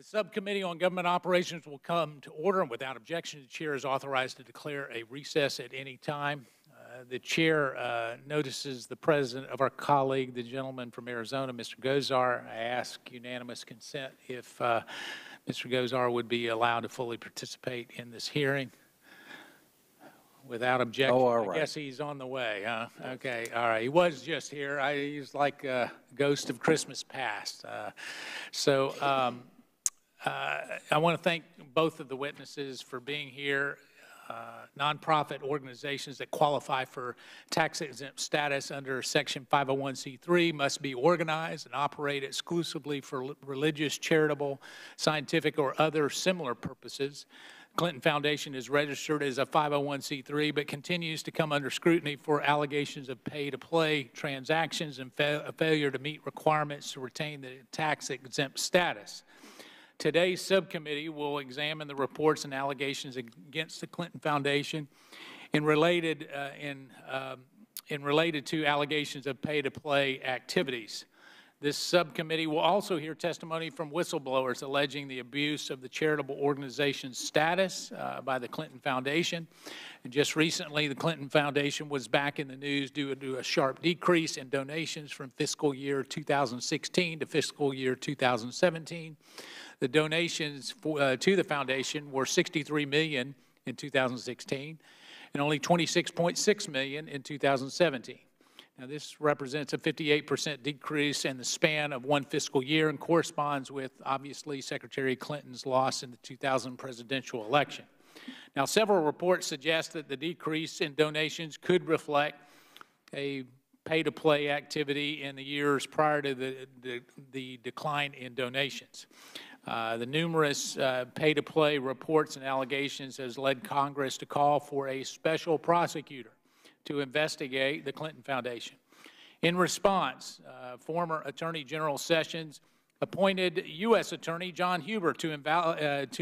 Subcommittee on Government Operations will come to order, and without objection, the Chair is authorized to declare a recess at any time. The Chair notices the presence of our colleague, the gentleman from Arizona, Mr. Gozar. I ask unanimous consent if Mr. Gozar would be allowed to fully participate in this hearing. Without objection. Oh, all right. I guess he's on the way, huh? Okay, all right. He was just here. He's like a ghost of Christmas past. I want to thank both of the witnesses for being here. Nonprofit organizations that qualify for tax-exempt status under Section 501c3 must be organized and operate exclusively for religious, charitable, scientific, or other similar purposes. Clinton Foundation is registered as a 501c3, but continues to come under scrutiny for allegations of pay-to-play transactions and failure to meet requirements to retain the tax-exempt status. Today's subcommittee will examine the reports and allegations against the Clinton Foundation in related to allegations of pay-to-play activities. This subcommittee will also hear testimony from whistleblowers alleging the abuse of the charitable organization's status by the Clinton Foundation. And just recently, the Clinton Foundation was back in the news due to a sharp decrease in donations from fiscal year 2016 to fiscal year 2017. The donations to the foundation were $63 million in 2016 and only $26.6 million in 2017. Now, this represents a 58% decrease in the span of one fiscal year and corresponds with, obviously, Secretary Clinton's loss in the 2000 presidential election. Now, several reports suggest that the decrease in donations could reflect a pay-to-play activity in the years prior to the decline in donations. The numerous pay-to-play reports and allegations has led Congress to call for a special prosecutor to investigate the Clinton Foundation. In response, former Attorney General Sessions appointed U.S. Attorney John Huber to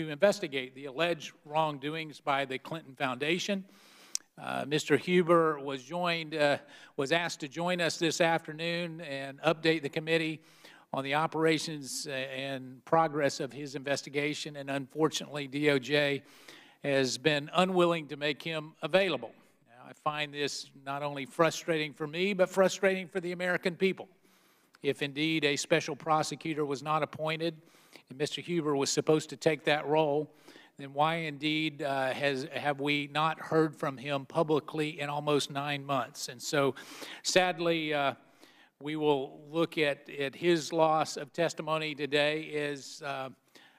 investigate the alleged wrongdoings by the Clinton Foundation. Mr. Huber was asked to join us this afternoon and update the committee on the operations and progress of his investigation, and unfortunately, DOJ has been unwilling to make him available. Now, I find this not only frustrating for me, but frustrating for the American people. If indeed a special prosecutor was not appointed and Mr. Huber was supposed to take that role, then why indeed have we not heard from him publicly in almost 9 months? And so, sadly, we will look at his loss of testimony today as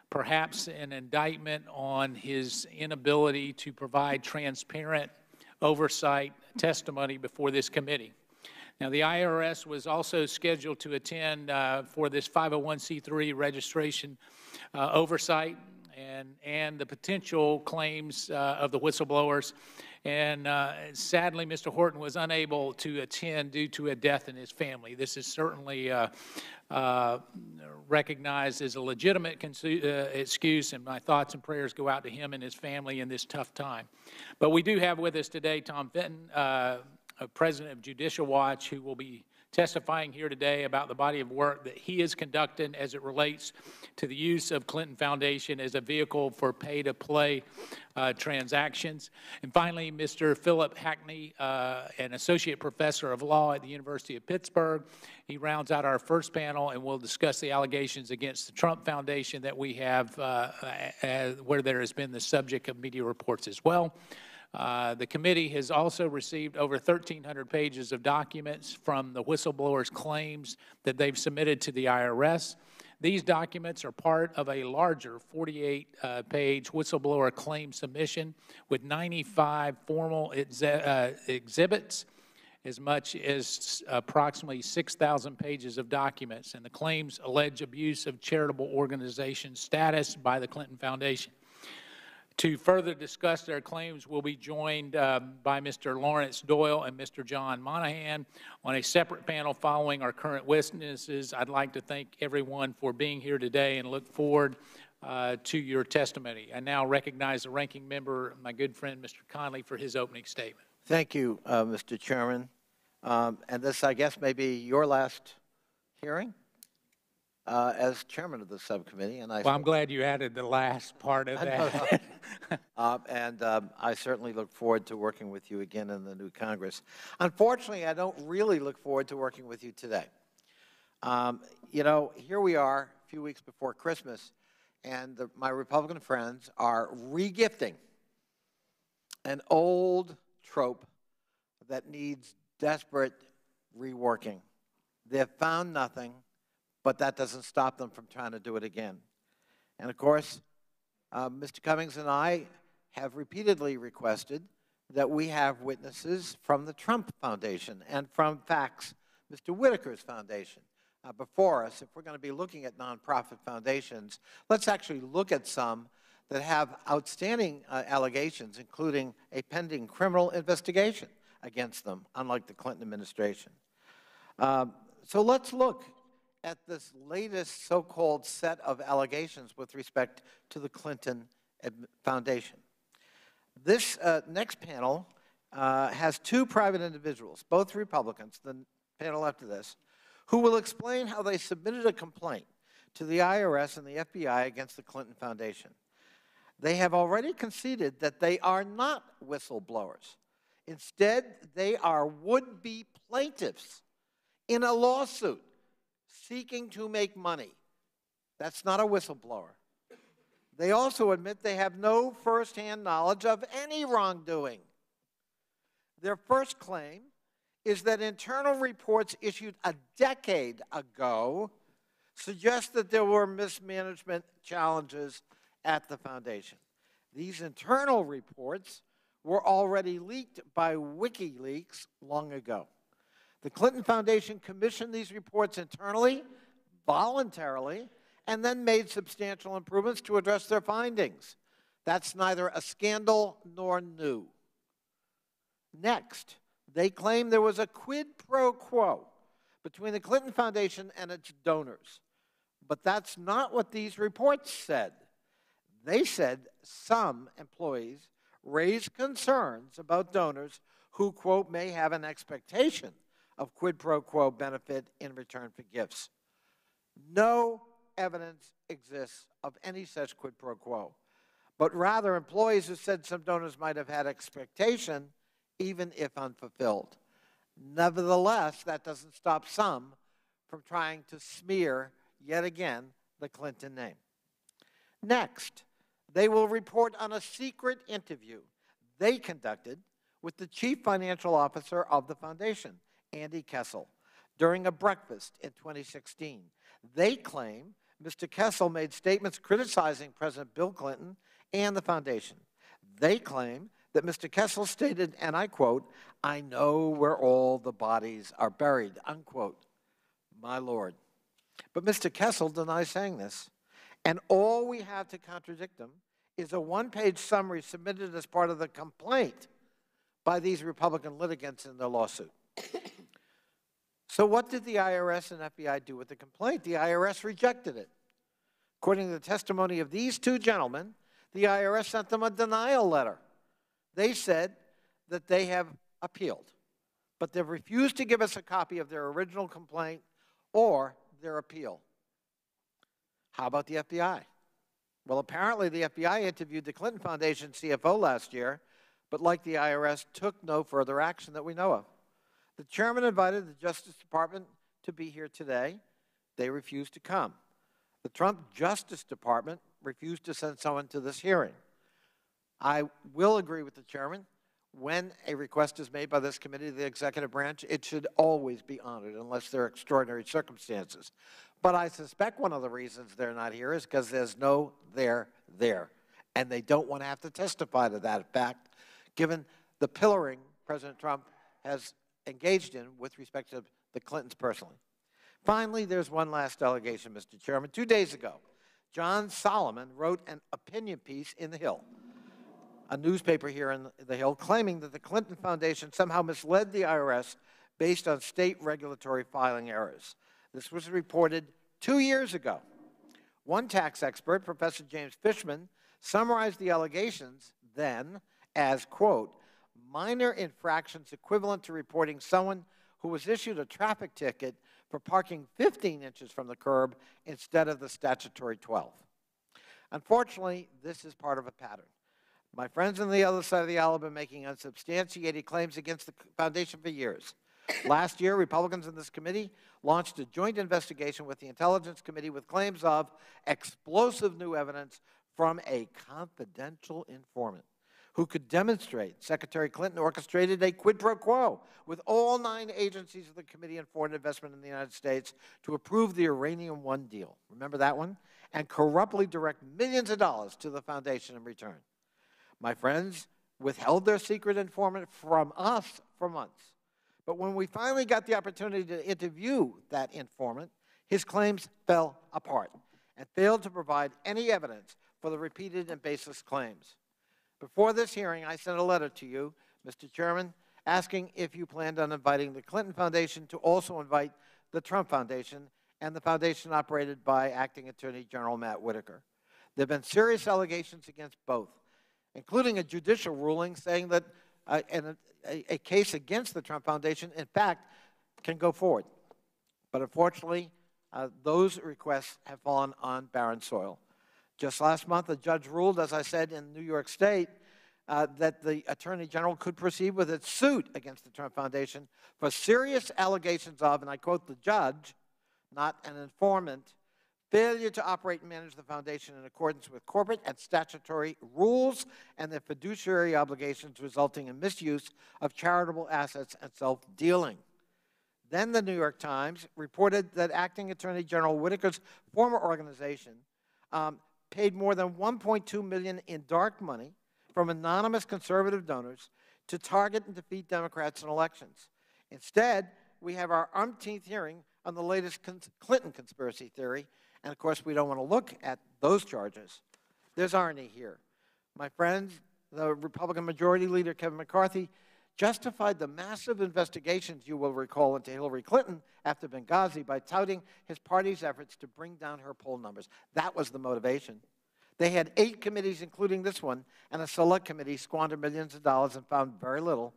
perhaps an indictment on his inability to provide transparent oversight testimony before this committee. Now, the IRS was also scheduled to attend for this 501c3 registration oversight and the potential claims of the whistleblowers. And sadly, Mr. Horton was unable to attend due to a death in his family. This is certainly recognized as a legitimate excuse, and my thoughts and prayers go out to him and his family in this tough time. But we do have with us today Tom Fenton, President of Judicial Watch, who will be testifying here today about the body of work that he is conducting as it relates to the use of Clinton Foundation as a vehicle for pay-to-play transactions. And finally, Mr. Philip Hackney, an associate professor of law at the University of Pittsburgh. He rounds out our first panel and will discuss the allegations against the Trump Foundation that we have where there has been the subject of media reports as well. The committee has also received over 1,300 pages of documents from the whistleblowers' claims that they've submitted to the IRS. These documents are part of a larger 48-page whistleblower claim submission with 95 formal exhibits, as much as approximately 6,000 pages of documents, and the claims allege abuse of charitable organization status by the Clinton Foundation. To further discuss their claims, we'll be joined by Mr. Lawrence Doyle and Mr. John Monahan on a separate panel following our current witnesses. I'd like to thank everyone for being here today and look forward to your testimony. I now recognize the ranking member, my good friend, Mr. Conley, for his opening statement. Thank you, Mr. Chairman. And this, I guess, may be your last hearing? as chairman of the subcommittee. And well, I'm glad you added the last part of that. I certainly look forward to working with you again in the new Congress. Unfortunately, I don't really look forward to working with you today. You know, here we are a few weeks before Christmas, and my Republican friends are regifting an old trope that needs desperate reworking. They've found nothing, but that doesn't stop them from trying to do it again. And of course, Mr. Cummings and I have repeatedly requested that we have witnesses from the Trump Foundation and from FACTS, Mr. Whitaker's foundation, before us. If we're going to be looking at nonprofit foundations, let's actually look at some that have outstanding allegations, including a pending criminal investigation against them, unlike the Clinton administration. So let's look at this latest so-called set of allegations with respect to the Clinton Foundation. This next panel has two private individuals, both Republicans, the panel after this, who will explain how they submitted a complaint to the IRS and the FBI against the Clinton Foundation. They have already conceded that they are not whistleblowers. Instead, they are would-be plaintiffs in a lawsuit seeking to make money. That's not a whistleblower. They also admit they have no firsthand knowledge of any wrongdoing. Their first claim is that internal reports issued a decade ago suggest that there were mismanagement challenges at the foundation. These internal reports were already leaked by WikiLeaks long ago. The Clinton Foundation commissioned these reports internally, voluntarily, and then made substantial improvements to address their findings. That's neither a scandal nor new. Next, they claim there was a quid pro quo between the Clinton Foundation and its donors. But that's not what these reports said. They said some employees raised concerns about donors who, quote, may have an expectation of quid pro quo benefit in return for gifts. No evidence exists of any such quid pro quo, but rather employees who said some donors might have had expectation, even if unfulfilled. Nevertheless, that doesn't stop some from trying to smear, yet again, the Clinton name. Next, they will report on a secret interview they conducted with the chief financial officer of the foundation, Andy Kessel, during a breakfast in 2016. They claim Mr. Kessel made statements criticizing President Bill Clinton and the foundation. They claim that Mr. Kessel stated, and I quote, "I know where all the bodies are buried," unquote. My Lord. But Mr. Kessel denies saying this. And all we have to contradict him is a one-page summary submitted as part of the complaint by these Republican litigants in the lawsuit. So what did the IRS and FBI do with the complaint? The IRS rejected it. According to the testimony of these two gentlemen, the IRS sent them a denial letter. They said that they have appealed, but they've refused to give us a copy of their original complaint or their appeal. How about the FBI? Well, apparently the FBI interviewed the Clinton Foundation CFO last year, but like the IRS, took no further action that we know of. The chairman invited the Justice Department to be here today. They refused to come. The Trump Justice Department refused to send someone to this hearing. I will agree with the chairman. When a request is made by this committee to the executive branch, it should always be honored unless there are extraordinary circumstances. But I suspect one of the reasons they're not here is because there's no they're there. And they don't want to have to testify to that fact, given the pillaring President Trump has engaged in with respect to the Clintons personally. Finally, there's one last allegation, Mr. Chairman. 2 days ago, John Solomon wrote an opinion piece in The Hill, a newspaper here in The Hill, claiming that the Clinton Foundation somehow misled the IRS based on state regulatory filing errors. This was reported 2 years ago. One tax expert, Professor James Fishman, summarized the allegations then as, quote, minor infractions equivalent to reporting someone who was issued a traffic ticket for parking 15 inches from the curb instead of the statutory 12. Unfortunately, this is part of a pattern. My friends on the other side of the aisle have been making unsubstantiated claims against the foundation for years. Last year, Republicans in this committee launched a joint investigation with the Intelligence Committee with claims of explosive new evidence from a confidential informant who could demonstrate Secretary Clinton orchestrated a quid pro quo with all 9 agencies of the Committee on Foreign Investment in the United States to approve the Uranium One deal. Remember that one? And corruptly direct millions of dollars to the foundation in return. My friends withheld their secret informant from us for months. But when we finally got the opportunity to interview that informant, his claims fell apart and failed to provide any evidence for the repeated and baseless claims. Before this hearing, I sent a letter to you, Mr. Chairman, asking if you planned on inviting the Clinton Foundation to also invite the Trump Foundation and the foundation operated by Acting Attorney General Matt Whitaker. There have been serious allegations against both, including a judicial ruling saying that a case against the Trump Foundation, in fact, can go forward. But unfortunately, those requests have fallen on barren soil. Just last month, a judge ruled, as I said, in New York State, that the Attorney General could proceed with its suit against the Trump Foundation for serious allegations of, and I quote the judge, not an informant, failure to operate and manage the foundation in accordance with corporate and statutory rules and their fiduciary obligations, resulting in misuse of charitable assets and self-dealing. Then the New York Times reported that Acting Attorney General Whitaker's former organization paid more than $1.2 million in dark money from anonymous conservative donors to target and defeat Democrats in elections. Instead, we have our umpteenth hearing on the latest Clinton conspiracy theory, and of course we don't want to look at those charges. There's irony here. My friends, the Republican Majority Leader Kevin McCarthy justified the massive investigations, you will recall, into Hillary Clinton after Benghazi by touting his party's efforts to bring down her poll numbers. That was the motivation. They had 8 committees, including this one, and a select committee squandered millions of dollars and found very little.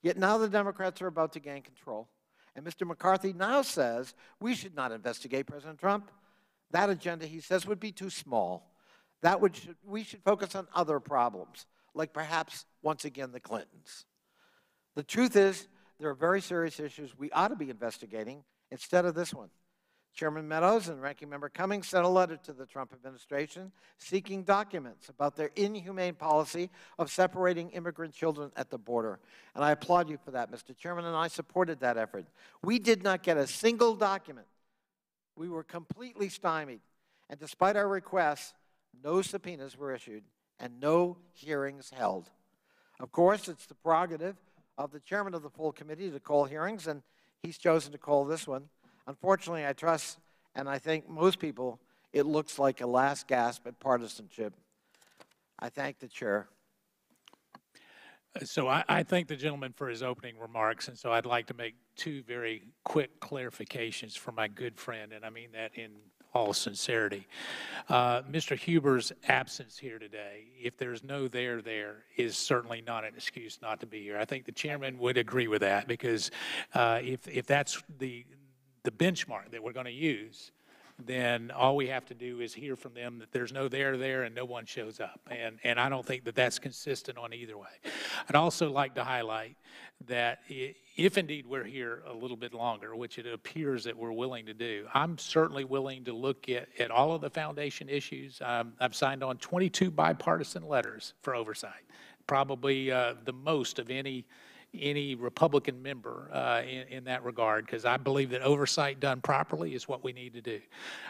Yet now the Democrats are about to gain control. And Mr. McCarthy now says we should not investigate President Trump. That agenda, he says, would be too small. We should focus on other problems, like perhaps, once again, the Clintons. The truth is, there are very serious issues we ought to be investigating instead of this one. Chairman Meadows and Ranking Member Cummings sent a letter to the Trump administration seeking documents about their inhumane policy of separating immigrant children at the border. And I applaud you for that, Mr. Chairman, and I supported that effort. We did not get a single document. We were completely stymied. And despite our requests, no subpoenas were issued and no hearings held. Of course, it's the prerogative of the chairman of the full committee to call hearings, and he's chosen to call this one. Unfortunately, I trust, and I think most people, it looks like a last gasp at partisanship. I thank the chair. So I thank the gentleman for his opening remarks, and so I'd like to make 2 very quick clarifications for my good friend, and I mean that in all sincerity. Mr. Huber's absence here today, if there's no there, is certainly not an excuse not to be here. I think the chairman would agree with that, because if that's the benchmark that we're going to use, then all we have to do is hear from them that there's no there and no one shows up. And I don't think that that's consistent on either way. I'd also like to highlight that if indeed we're here a little bit longer, which it appears that we're willing to do, I'm certainly willing to look at all of the foundation issues. I've signed on 22 bipartisan letters for oversight, probably the most of any Republican member in that regard, because I believe that oversight done properly is what we need to do.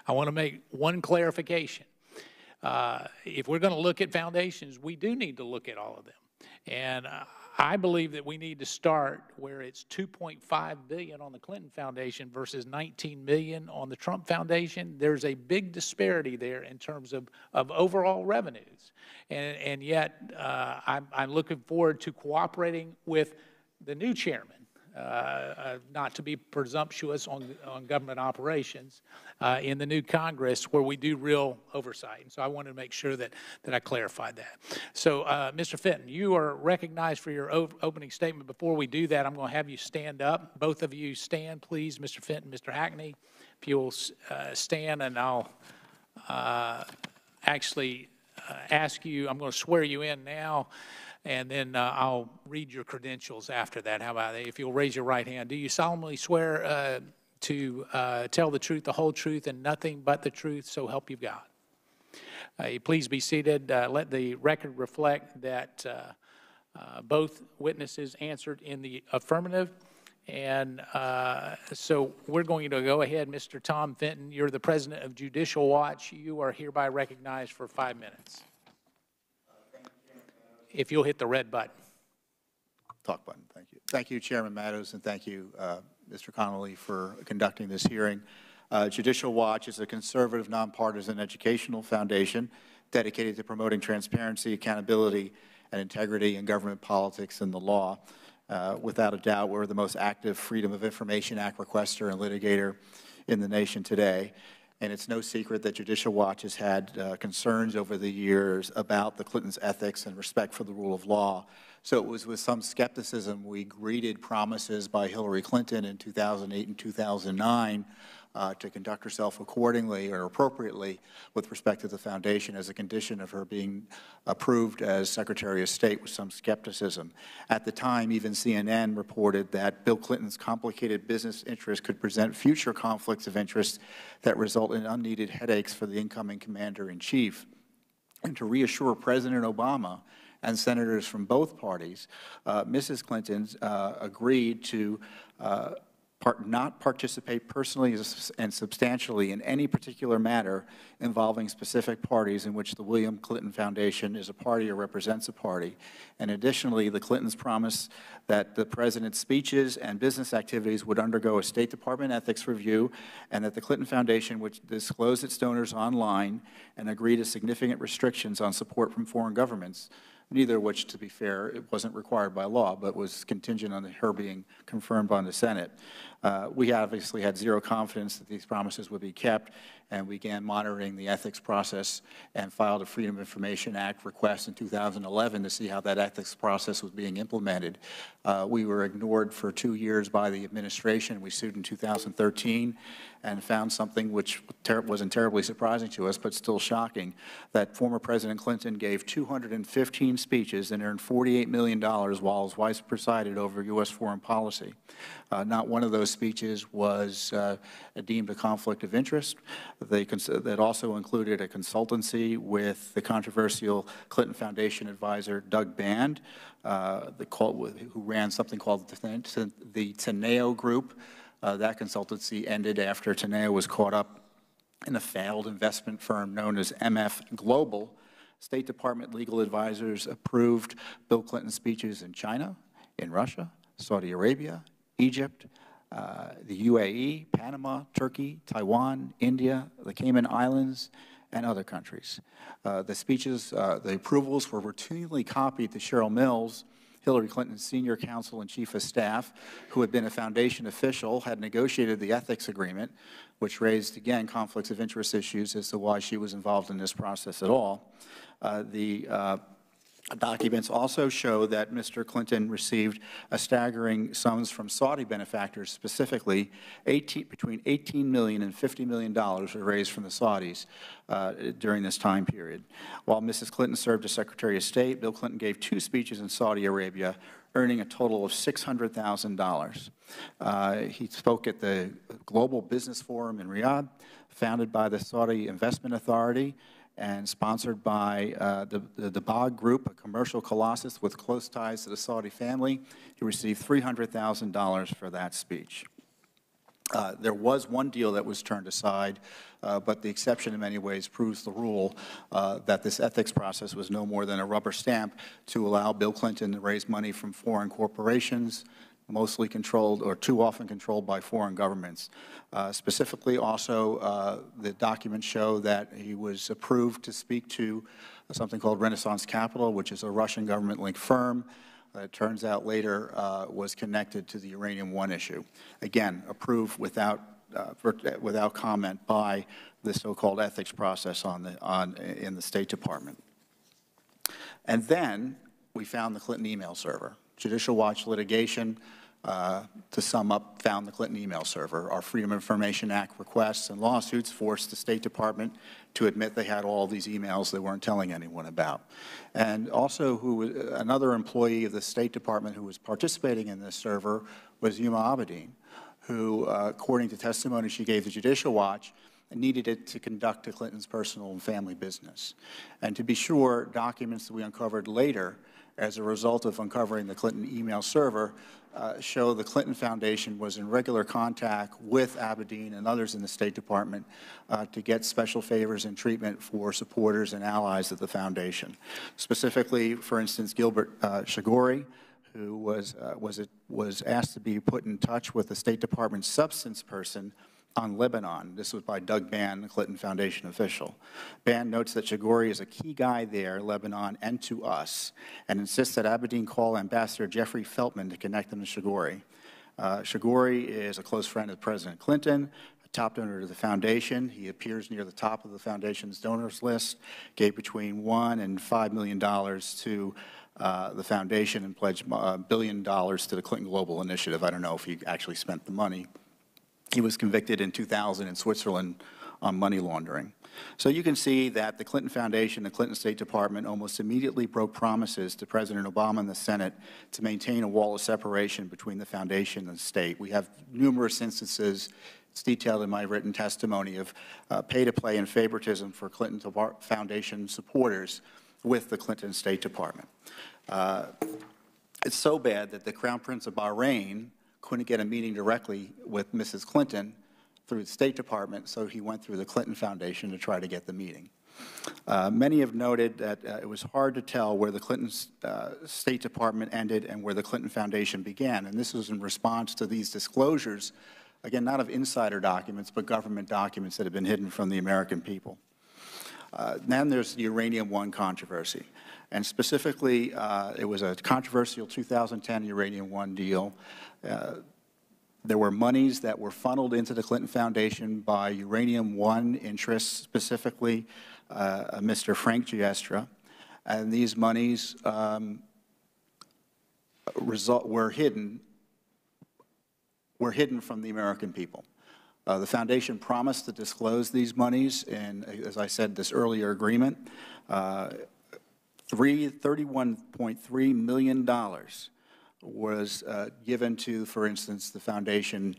I want to make one clarification. If we're going to look at foundations, we do need to look at all of them. And I believe that we need to start where it's $2.5 billion on the Clinton Foundation versus $19 million on the Trump Foundation. There's a big disparity there in terms of overall revenues. And yet I'm looking forward to cooperating with the new chairman not to be presumptuous on government operations, in the new Congress where we do real oversight. And so I wanted to make sure that I clarified that. So, Mr. Fenton, you are recognized for your opening statement. Before we do that, I'm going to have you stand up. Both of you stand, please, Mr. Fenton, Mr. Hackney. If you'll stand, and I'll actually ask you, I'm going to swear you in now, and then I'll read your credentials after that. How about that? If you'll raise your right hand. Do you solemnly swear to tell the truth, the whole truth, and nothing but the truth, so help you God? Please be seated. Let the record reflect that both witnesses answered in the affirmative. And so we're going to go ahead. Mr. Tom Fenton, you're the president of Judicial Watch. You are hereby recognized for 5 minutes. If you'll hit the red button. Talk button, thank you. Thank you, Chairman Matos, and thank you, Mr. Connolly, for conducting this hearing. Judicial Watch is a conservative, nonpartisan educational foundation dedicated to promoting transparency, accountability, and integrity in government politics and the law. Without a doubt, we're the most active Freedom of Information Act requester and litigator in the nation today. And it's no secret that Judicial Watch has had concerns over the years about the Clintons' ethics and respect for the rule of law. So it was with some skepticism we greeted promises by Hillary Clinton in 2008 and 2009 to conduct herself accordingly or appropriately with respect to the foundation as a condition of her being approved as Secretary of State, with some skepticism. At the time, even CNN reported that Bill Clinton's complicated business interests could present future conflicts of interest that result in unneeded headaches for the incoming commander-in-chief. And to reassure President Obama and senators from both parties, Mrs. Clinton agreed to not participate personally and substantially in any particular matter involving specific parties in which the William Clinton Foundation is a party or represents a party. And additionally, the Clintons promised that the President's speeches and business activities would undergo a State Department ethics review, and that the Clinton Foundation would disclose its donors online and agree to significant restrictions on support from foreign governments, neither of which, to be fair, it wasn't required by law, but was contingent on her being confirmed by the Senate. We obviously had zero confidence that these promises would be kept, and we began monitoring the ethics process and filed a Freedom of Information Act request in 2011 to see how that ethics process was being implemented. We were ignored for 2 years by the administration. We sued in 2013 and found something which wasn't terribly surprising to us, but still shocking, that former President Clinton gave 215 speeches and earned $48 million while his wife presided over U.S. foreign policy. Not one of those speeches was deemed a conflict of interest. That also included a consultancy with the controversial Clinton Foundation advisor Doug Band, who ran something called the Teneo Group. That consultancy ended after Teneo was caught up in a failed investment firm known as MF Global. State Department legal advisors approved Bill Clinton's speeches in China, in Russia, Saudi Arabia, Egypt, the UAE, Panama, Turkey, Taiwan, India, the Cayman Islands, and other countries. The speeches, the approvals were routinely copied to Cheryl Mills, Hillary Clinton's senior counsel and chief of staff, who had been a foundation official, had negotiated the ethics agreement, which raised, again, conflicts of interest issues as to why she was involved in this process at all. The documents also show that Mr. Clinton received a staggering sums from Saudi benefactors, specifically between $18 million and $50 million were raised from the Saudis during this time period. While Mrs. Clinton served as Secretary of State, Bill Clinton gave 2 speeches in Saudi Arabia, earning a total of $600,000. He spoke at the Global Business Forum in Riyadh, founded by the Saudi Investment Authority, and sponsored by the Bog Group, a commercial colossus with close ties to the Saudi family. He received $300,000 for that speech. There was one deal that was turned aside, but the exception in many ways proves the rule that this ethics process was no more than a rubber stamp to allow Bill Clinton to raise money from foreign corporations, mostly controlled or too often controlled by foreign governments. Specifically also, the documents show that he was approved to speak to something called Renaissance Capital, which is a Russian government-linked firm. that it turns out later was connected to the Uranium One issue. Again, approved without comment by the so-called ethics process in the State Department. And then we found the Clinton email server. Judicial Watch litigation, to sum up, found the Clinton email server. Our Freedom of Information Act requests and lawsuits forced the State Department to admit they had all these emails they weren't telling anyone about. And also, another employee of the State Department who was participating in this server was Yuma Abedin, who, according to testimony she gave to Judicial Watch, needed it to conduct to Clinton's personal and family business. And to be sure, documents that we uncovered later as a result of uncovering the Clinton email server show the Clinton Foundation was in regular contact with Abedin and others in the State Department to get special favors and treatment for supporters and allies of the foundation. Specifically, for instance, Gilbert Shigori, who was asked to be put in touch with the State Department substance person on Lebanon. This was by Doug Ban, the Clinton Foundation official. Ban notes that Shigori is a key guy there, Lebanon, and to us, and insists that Abedin call Ambassador Jeffrey Feltman to connect him to Shigori. Shigori is a close friend of President Clinton, a top donor to the foundation. He appears near the top of the foundation's donors list, gave between $1 and $5 million to the foundation and pledged $1 billion to the Clinton Global Initiative. I don't know if he actually spent the money. He was convicted in 2000 in Switzerland on money laundering. So you can see that the Clinton Foundation, the Clinton State Department almost immediately broke promises to President Obama and the Senate to maintain a wall of separation between the foundation and the state. We have numerous instances, it's detailed in my written testimony, of pay-to-play and favoritism for Clinton Foundation supporters with the Clinton State Department. It's so bad that the Crown Prince of Bahrain couldn't get a meeting directly with Mrs. Clinton through the State Department, so he went through the Clinton Foundation to try to get the meeting. Many have noted that it was hard to tell where the Clinton State Department ended and where the Clinton Foundation began, and this was in response to these disclosures, again, not of insider documents, but government documents that have been hidden from the American people. Then there's the Uranium One controversy. And specifically, it was a controversial 2010 Uranium One deal. There were monies that were funneled into the Clinton Foundation by Uranium One interests, specifically Mr. Frank Giestra. And these monies were hidden from the American people. The foundation promised to disclose these monies in, as I said, this earlier agreement. $31.3 million was given to, for instance, the foundation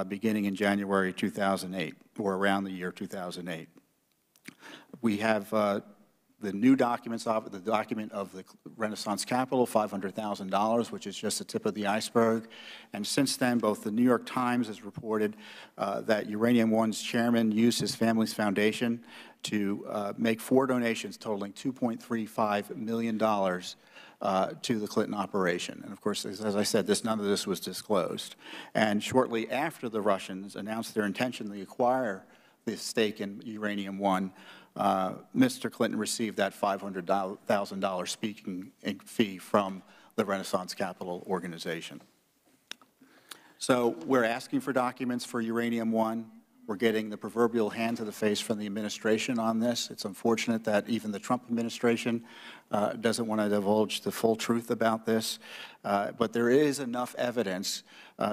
beginning in January 2008, or around the year 2008. We have the new documents, the document of the Renaissance Capital, $500,000, which is just the tip of the iceberg. And since then, both the New York Times has reported that Uranium One's chairman used his family's foundation to make 4 donations totaling $2.35 million to the Clinton operation. And of course, as I said, none of this was disclosed. And shortly after the Russians announced their intention to acquire the stake in Uranium One, Mr. Clinton received that $500,000 speaking fee from the Renaissance Capital organization. So we're asking for documents for Uranium One. We're getting the proverbial hand to the face from the administration on this. It's unfortunate that even the Trump administration doesn't want to divulge the full truth about this. But there is enough evidence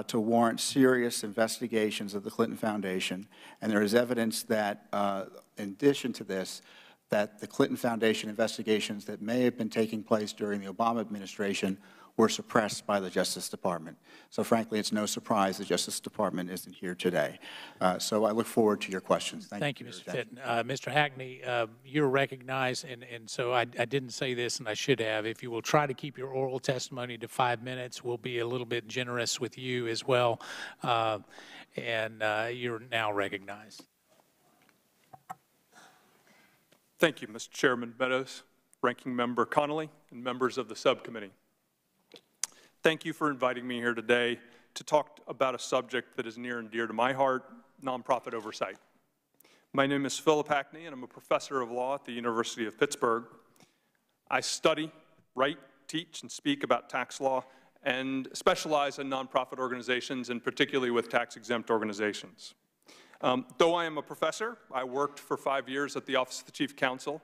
to warrant serious investigations of the Clinton Foundation. And there is evidence that, in addition to this, that the Clinton Foundation investigations that may have been taking place during the Obama administration were suppressed by the Justice Department. So frankly, it's no surprise the Justice Department isn't here today. So I look forward to your questions. Thank you, Mr. Fitton. Mr. Hackney, you're recognized, and so I didn't say this, and I should have. If you will try to keep your oral testimony to 5 minutes, we'll be a little bit generous with you as well. And you're now recognized. Thank you, Mr. Chairman Meadows, Ranking Member Connolly, and members of the subcommittee. Thank you for inviting me here today to talk about a subject that is near and dear to my heart, nonprofit oversight. My name is Philip Hackney, and I'm a professor of law at the University of Pittsburgh. I study, write, teach and speak about tax law and specialize in nonprofit organizations, and particularly with tax-exempt organizations. Though I am a professor, I worked for 5 years at the Office of the Chief Counsel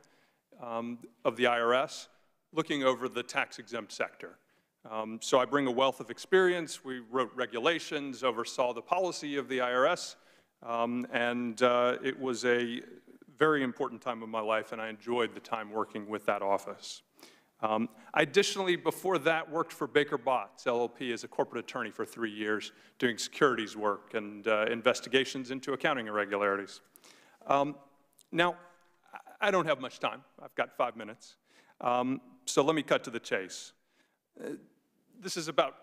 of the IRS, looking over the tax-exempt sector. So I bring a wealth of experience. We wrote regulations, oversaw the policy of the IRS, and it was a very important time of my life, and I enjoyed the time working with that office. I additionally, before that, worked for Baker Botts, LLP, as a corporate attorney for 3 years, doing securities work and investigations into accounting irregularities. Now, I don't have much time. I've got 5 minutes. So let me cut to the chase. This is about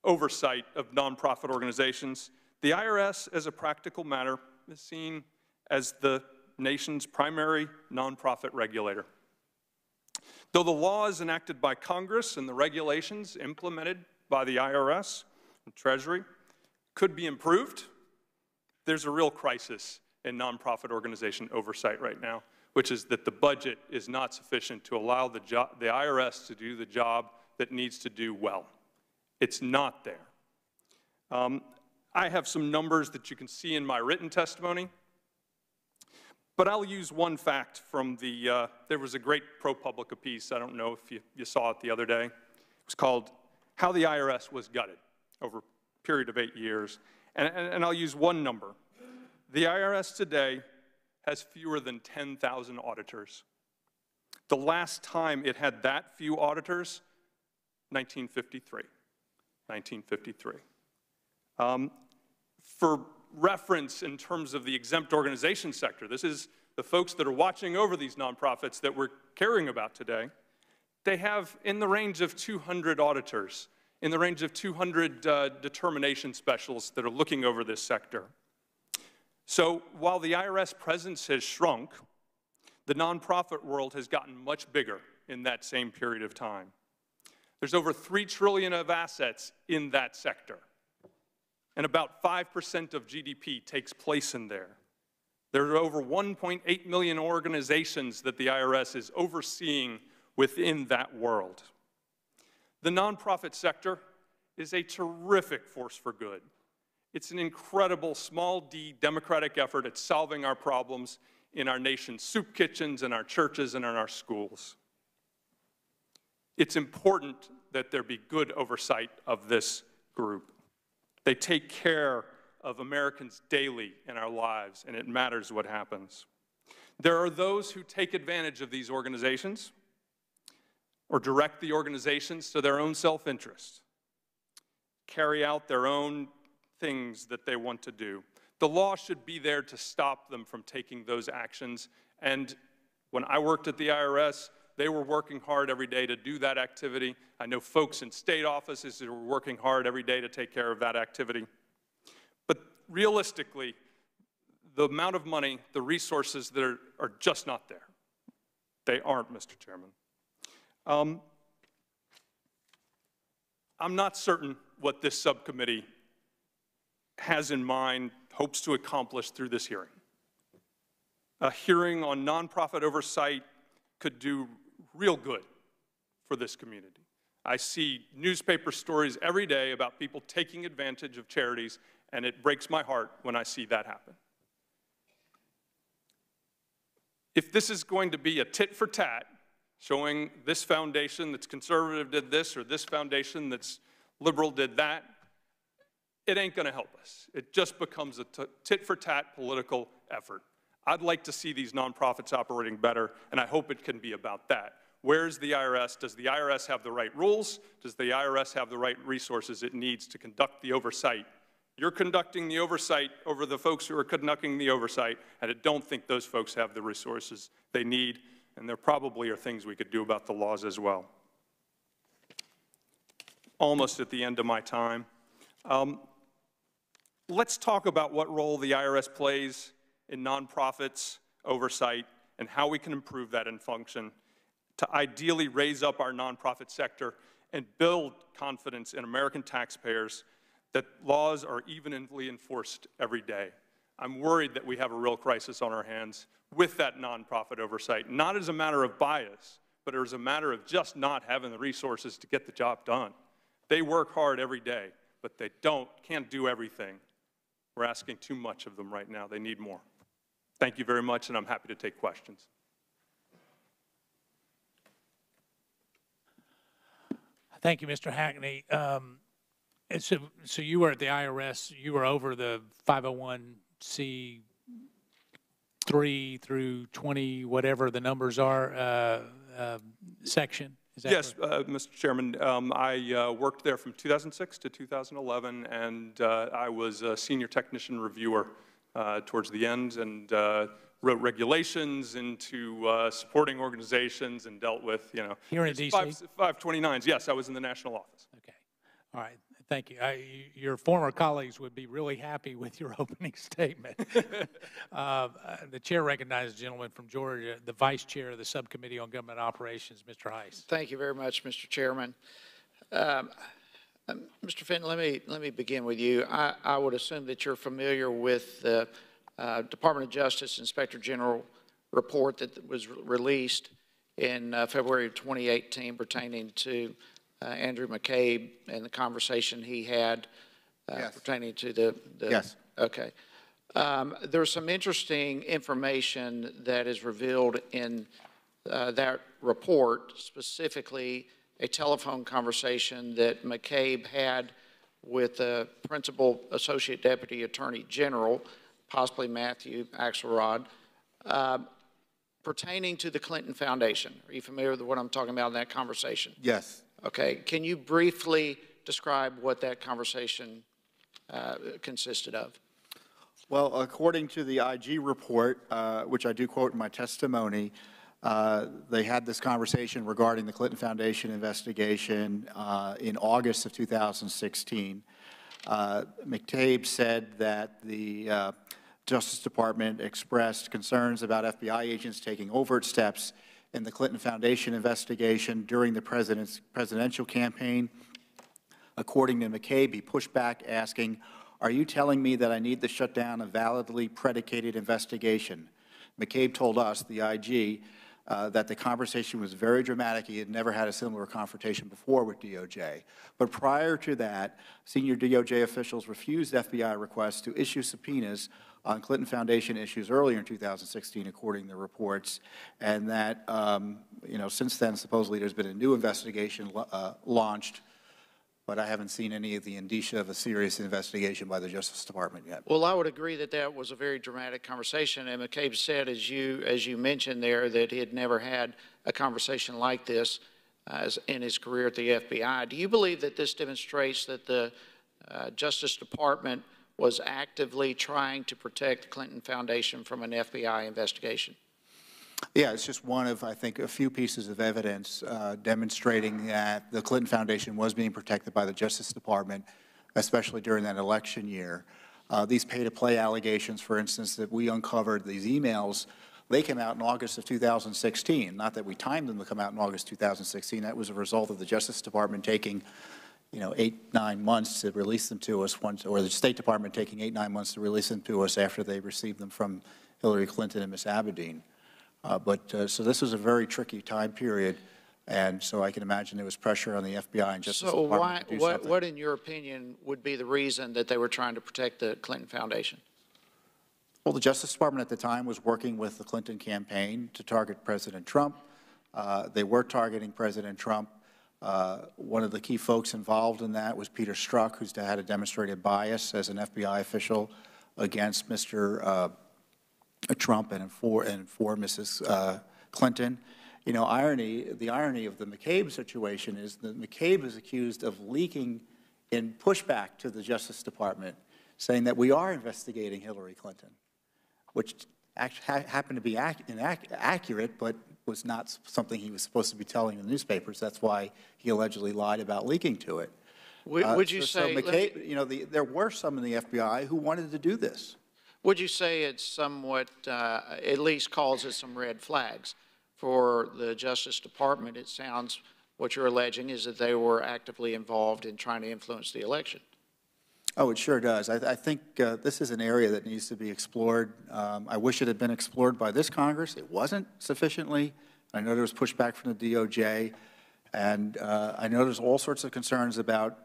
oversight of nonprofit organizations. The IRS, as a practical matter, is seen as the nation's primary nonprofit regulator. Though the laws enacted by Congress and the regulations implemented by the IRS and Treasury could be improved, there's a real crisis in nonprofit organization oversight right now, which is that the budget is not sufficient to allow the IRS to do the job that needs to do well. It's not there. I have some numbers that you can see in my written testimony, but I'll use one fact from the, there was a great ProPublica piece, I don't know if you saw it the other day. It was called How the IRS Was Gutted, over a period of 8 years. And I'll use one number. The IRS today has fewer than 10,000 auditors. The last time it had that few auditors, 1953. 1953. For reference in terms of the exempt organization sector, this is the folks that are watching over these nonprofits that we're caring about today. They have in the range of 200 auditors, in the range of 200 determination specialists that are looking over this sector. So while the IRS presence has shrunk, the nonprofit world has gotten much bigger in that same period of time. There's over $3 trillion of assets in that sector, and about 5% of GDP takes place in there. There are over 1.8 million organizations that the IRS is overseeing within that world. The nonprofit sector is a terrific force for good. It's an incredible, small d, democratic effort at solving our problems in our nation's soup kitchens, in our churches, and in our schools. It's important that there be good oversight of this group. They take care of Americans daily in our lives, and it matters what happens. There are those who take advantage of these organizations or direct the organizations to their own self-interest, carry out their own things that they want to do. The law should be there to stop them from taking those actions, and when I worked at the IRS, they were working hard every day to do that activity. I know folks in state offices who are working hard every day to take care of that activity. But realistically, the amount of money, the resources that are just not there. They aren't, Mr. Chairman. I'm not certain what this subcommittee has in mind, hopes to accomplish through this hearing. A hearing on nonprofit oversight could do real good for this community. I see newspaper stories every day about people taking advantage of charities, and it breaks my heart when I see that happen. If this is going to be a tit for tat, showing this foundation that's conservative did this or this foundation that's liberal did that, it ain't going to help us. It just becomes a tit for tat political effort. I'd like to see these nonprofits operating better, and I hope it can be about that. Where's the IRS? Does the IRS have the right rules? Does the IRS have the right resources it needs to conduct the oversight? You're conducting the oversight over the folks who are conducting the oversight, and I don't think those folks have the resources they need, and there probably are things we could do about the laws as well. Almost at the end of my time. Let's talk about what role the IRS plays in nonprofits oversight and how we can improve that in function to ideally raise up our nonprofit sector and build confidence in American taxpayers that laws are evenly enforced every day. I'm worried that we have a real crisis on our hands with that nonprofit oversight, not as a matter of bias, but it was a matter of just not having the resources to get the job done. They work hard every day, but they can't do everything. We're asking too much of them right now. They need more. Thank you very much, and I'm happy to take questions. Thank you, Mr. Hackney. So you were at the IRS, you were over the 501c3 through 20, whatever the numbers are, section? Is that yes, Mr. Chairman. I worked there from 2006 to 2011, and I was a senior technician reviewer towards the end, and wrote regulations into supporting organizations and dealt with, Here in D.C.? 529s. Yes, I was in the national office. Okay. All right. Thank you. Your former colleagues would be really happy with your opening statement. The chair recognizes the gentleman from Georgia, the vice chair of the Subcommittee on Government Operations, Mr. Heiss. Thank you very much, Mr. Chairman. Mr. Fenton, let me begin with you. I would assume that you're familiar with the Department of Justice Inspector General report that was released in February of 2018 pertaining to Andrew McCabe and the conversation he had Yes. pertaining to the Yes. Okay. There's some interesting information that is revealed in that report, specifically a telephone conversation that McCabe had with the Principal Associate Deputy Attorney General, possibly Matthew Axelrod, pertaining to the Clinton Foundation. Are you familiar with what I'm talking about in that conversation? Yes. Okay. Can you briefly describe what that conversation consisted of? Well, according to the IG report, which I do quote in my testimony, they had this conversation regarding the Clinton Foundation investigation in August of 2016. McCabe said that the Justice Department expressed concerns about FBI agents taking overt steps in the Clinton Foundation investigation during the presidential campaign. According to McCabe, he pushed back asking, "Are you telling me that I need to shut down a validly predicated investigation?" McCabe told us, the IG, that the conversation was very dramatic. He had never had a similar confrontation before with DOJ. But prior to that, senior DOJ officials refused FBI requests to issue subpoenas on Clinton Foundation issues earlier in 2016, according to reports, and that, since then, supposedly there's been a new investigation launched, but I haven't seen any of the indicia of a serious investigation by the Justice Department yet. Well, I would agree that that was a very dramatic conversation, and McCabe said, as you mentioned there, that he had never had a conversation like this in his career at the FBI. Do you believe that this demonstrates that the Justice Department was actively trying to protect the Clinton Foundation from an FBI investigation? Yeah, it's just one of, I think, a few pieces of evidence demonstrating that the Clinton Foundation was being protected by the Justice Department, especially during that election year. These pay-to-play allegations, for instance, that we uncovered, these emails, they came out in August of 2016. Not that we timed them to come out in August 2016. That was a result of the Justice Department taking 8-9 months to release them to us, or the State Department taking 8-9 months to release them to us after they received them from Hillary Clinton and Ms. Abedin. So this was a very tricky time period, and so I can imagine there was pressure on the FBI and Justice Department to do something. What, in your opinion, would be the reason that they were trying to protect the Clinton Foundation? Well, the Justice Department at the time was working with the Clinton campaign to target President Trump. They were targeting President Trump. One of the key folks involved in that was Peter Strzok, who's had a demonstrated bias as an FBI official against Mr. Trump and for Mrs. Clinton. The irony of the McCabe situation is that McCabe is accused of leaking in pushback to the Justice Department, saying that we are investigating Hillary Clinton, which happened to be accurate, but was not something he was supposed to be telling the newspapers. That's why he allegedly lied about leaking to it. Would you say, McCabe, there were some in the FBI who wanted to do this. Would you say it's somewhat, at least causes some red flags for the Justice Department? It sounds, what you're alleging is that they were actively involved in trying to influence the election. Oh, it sure does. I think this is an area that needs to be explored. I wish it had been explored by this Congress. It wasn't sufficiently I know there was pushback from the DOJ, and I know there's all sorts of concerns about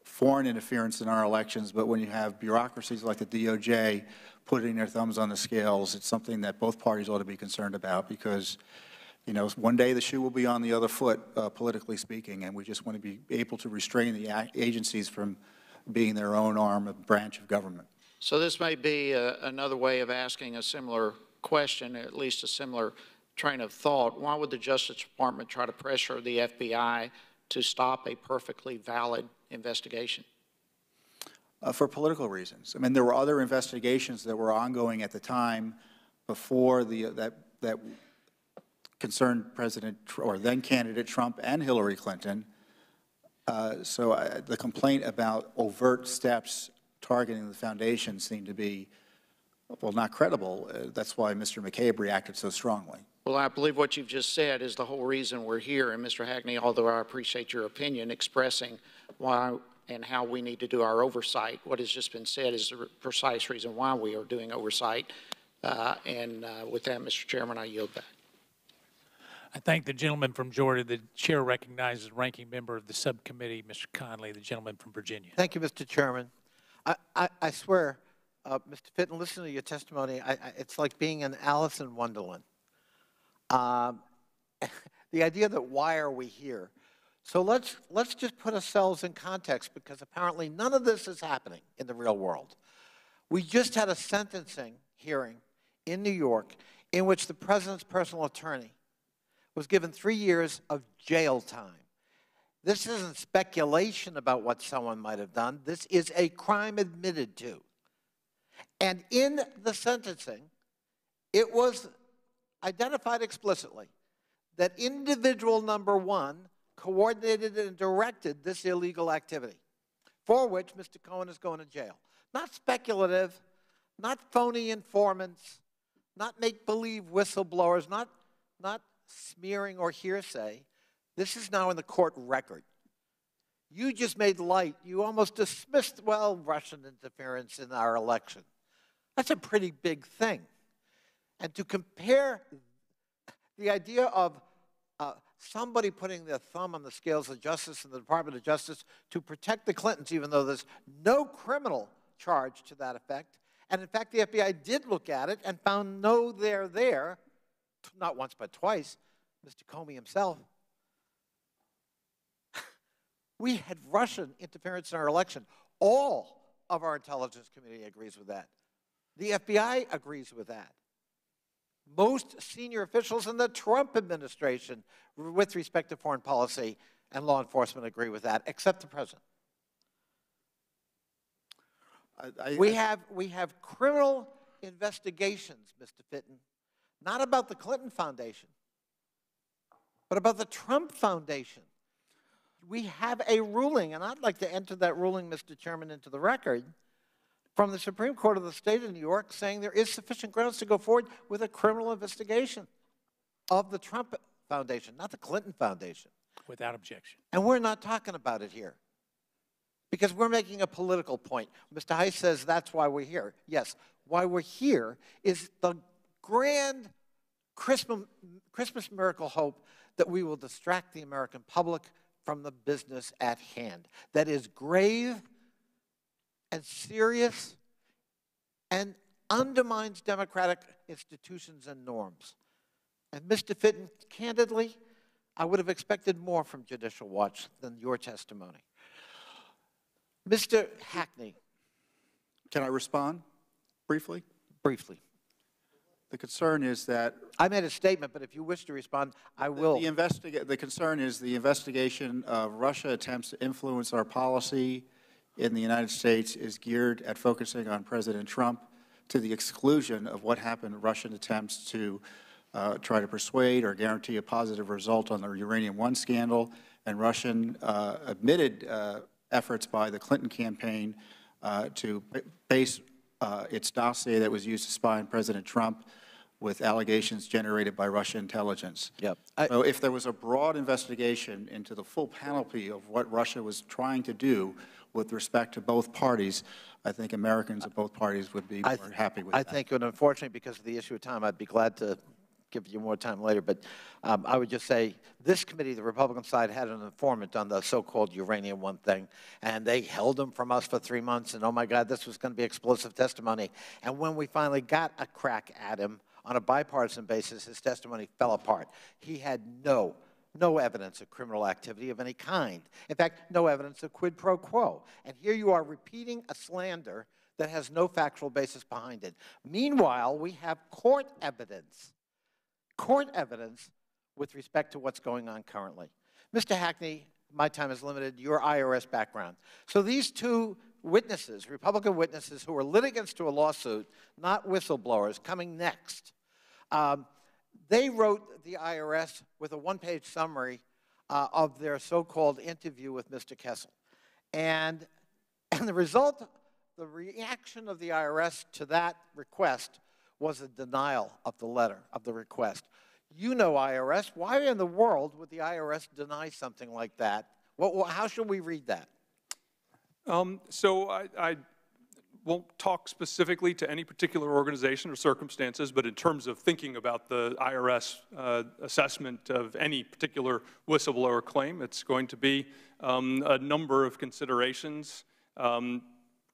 foreign interference in our elections, but when you have bureaucracies like the DOJ putting their thumbs on the scales, it's something that both parties ought to be concerned about because, you know, one day the shoe will be on the other foot, politically speaking, and we just want to be able to restrain the agencies from being their own arm of branch of government. So this may be another way of asking a similar question, at least a similar train of thought. Why would the Justice Department try to pressure the FBI to stop a perfectly valid investigation? For political reasons. I mean, there were other investigations that were ongoing at the time before that concerned President or then candidate Trump and Hillary Clinton. So the complaint about overt steps targeting the foundation seemed to be, well, not credible. That's why Mr. McCabe reacted so strongly. Well, I believe what you've just said is the whole reason we're here. And Mr. Hackney, although I appreciate your opinion expressing why and how we need to do our oversight, what has just been said is the precise reason why we are doing oversight. With that, Mr. Chairman, I yield back. I thank the gentleman from Georgia. The chair recognizes the ranking member of the subcommittee, Mr. Conley, the gentleman from Virginia. Thank you, Mr. Chairman. I swear, Mr. Fitton, listen to your testimony. It's like being in Alice in Wonderland. The idea that why are we here? So let's just put ourselves in context because apparently none of this is happening in the real world. We just had a sentencing hearing in New York in which the president's personal attorney was given 3 years of jail time. This isn't speculation about what someone might have done. This is a crime admitted to. And in the sentencing, it was identified explicitly that individual number one coordinated and directed this illegal activity, for which Mr. Cohen is going to jail. Not speculative, not phony informants, not make-believe whistleblowers, not smearing or hearsay. This is now in the court record. You just made light, you almost dismissed, well, Russian interference in our election. That's a pretty big thing. And to compare the idea of somebody putting their thumb on the scales of justice in the Department of Justice to protect the Clintons, even though there's no criminal charge to that effect, and in fact the FBI did look at it and found no there, not once but twice, Mr. Comey himself. We had Russian interference in our election. All of our intelligence community agrees with that. The FBI agrees with that. Most senior officials in the Trump administration with respect to foreign policy and law enforcement agree with that, except the president. We have criminal investigations, Mr. Fitton, not about the Clinton Foundation, but about the Trump Foundation. We have a ruling, and I'd like to enter that ruling, Mr. Chairman, into the record, from the Supreme Court of the State of New York saying there is sufficient grounds to go forward with a criminal investigation of the Trump Foundation, not the Clinton Foundation. Without objection. And we're not talking about it here because we're making a political point. Mr. Heiss says that's why we're here. Yes, why we're here is the grand Christmas miracle hope that we will distract the American public from the business at hand. That is grave and serious and undermines democratic institutions and norms. And Mr. Fitton, candidly, I would have expected more from Judicial Watch than your testimony. Mr. Hackney. Can I respond briefly? Briefly. The concern is that I made a statement, but if you wish to respond, I will. The concern is the investigation of Russia attempts to influence our policy in the United States is geared at focusing on President Trump to the exclusion of what happened, Russian attempts to try to persuade or guarantee a positive result on the Uranium One scandal, and Russian admitted efforts by the Clinton campaign to base its dossier that was used to spy on President Trump with allegations generated by Russian intelligence. Yep. So if there was a broad investigation into the full panoply of what Russia was trying to do with respect to both parties, I think Americans of both parties would be more happy with that. I think, and unfortunately, because of the issue of time, I'd be glad to give you more time later, but I would just say this committee, the Republican side, had an informant on the so-called Uranium One thing, and they held him from us for 3 months, and oh my God, this was going to be explosive testimony. And when we finally got a crack at him on a bipartisan basis, his testimony fell apart. He had no evidence of criminal activity of any kind. In fact, no evidence of quid pro quo. And here you are repeating a slander that has no factual basis behind it. Meanwhile, we have court evidence with respect to what's going on currently. Mr. Hackney, my time is limited, your IRS background. So these two witnesses, Republican witnesses who are litigants to a lawsuit, not whistleblowers, coming next, they wrote the IRS with a one-page summary of their so-called interview with Mr. Kessel. And the result, the reaction of the IRS to that request was a denial of the letter, of the request. You know IRS. Why in the world would the IRS deny something like that? How should we read that? So I won't talk specifically to any particular organization or circumstances, but in terms of thinking about the IRS assessment of any particular whistleblower claim, it's going to be a number of considerations.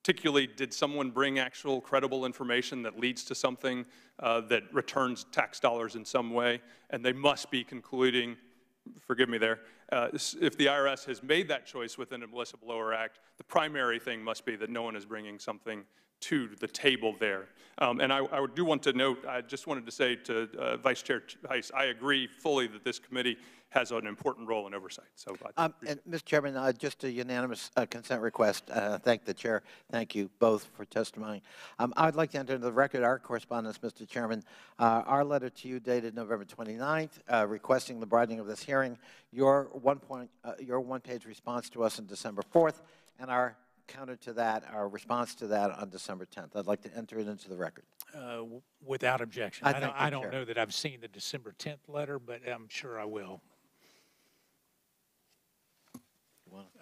Particularly, did someone bring actual credible information that leads to something that returns tax dollars in some way? And they must be concluding, forgive me there, if the IRS has made that choice within the Whistleblower Act, the primary thing must be that no one is bringing something to the table there. And I do want to note, I just wanted to say to Vice Chair Heiss, I agree fully that this committee has an important role in oversight. So, and Mr. Chairman, just a unanimous consent request. Thank the chair. Thank you both for testifying. I'd like to enter into the record our correspondence, Mr. Chairman. Our letter to you dated November 29th, requesting the broadening of this hearing. Your one-page response to us on December 4th, and our counter to that, our response to that on December 10th. I'd like to enter it into the record. Without objection. I don't know that I've seen the December 10th letter, but I'm sure I will.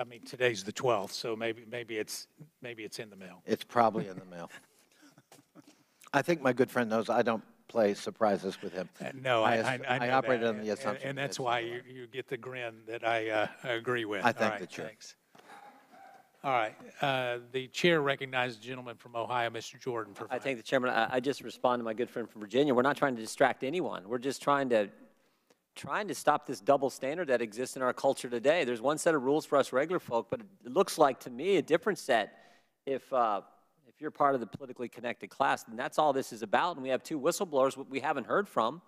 I mean, today's the 12th, so maybe it's in the mail. It's probably in the mail. I think my good friend knows I don't play surprises with him. No, I operated that. on the assumption. And that's why you get the grin that I agree with. I thank the chair. Thanks. All right. The chair recognizes the gentleman from Ohio, Mr. Jordan. I thank the chairman. I just respond to my good friend from Virginia. We're not trying to distract anyone. We're just trying to stop this double standard that exists in our culture today. There's one set of rules for us regular folk, but it looks like to me a different set if you're part of the politically connected class. And that's all this is about. And we have two whistleblowers we haven't heard from.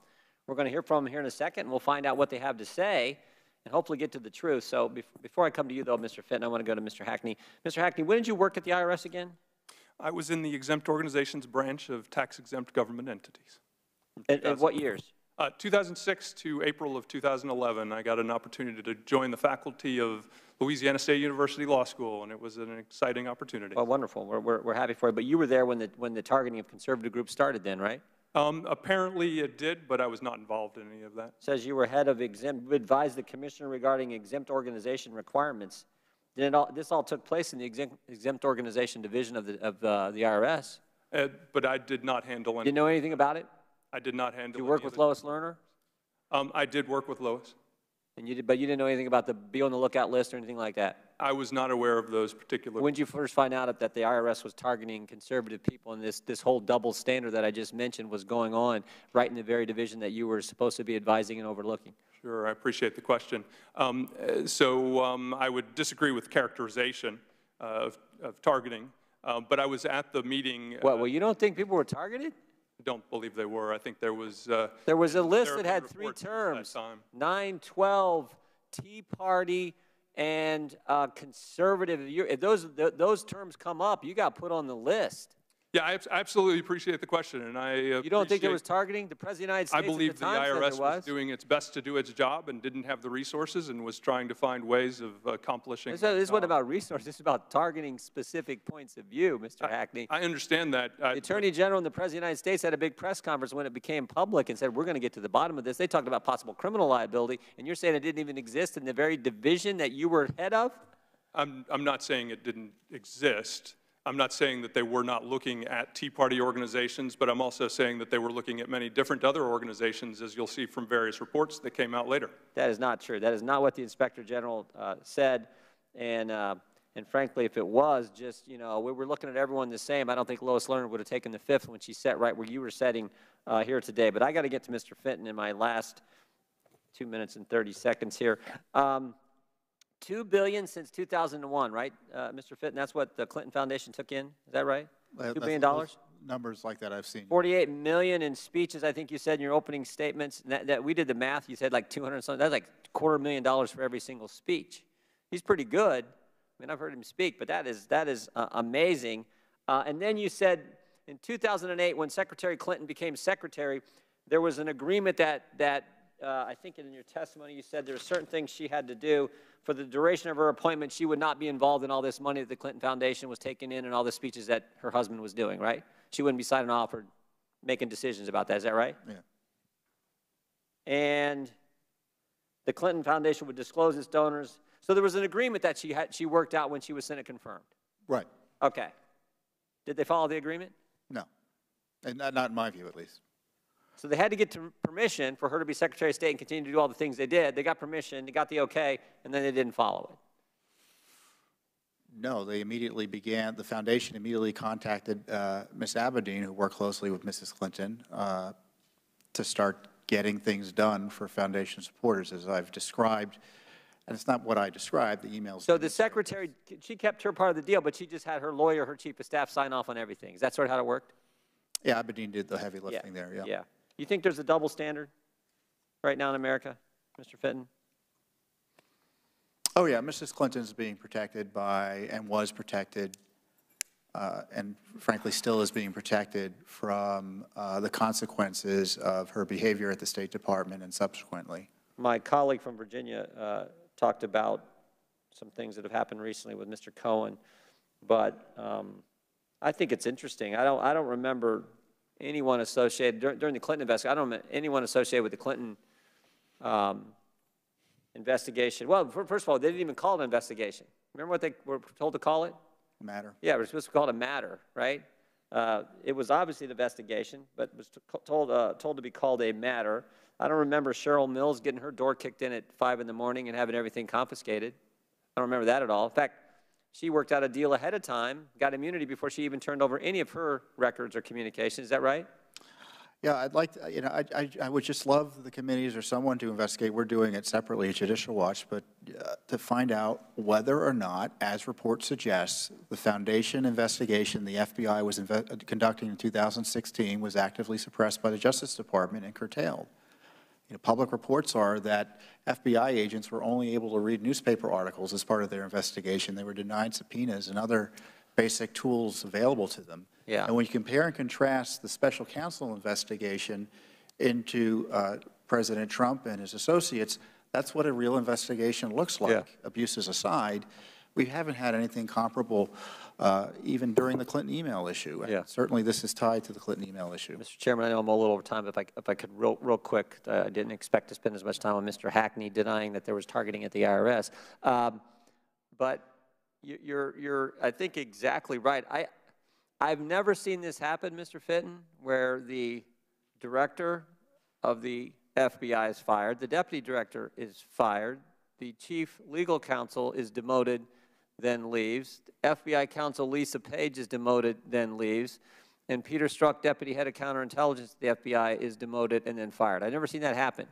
We're going to hear from them here in a second, and we'll find out what they have to say and hopefully get to the truth. So before I come to you, though, Mr. Fitton, I want to go to Mr. Hackney. Mr. Hackney, when did you work at the IRS again? I was in the exempt organizations branch of tax-exempt government entities. At what years? 2006 to April of 2011, I got an opportunity to join the faculty of Louisiana State University Law School, and it was an exciting opportunity. Well, wonderful. We're happy for you. But you were there when the targeting of conservative groups started then, right? Apparently it did, but I was not involved in any of that. It says you were head of exempt, you advised the commissioner regarding exempt organization requirements. This all took place in the exempt organization division of the IRS. But I did not handle any. Didn't know anything about it? I did not handle. Did you work with Lois Lerner? I did work with Lois. And but you didn't know anything about the be on the lookout list or anything like that? I was not aware of those particular. When did you first find out that the IRS was targeting conservative people and this whole double standard that I just mentioned was going on right in the very division that you were supposed to be advising and overlooking? Sure, I appreciate the question. I would disagree with characterization of targeting, but I was at the meeting. Well, you don't think people were targeted? Don't believe they were. I think there was a list that had 3 terms: 9, 12, Tea Party, and conservative. If those terms come up, you got put on the list. Yeah, I absolutely appreciate the question, and You don't think there was targeting? The President of the United States I believe the IRS was doing its best to do its job and didn't have the resources and was trying to find ways of accomplishing. This isn't about resources. This is about targeting specific points of view, Mr. Hackney. I understand that. The Attorney General and the President of the United States had a big press conference when it became public and said, we're going to get to the bottom of this. They talked about possible criminal liability, and you're saying it didn't even exist in the very division that you were head of? I'm not saying it didn't exist. I'm not saying that they were not looking at Tea Party organizations, but I'm also saying that they were looking at many different other organizations, as you'll see from various reports that came out later. That is not true. That is not what the Inspector General said. And frankly, if it was just, we were looking at everyone the same, I don't think Lois Lerner would have taken the fifth when she sat right where you were sitting here today. But I got to get to Mr. Fenton in my last 2 minutes and 30 seconds here. $2 billion since 2001, right, Mr. Fitton? That's what the Clinton Foundation took in. Is that right? $2 billion? Numbers like that I've seen. 48 million in speeches, I think you said in your opening statements. That we did the math. You said like 200 something. That's like $250,000 for every single speech. He's pretty good. I mean, I've heard him speak, but that is amazing. And then you said in 2008, when Secretary Clinton became secretary, there was an agreement that I think in your testimony you said there were certain things she had to do. For the duration of her appointment, she would not be involved in all this money that the Clinton Foundation was taking in and all the speeches that her husband was doing, right? She wouldn't be signing off or making decisions about that. Is that right? Yeah. And the Clinton Foundation would disclose its donors. So there was an agreement that she worked out when she was Senate confirmed. Right. Okay. Did they follow the agreement? No. And not in my view, at least. So they had to get permission for her to be Secretary of State and continue to do all the things they did. They got permission, they got the okay, and then they didn't follow it. No, they immediately began, the foundation immediately contacted Ms. Abedin, who worked closely with Mrs. Clinton, to start getting things done for foundation supporters, as I've described. And it's not what I described, the emails. So the secretary, she kept her part of the deal, but she just had her lawyer, her chief of staff, sign off on everything. Is that sort of how it worked? Yeah, Abedin did the heavy lifting there, yeah. Yeah. You think there's a double standard right now in America, Mr. Fitton? Oh, yeah, Mrs. Clinton's being protected by, and was protected, and frankly still is being protected from the consequences of her behavior at the State Department and subsequently. My colleague from Virginia talked about some things that have happened recently with Mr. Cohen, but I think it's interesting. I don't remember anyone associated, during the Clinton investigation, I don't remember anyone associated with the Clinton investigation. Well, first of all, they didn't even call it an investigation. Remember what they were told to call it? Matter. Yeah, we're supposed to call it a matter, right? It was obviously an investigation, but was told to be called a matter. I don't remember Cheryl Mills getting her door kicked in at 5 in the morning and having everything confiscated. I don't remember that at all. In fact, she worked out a deal ahead of time, got immunity before she even turned over any of her records or communications. Is that right? Yeah, I'd like to, I would just love the committees or someone to investigate. We're doing it separately at Judicial Watch, but to find out whether or not, as report suggests, the Foundation investigation the FBI was conducting in 2016 was actively suppressed by the Justice Department and curtailed. Public reports are that FBI agents were only able to read newspaper articles as part of their investigation. They were denied subpoenas and other basic tools available to them. Yeah. And when you compare and contrast the special counsel investigation into President Trump and his associates, that's what a real investigation looks like, yeah. Abuses aside. We haven't had anything comparable even during the Clinton email issue. Yeah. Certainly this is tied to the Clinton email issue. Mr. Chairman, I know I'm a little over time, but if I could real quick, I didn't expect to spend as much time on Mr. Hackney denying that there was targeting at the IRS. But you're, I think, exactly right. I've never seen this happen, Mr. Fitton, where the director of the FBI is fired, the deputy director is fired, the chief legal counsel is demoted, then leaves, FBI counsel Lisa Page is demoted, then leaves, and Peter Strzok, deputy head of counterintelligence at the FBI, is demoted and then fired. I've never seen that happen.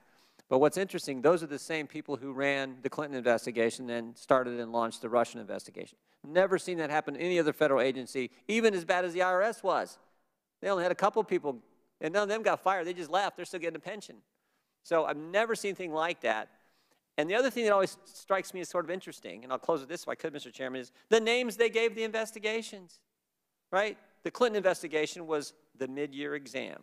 But what's interesting, those are the same people who ran the Clinton investigation and started and launched the Russian investigation. Never seen that happen in any other federal agency, even as bad as the IRS was. They only had a couple people, and none of them got fired. They just left. They're still getting a pension. So I've never seen anything like that. And the other thing that always strikes me as sort of interesting, and I'll close with this if I could, Mr. Chairman, is the names they gave the investigations, right? The Clinton investigation was the mid-year exam.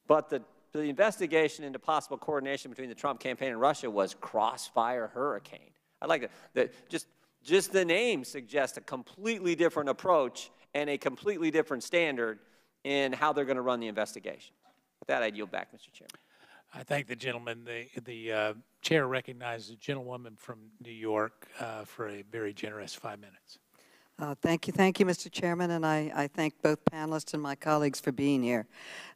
But the investigation into possible coordination between the Trump campaign and Russia was Crossfire Hurricane. I like that. Just the name suggests a completely different approach and a completely different standard in how they're going to run the investigation. With that, I'd yield back, Mr. Chairman. I thank the gentleman. The chair recognizes a gentlewoman from New York for a very generous 5 minutes. Thank you, Mr. Chairman, and I thank both panelists and my colleagues for being here.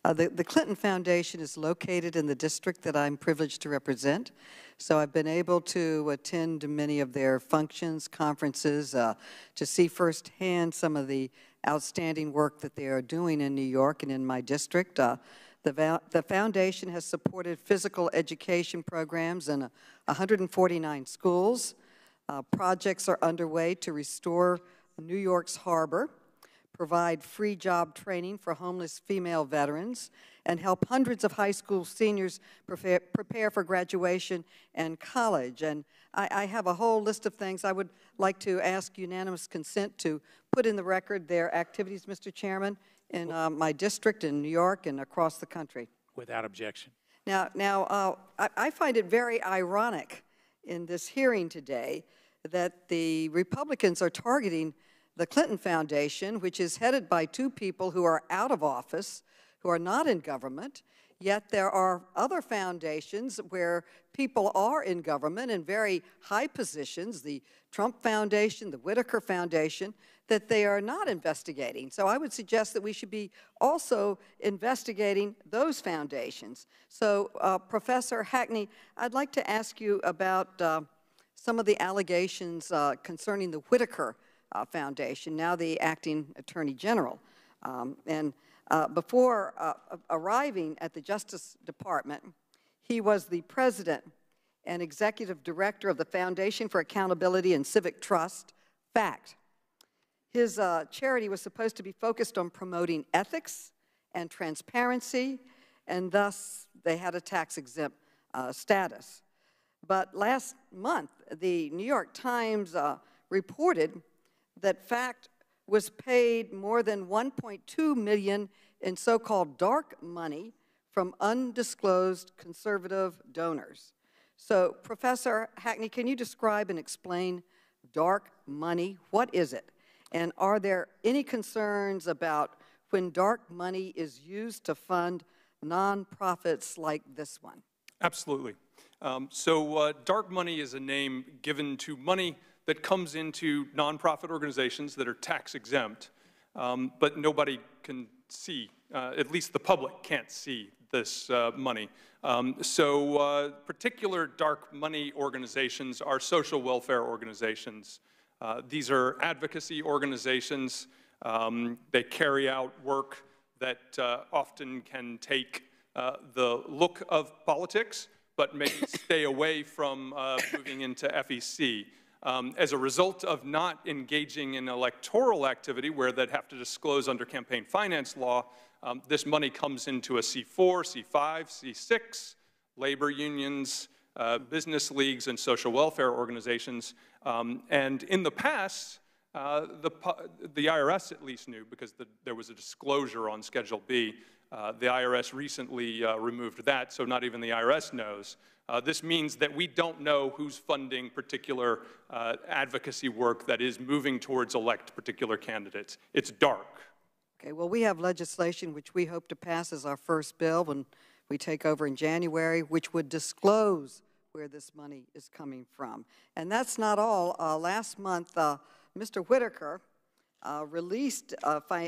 The Clinton Foundation is located in the district that I'm privileged to represent, so I've been able to attend many of their functions, conferences, to see firsthand some of the outstanding work that they are doing in New York and in my district. The foundation has supported physical education programs in 149 schools. Projects are underway to restore New York's harbor, provide free job training for homeless female veterans, and help hundreds of high school seniors prepare for graduation and college. And I have a whole list of things I would like to ask unanimous consent to put in the record their activities, Mr. Chairman, in my district in New York and across the country. Without objection. Now, I find it very ironic in this hearing today that the Republicans are targeting the Clinton Foundation, which is headed by two people who are out of office, who are not in government, yet there are other foundations where people are in government in very high positions, the Trump Foundation, the Whitaker Foundation, that they are not investigating. So I would suggest that we should be also investigating those foundations. So, Professor Hackney, I'd like to ask you about some of the allegations concerning the Whitaker Foundation, now the acting Attorney General. Before arriving at the Justice Department, he was the president and executive director of the Foundation for Accountability and Civic Trust, FACT. His charity was supposed to be focused on promoting ethics and transparency, and thus they had a tax-exempt status. But last month, the New York Times reported that FACT was paid more than $1.2 million in so-called dark money from undisclosed conservative donors. So, Professor Hackney, can you describe and explain dark money? What is it? And are there any concerns about when dark money is used to fund nonprofits like this one? Absolutely. Dark money is a name given to money that comes into nonprofit organizations that are tax exempt, but nobody can see, at least the public can't see this money. Particular dark money organizations are social welfare organizations. These are advocacy organizations. They carry out work that often can take the look of politics, but maybe stay away from moving into FEC. As a result of not engaging in electoral activity where they'd have to disclose under campaign finance law, this money comes into a C4, C5, C6, labor unions, business leagues, and social welfare organizations. And in the past, the IRS at least knew, because there was a disclosure on Schedule B. The IRS recently removed that, so not even the IRS knows. This means that we don't know who's funding particular advocacy work that is moving towards elect particular candidates. It's dark. Okay, well, we have legislation which we hope to pass as our first bill when we take over in January, which would disclose where this money is coming from. And that's not all. Last month, Mr. Whitaker released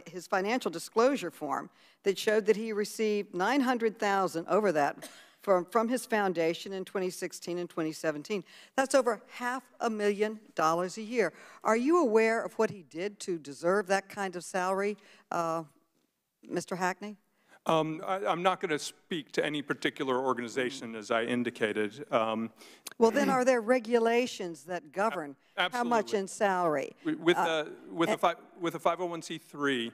his financial disclosure form that showed that he received $900,000 over that from his foundation in 2016 and 2017. That's over $500,000 a year. Are you aware of what he did to deserve that kind of salary, Mr. Hackney? I'm not going to speak to any particular organization, as I indicated. Well, then are there regulations that govern how much in salary? With a 501c3,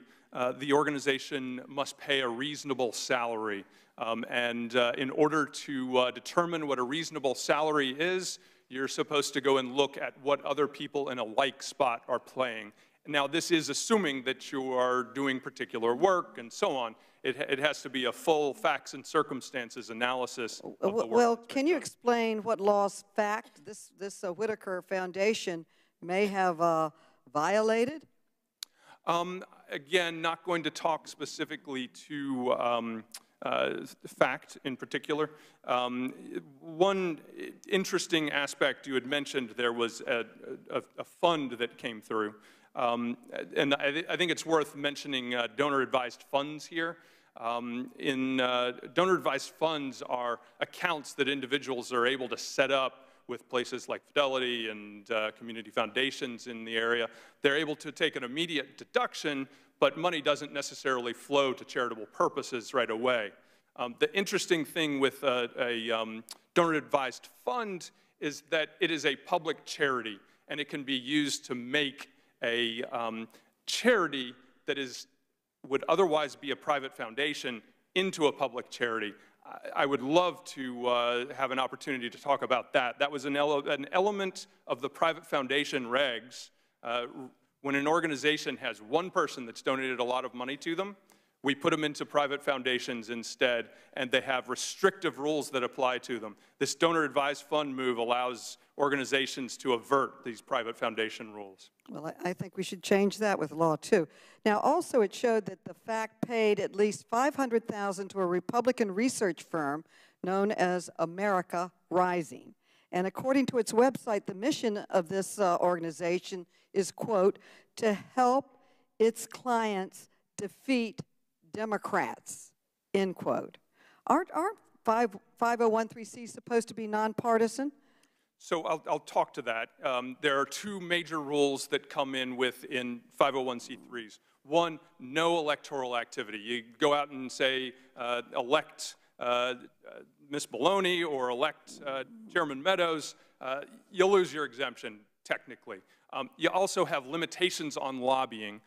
the organization must pay a reasonable salary. In order to determine what a reasonable salary is, you're supposed to go and look at what other people in a like spot are paying. Now, this is assuming that you are doing particular work and so on. It has to be a full facts and circumstances analysis of the work. Well, can you explain what laws FACT, this Whitaker Foundation, may have violated? Again, not going to talk specifically to FACT in particular. One interesting aspect you had mentioned, there was a fund that came through. And I think it's worth mentioning donor-advised funds here. Donor-advised funds are accounts that individuals are able to set up with places like Fidelity and community foundations in the area. They're able to take an immediate deduction, but money doesn't necessarily flow to charitable purposes right away. The interesting thing with a donor-advised fund is that it is a public charity, and it can be used to make a charity that would otherwise be a private foundation into a public charity. I would love to have an opportunity to talk about that. That was an element of the private foundation regs. When an organization has one person that's donated a lot of money to them, we put them into private foundations instead, and they have restrictive rules that apply to them. This donor-advised fund move allows organizations to avert these private foundation rules. Well, I think we should change that with law, too. Now, also, it showed that the FAC paid at least $500,000 to a Republican research firm known as America Rising. And according to its website, the mission of this organization is, quote, to help its clients defeat Democrats, end quote. Aren't 5013Cs supposed to be nonpartisan? So I'll talk to that. There are two major rules that come in 501c3s. One, no electoral activity. You go out and say, elect Ms. Maloney or elect Chairman Meadows, you'll lose your exemption, technically. You also have limitations on lobbying.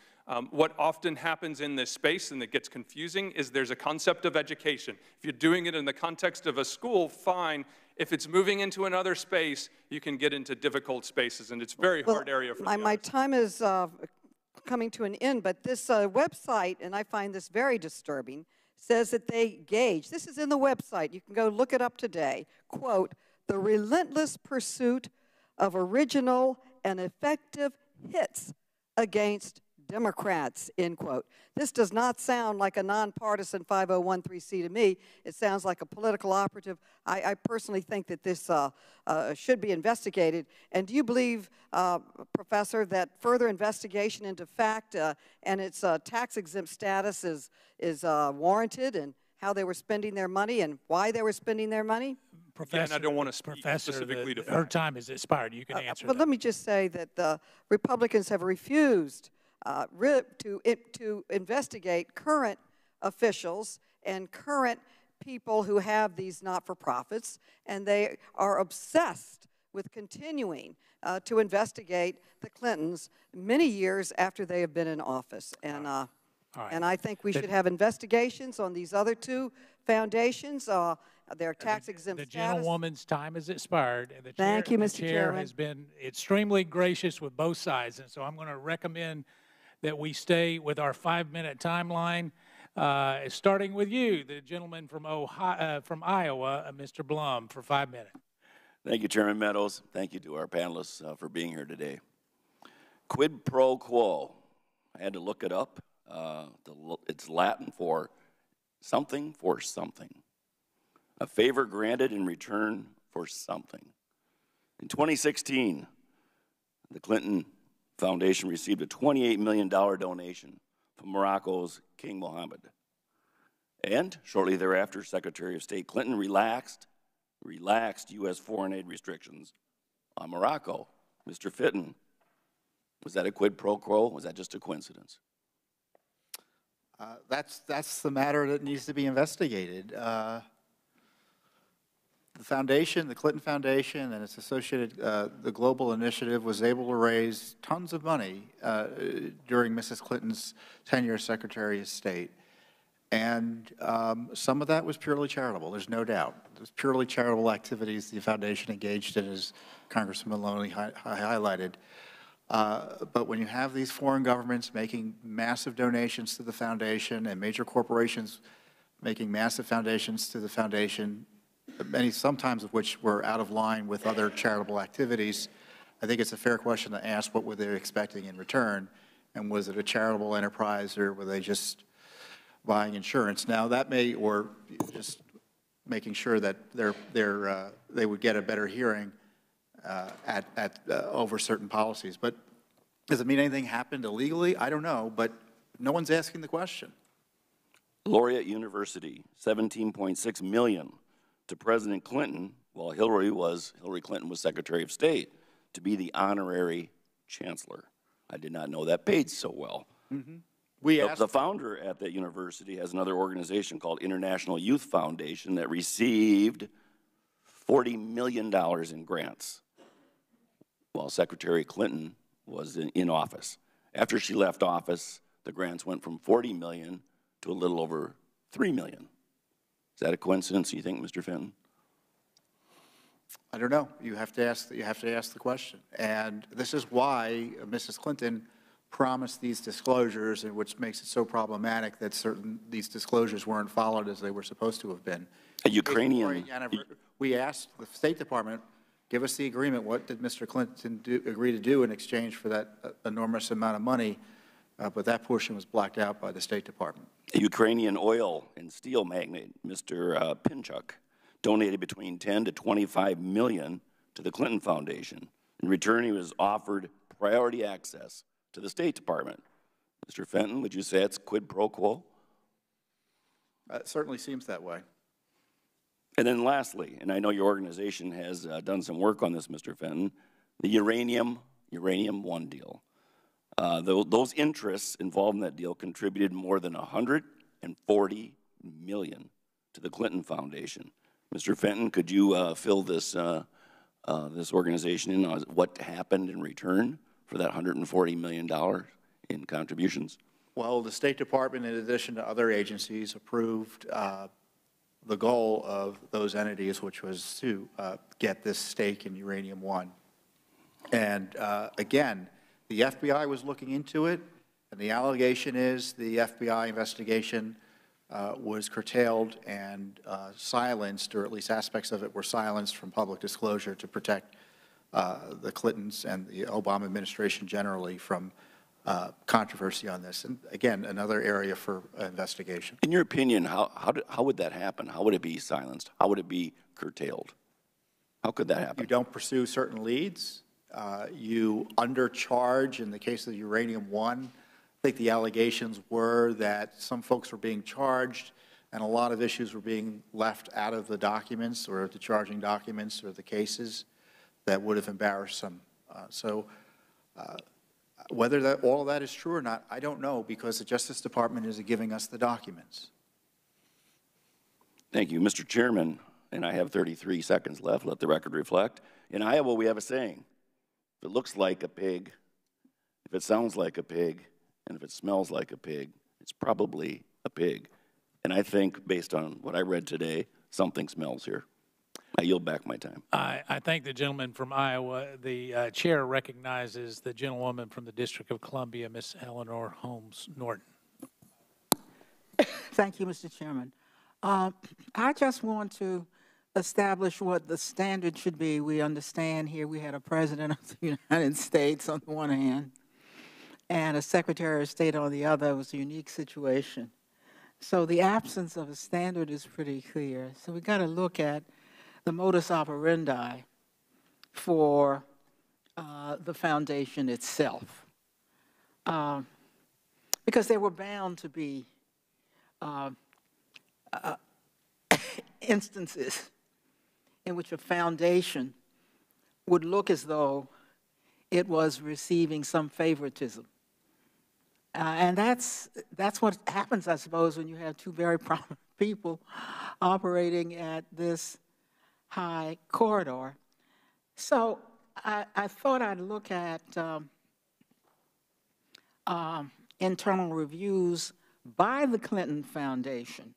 What often happens in this space, and it gets confusing, is there's a concept of education. If you're doing it in the context of a school, fine. If it's moving into another space, you can get into difficult spaces, and it's a very hard area for my time is coming to an end, but this website, and I find this very disturbing, says that they gauge, this is in the website, you can go look it up today, quote, the relentless pursuit of original and effective hits against Democrats, end quote. This does not sound like a nonpartisan 5013C to me. It sounds like a political operative. I personally think that this should be investigated. And do you believe, Professor, that further investigation into FACT and its tax-exempt status is warranted, and how they were spending their money and why they were spending their money? Professor, and I don't want to speak specifically to her time has expired. You can answer but that. let me just say that the Republicans have refused to investigate current officials and current people who have these not-for-profits, and they are obsessed with continuing to investigate the Clintons many years after they have been in office. And, and I think we should have investigations on these other two foundations, their tax-exempt status. The status. gentlewoman's time has expired, and the Thank you, Mr. chair Chairman. has been extremely gracious with both sides, and so I'm going to recommend that we stay with our 5-minute timeline, starting with you, the gentleman from Iowa, Mr. Blum, for 5 minutes. Thank you, Chairman Meadows. Thank you to our panelists for being here today. Quid pro quo. I had to look it up. It's Latin for something for something. A favor granted in return for something. In 2016, the Clinton Foundation received a $28 million donation from Morocco's King Mohammed. And shortly thereafter, Secretary of State Clinton relaxed U.S. foreign aid restrictions on Morocco. Mr. Fitton, was that a quid pro quo? Was that just a coincidence? That's the matter that needs to be investigated. The foundation, the Clinton Foundation, and its associated, the Global Initiative, was able to raise tons of money during Mrs. Clinton's tenure as Secretary of State. And some of that was purely charitable, there's no doubt. It was purely charitable activities the foundation engaged in, as Congressman Maloney highlighted. But when you have these foreign governments making massive donations to the foundation and major corporations making massive foundations to the foundation, sometimes of which were out of line with other charitable activities, I think it's a fair question to ask what were they expecting in return, and was it a charitable enterprise, or were they just buying insurance? Now that may, or just making sure that they would get a better hearing over certain policies. But Does it mean anything happened illegally? I don't know, but no one's asking the question. Laureate University, $17.6 million to President Clinton while Hillary Clinton was Secretary of State to be the honorary chancellor. I did not know that paid so well. The founder at that university has another organization called International Youth Foundation that received $40 million in grants while Secretary Clinton was in office. After she left office, the grants went from $40 million to a little over $3 million. Is that a coincidence, you think, Mr. Fenton? I don't know. You have to ask the question. And this is why Mrs. Clinton promised these disclosures, and which makes it so problematic that these disclosures weren't followed as they were supposed to have been. A Ukrainian. We asked the State Department, give us the agreement. What did Mr. Clinton agree to do in exchange for that enormous amount of money? But that portion was blacked out by the State Department. A Ukrainian oil and steel magnate, Mr. Pinchuk, donated between 10 to 25 million to the Clinton Foundation. In return, he was offered priority access to the State Department. Mr. Fenton, would you say it's quid pro quo? It certainly seems that way. And then lastly, and I know your organization has done some work on this, Mr. Fenton, the Uranium One deal. Those interests involved in that deal contributed more than $140 million to the Clinton Foundation. Mr. Fenton, could you fill this organization in on what happened in return for that $140 million in contributions? Well, the State Department, in addition to other agencies, approved the goal of those entities, which was to get this stake in Uranium One. And again, the FBI was looking into it, and the allegation is the FBI investigation was curtailed and silenced, or at least aspects of it were silenced from public disclosure to protect the Clintons and the Obama administration generally from controversy on this. And again, another area for investigation. In your opinion, how would that happen? How would it be silenced? How would it be curtailed? How could that happen? You don't pursue certain leads. You undercharge. In the case of the Uranium One, I think the allegations were that some folks were being charged and a lot of issues were being left out of the documents or the charging documents or the cases that would have embarrassed some. Whether all of that is true or not, I don't know, because the Justice Department isn't giving us the documents. Thank you, Mr. Chairman, and I have 33 seconds left. Let the record reflect. In Iowa, we have a saying: if it looks like a pig, if it sounds like a pig, and if it smells like a pig, it's probably a pig. And I think, based on what I read today, something smells here. I yield back my time. I thank the gentleman from Iowa. The chair recognizes the gentlewoman from the District of Columbia, Ms. Eleanor Holmes Norton. Thank you, Mr. Chairman. I just want to establish what the standard should be. We understand here we had a president of the United States on the one hand and a Secretary of State on the other. It was a unique situation. So the absence of a standard is pretty clear. So we got to look at the modus operandi for the foundation itself, because there were bound to be instances in which a foundation would look as though it was receiving some favoritism. And that's what happens, I suppose, when you have two very prominent people operating at this high corridor. So I thought I'd look at internal reviews by the Clinton Foundation.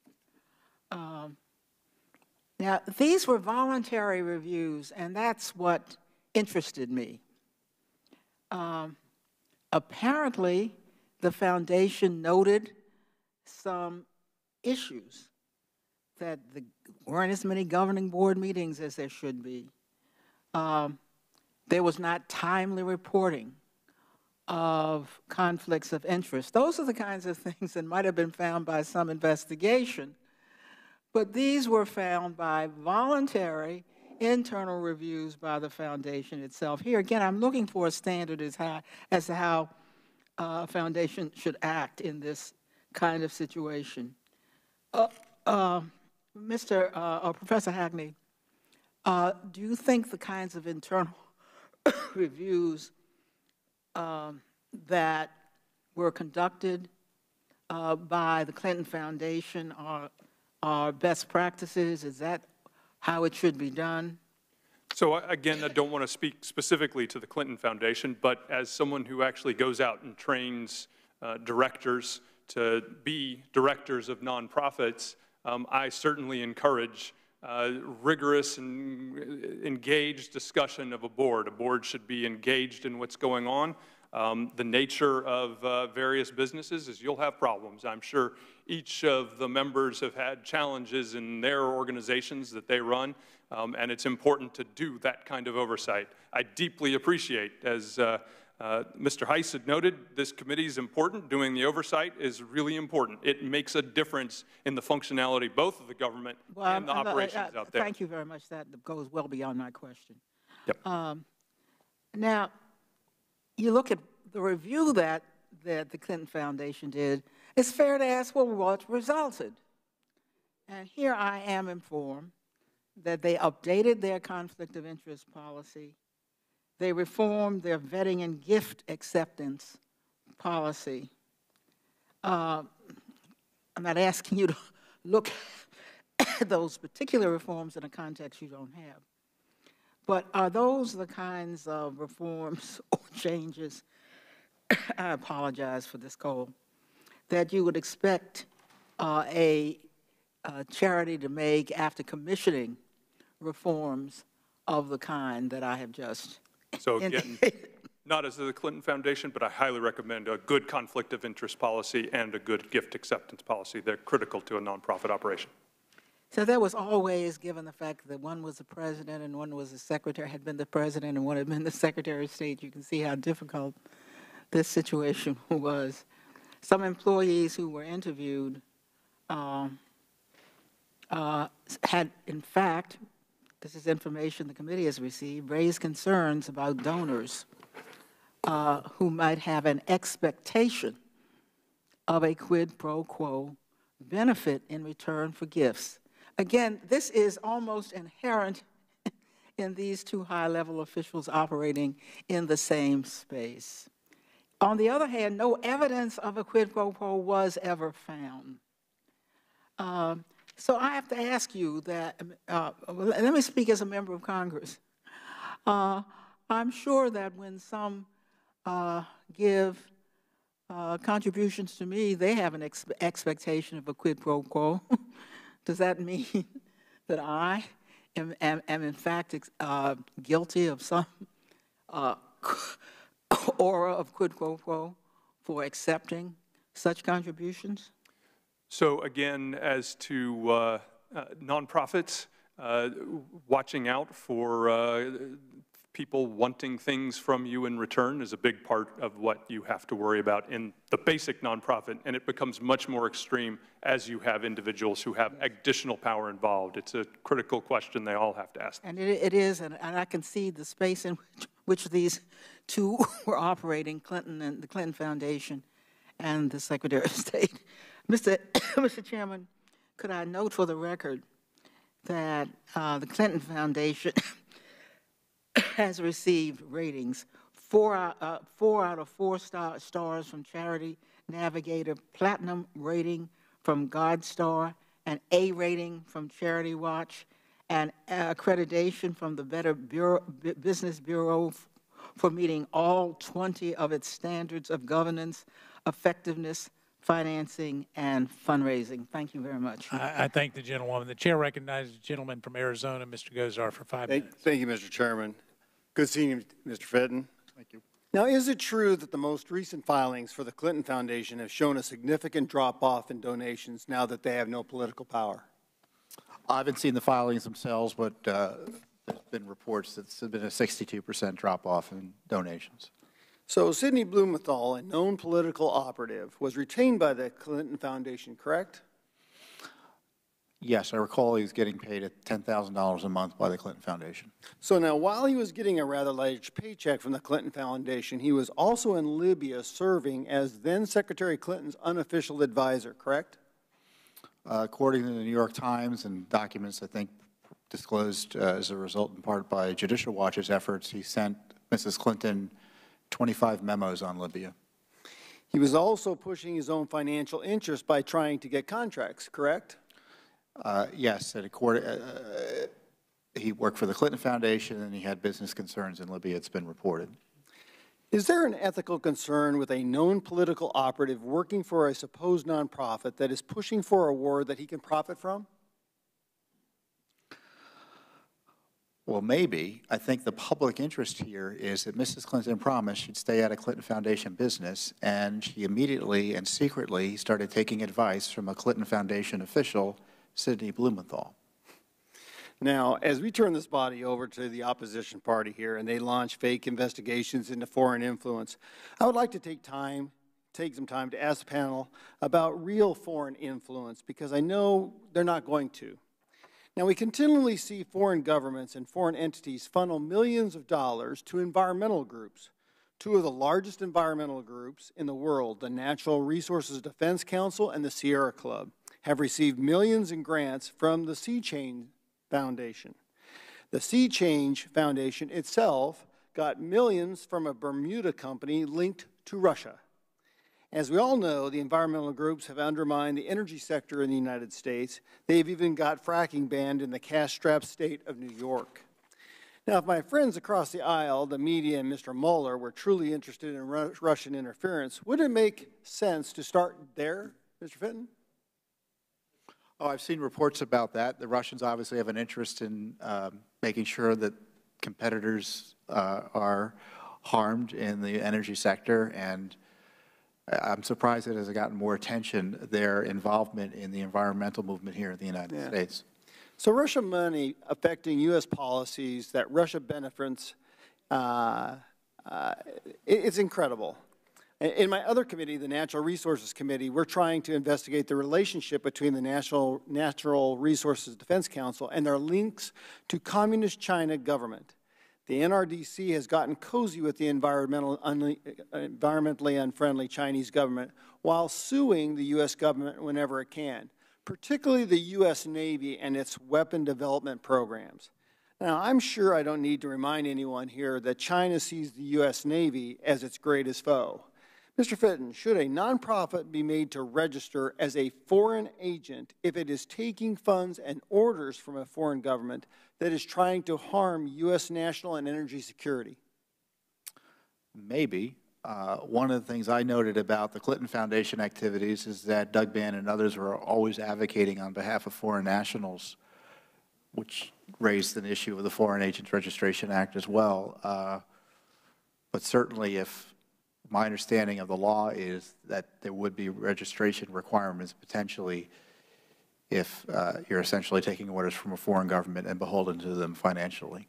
Now, these were voluntary reviews, and that's what interested me. Apparently, the foundation noted some issues that there weren't as many governing board meetings as there should be. There was not timely reporting of conflicts of interest. Those are the kinds of things that might have been found by some investigation, but these were found by voluntary internal reviews by the foundation itself. Here again, I'm looking for a standard as to how a foundation should act in this kind of situation. Professor Hackney, do you think the kinds of internal reviews that were conducted by the Clinton Foundation are best practices? Is that how it should be done? So again, I don't want to speak specifically to the Clinton Foundation, but as someone who actually goes out and trains directors to be directors of nonprofits, I certainly encourage rigorous and engaged discussion of a board. A board should be engaged in what's going on. The nature of various businesses is you'll have problems. I'm sure each of the members have had challenges in their organizations that they run, and it's important to do that kind of oversight. I deeply appreciate, as Mr. Heiss had noted, this committee is important. Doing the oversight is really important. It makes a difference in the functionality both of the government and the operations out there. Thank you very much. That goes well beyond my question. Yep. Now, you look at the review that the Clinton Foundation did, it's fair to ask, well, what resulted? And here I am informed that they updated their conflict of interest policy. They reformed their vetting and gift acceptance policy. I'm not asking you to look at those particular reforms in a context you don't have. But are those the kinds of reforms or changes, I apologize for this cold, that you would expect a charity to make after commissioning reforms of the kind that I have just So again, not as the Clinton Foundation, but I highly recommend a good conflict of interest policy and a good gift acceptance policy. They're critical to a nonprofit operation. So that was always, given the fact that one was the president and one was the secretary, had been the president and one had been the secretary of state, you can see how difficult this situation was. Some employees who were interviewed had, in fact, this is information the committee has received, raised concerns about donors who might have an expectation of a quid pro quo benefit in return for gifts. Again, this is almost inherent in these two high-level officials operating in the same space. On the other hand, no evidence of a quid pro quo was ever found. So I have to ask you that, let me speak as a member of Congress. I'm sure that when some give contributions to me, they have an expectation of a quid pro quo. Does that mean that I am in fact guilty of some aura of quid pro quo for accepting such contributions? So again, as to nonprofits, watching out for people wanting things from you in return is a big part of what you have to worry about in the basic nonprofit, and it becomes much more extreme as you have individuals who have additional power involved. It's a critical question they all have to ask. And it is, and I can see the space in which these two were operating, Clinton and the Clinton Foundation and the Secretary of State. Mr. Chairman, could I note for the record that the Clinton Foundation has received ratings, 4 out of 4 stars from Charity Navigator, platinum rating from GodStar, an A rating from Charity Watch, and accreditation from the Better Business Bureau for meeting all 20 of its standards of governance, effectiveness, financing, and fundraising. Thank you very much. I thank the gentlewoman. The chair recognizes the gentleman from Arizona, Mr. Gozar, for 5 minutes. Thank you, Mr. Chairman. Good seeing you, Mr. Fenton. Thank you. Now, is it true that the most recent filings for the Clinton Foundation have shown a significant drop-off in donations now that they have no political power? I haven't seen the filings themselves, but there's been reports that there's been a 62% drop-off in donations. So Sidney Blumenthal, a known political operative, was retained by the Clinton Foundation, correct? Yes, I recall he was getting paid at $10,000 a month by the Clinton Foundation. So now, while he was getting a rather large paycheck from the Clinton Foundation, he was also in Libya serving as then Secretary Clinton's unofficial advisor, correct? According to the New York Times and documents, I think, disclosed as a result in part by Judicial Watch's efforts, he sent Mrs. Clinton 25 memos on Libya. He was also pushing his own financial interest by trying to get contracts, correct? Yes, he worked for the Clinton Foundation and he had business concerns in Libya, it's been reported. Is there an ethical concern with a known political operative working for a supposed nonprofit that is pushing for a war that he can profit from? Well, maybe. I think the public interest here is that Mrs. Clinton promised she'd stay out of Clinton Foundation business, and she immediately and secretly started taking advice from a Clinton Foundation official, Sidney Blumenthal. Now, as we turn this body over to the opposition party here and they launch fake investigations into foreign influence, I would like to take some time to ask the panel about real foreign influence, because I know they're not going to. Now, we continually see foreign governments and foreign entities funnel millions of dollars to environmental groups. Two of the largest environmental groups in the world, the Natural Resources Defense Council and the Sierra Club, have received millions in grants from the Sea Change Foundation. The Sea Change Foundation itself got millions from a Bermuda company linked to Russia. As we all know, the environmental groups have undermined the energy sector in the United States. They've even got fracking banned in the cash-strapped state of New York. Now, if my friends across the aisle, the media and Mr. Mueller, were truly interested in Russian interference, would it make sense to start there, Mr. Fenton? Oh, I've seen reports about that. The Russians obviously have an interest in making sure that competitors are harmed in the energy sector, and I'm surprised it has gotten more attention, their involvement in the environmental movement here in the United States. So Russian money affecting U.S. policies that Russia benefits, it's incredible. In my other committee, the Natural Resources Committee, we're trying to investigate the relationship between the Natural Resources Defense Council and their links to Communist China government. The NRDC has gotten cozy with the environmentally unfriendly Chinese government while suing the U.S. government whenever it can, particularly the U.S. Navy and its weapon development programs. Now, I'm sure I don't need to remind anyone here that China sees the U.S. Navy as its greatest foe. Mr. Fitton, should a nonprofit be made to register as a foreign agent if it is taking funds and orders from a foreign government that is trying to harm U.S. national and energy security? Maybe. One of the things I noted about the Clinton Foundation activities is that Doug Bann and others were always advocating on behalf of foreign nationals, which raised an issue of the Foreign Agents Registration Act as well. But certainly if my understanding of the law is that there would be registration requirements potentially if you're essentially taking orders from a foreign government and beholden to them financially.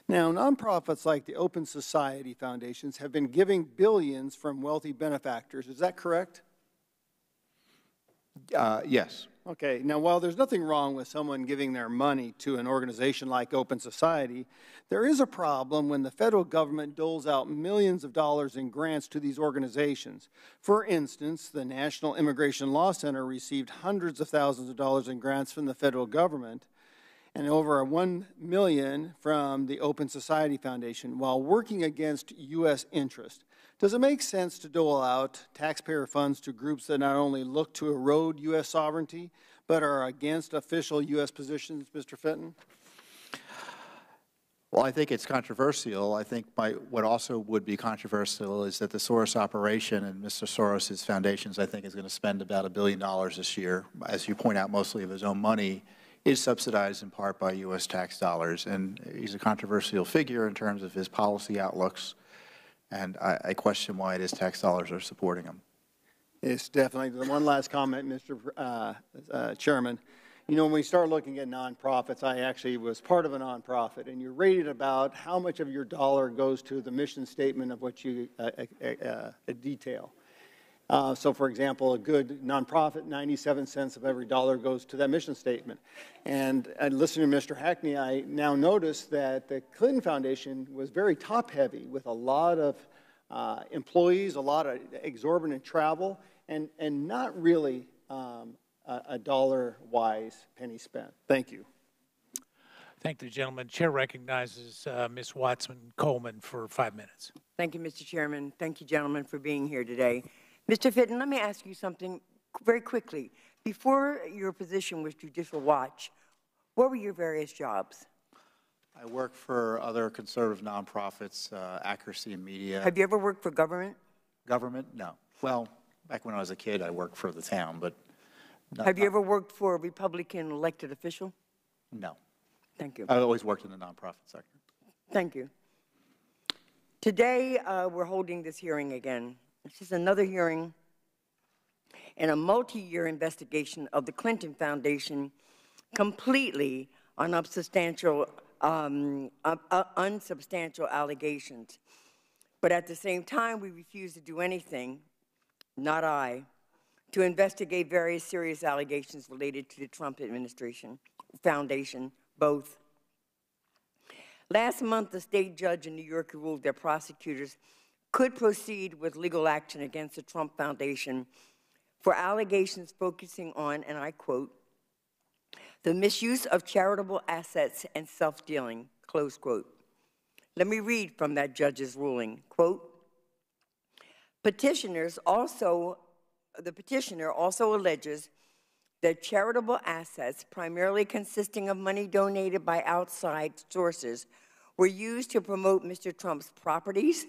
Now, nonprofits like the Open Society Foundations have been giving billions from wealthy benefactors. Is that correct? Yes. Okay. Now, while there's nothing wrong with someone giving their money to an organization like Open Society, there is a problem when the federal government doles out millions of dollars in grants to these organizations. For instance, the National Immigration Law Center received hundreds of thousands of dollars in grants from the federal government and over $1 million from the Open Society Foundation while working against U.S. interest. Does it make sense to dole out taxpayer funds to groups that not only look to erode U.S. sovereignty, but are against official U.S. positions, Mr. Fenton? Well, I think it's controversial. I think what also would be controversial is that the Soros operation and Mr. Soros' foundations, I think, is going to spend about $1 billion this year. As you point out, mostly of his own money is subsidized in part by U.S. tax dollars. And he's a controversial figure in terms of his policy outlooks. And I question why it is tax dollars are supporting him. It's definitely. One last comment, Mr. Chairman. You know, when we start looking at nonprofits, I actually was part of a nonprofit, and you rated about how much of your dollar goes to the mission statement of what you detail. So for example, a good nonprofit, 97 cents of every dollar goes to that mission statement. And listening to Mr. Hackney, I now notice that the Clinton Foundation was very top-heavy with a lot of employees, a lot of exorbitant travel, and not really a dollar-wise penny spent. Thank you. Thank the gentleman. Chair recognizes Ms. Watson-Coleman for 5 minutes. Thank you, Mr. Chairman. Thank you, gentlemen, for being here today. Mr. Fitton, let me ask you something very quickly. Before your position with Judicial Watch, what were your various jobs? I work for other conservative nonprofits, Accuracy and Media. Have you ever worked for government? Government? No. Well, back when I was a kid, I worked for the town, but Have you ever worked for a Republican elected official? No. Thank you. I always worked in the nonprofit sector. Thank you. Today, we're holding this hearing again. This is another hearing in a multi-year investigation of the Clinton Foundation, completely on unsubstantial allegations. But at the same time, we refuse to do anything, not I, to investigate various serious allegations related to the Trump administration, foundation, both. Last month, the state judge in New York ruled that prosecutors could proceed with legal action against the Trump Foundation for allegations focusing on, and I quote, the misuse of charitable assets and self-dealing, close quote. Let me read from that judge's ruling, quote, the petitioner also alleges that charitable assets, primarily consisting of money donated by outside sources, were used to promote Mr. Trump's properties,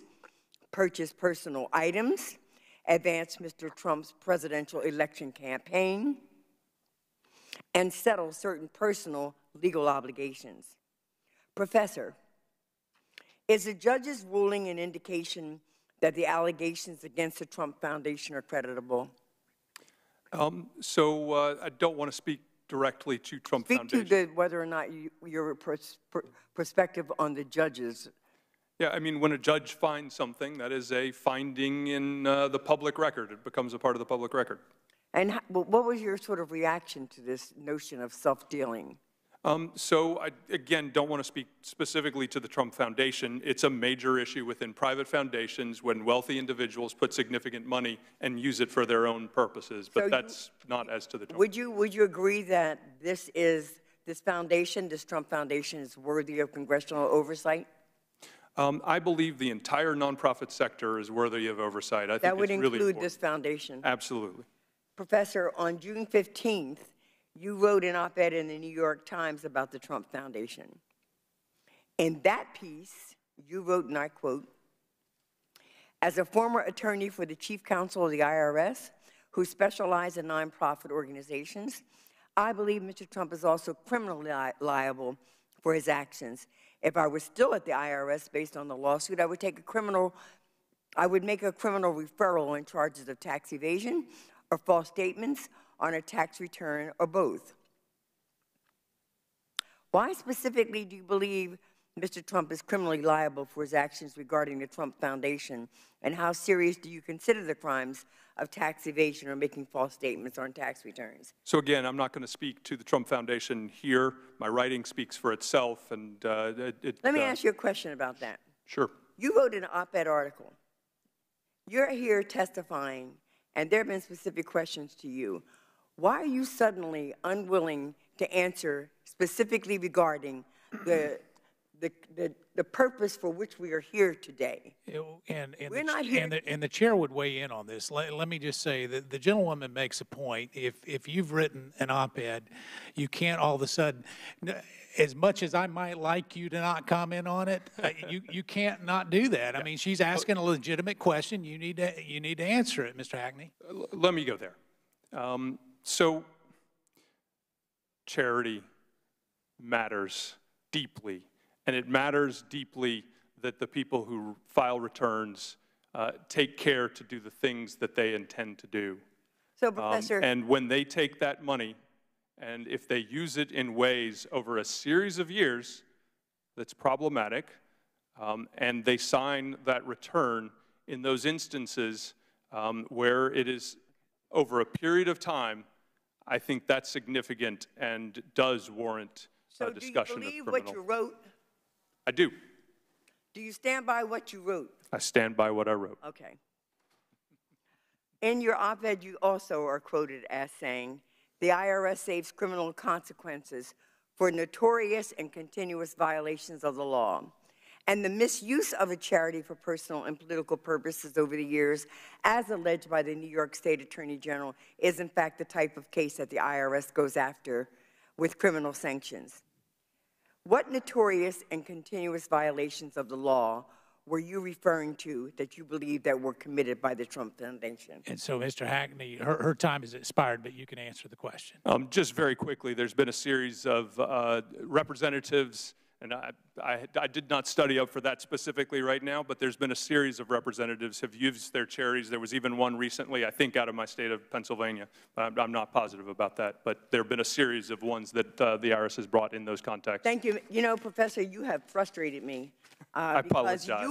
purchase personal items, advance Mr. Trump's presidential election campaign, and settle certain personal legal obligations. Professor, is the judge's ruling an indication that the allegations against the Trump Foundation are creditable? I don't want to speak directly to Trump Foundation. Speak to whether or not your perspective on the judges. Yeah, I mean, when a judge finds something, that is a finding in the public record. It becomes a part of the public record. And what was your sort of reaction to this notion of self-dealing? I, again, don't want to speak specifically to the Trump Foundation. It's a major issue within private foundations when wealthy individuals put significant money and use it for their own purposes, but that's not as to the Trump. Would you agree that this foundation, this Trump Foundation, is worthy of congressional oversight? I believe the entire nonprofit sector is worthy of oversight. I think that would it's really include important. This foundation? Absolutely. Professor, on June 15th, you wrote an op-ed in the New York Times about the Trump Foundation. In that piece, you wrote, and I quote, as a former attorney for the chief counsel of the IRS, who specialized in nonprofit organizations, I believe Mr. Trump is also criminally liable for his actions. If I were still at the IRS based on the lawsuit, I would make a criminal referral on charges of tax evasion or false statements on a tax return, or both. Why specifically do you believe Mr. Trump is criminally liable for his actions regarding the Trump Foundation, and how serious do you consider the crimes of tax evasion or making false statements on tax returns? So again, I'm not going to speak to the Trump Foundation here. My writing speaks for itself, and Let me ask you a question about that. Sure. You wrote an op-ed article. You're here testifying, and there have been specific questions to you. Why are you suddenly unwilling to answer specifically regarding the purpose for which we are here today? We're not here. And the chair would weigh in on this. Let me just say that the gentlewoman makes a point. If you've written an op-ed, you can't all of a sudden, as much as I might like you to not comment on it, you can't not do that. I mean, she's asking a legitimate question. You need to answer it, Mr. Hackney. Let me go there. So charity matters deeply, and it matters deeply that the people who file returns take care to do the things that they intend to do. So, Professor. And when they take that money, and if they use it in ways over a series of years that's problematic, and they sign that return, in those instances, where it is over a period of time, I think that's significant and does warrant a discussion of criminal. So do you believe what you wrote? I do. Do you stand by what you wrote? I stand by what I wrote. Okay. In your op-ed, you also are quoted as saying, the IRS saves criminal consequences for notorious and continuous violations of the law. And the misuse of a charity for personal and political purposes over the years, as alleged by the New York State Attorney General, is in fact the type of case that the IRS goes after with criminal sanctions. What notorious and continuous violations of the law were you referring to that you believe that were committed by the Trump Foundation? And so, Mr. Hackney, her time has expired, but you can answer the question. Just very quickly, there's been a series of representatives, and I did not study up for that specifically right now, but there's been a series of representatives have used their charities. There was even one recently, I think, out of my state of Pennsylvania. I'm not positive about that, but there have been a series of ones that the IRS has brought in those contexts. Thank you. You know, Professor, you have frustrated me. I apologize. Because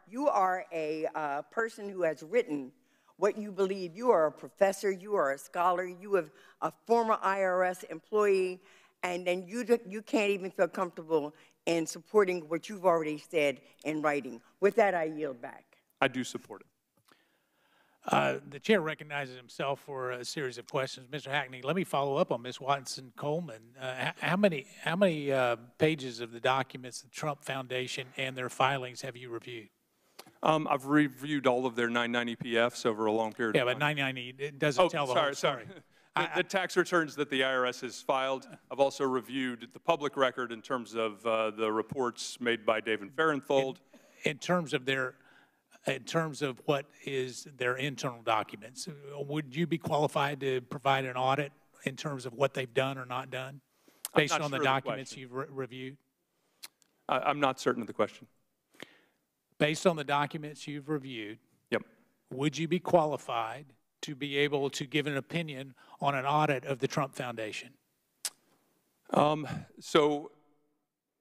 you are a person who has written what you believe. You are a professor. You are a scholar. You are a former IRS employee. And then you can't even feel comfortable in supporting what you've already said in writing. With that, I yield back. I do support it. The chair recognizes himself for a series of questions. Mr. Hackney, let me follow up on Ms. Watson-Coleman. How many pages of the documents the Trump Foundation and their filings have you reviewed? I've reviewed all of their 990 PFs over a long period of time. Yeah, but 990, it doesn't tell the whole story. The tax returns that the IRS has filed. I've also reviewed the public record in terms of the reports made by David Farenthold. In terms of what is their internal documents, would you be qualified to provide an audit in terms of what they've done or not done, based on the documents you've reviewed? I'm not certain of the question. Based on the documents you've reviewed, yep, would you be qualified to be able to give an opinion on an audit of the Trump Foundation? So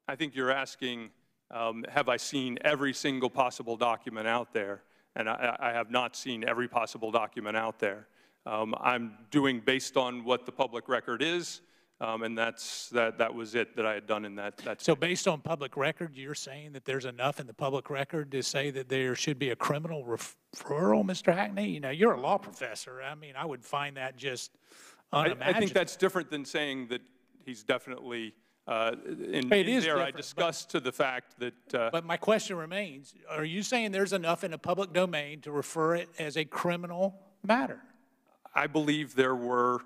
I think you're asking, have I seen every single possible document out there? And I have not seen every possible document out there. I'm doing based on what the public record is, and that was it that I had done in that. So based on public record, you're saying that there's enough in the public record to say that there should be a criminal referral, Mr. Hackney? You know, you're a law professor. I mean, I would find that just unimaginable. I think that's different than saying that he's definitely in there. I discussed to the fact that. But my question remains: are you saying there's enough in the public domain to refer it as a criminal matter? I believe there were.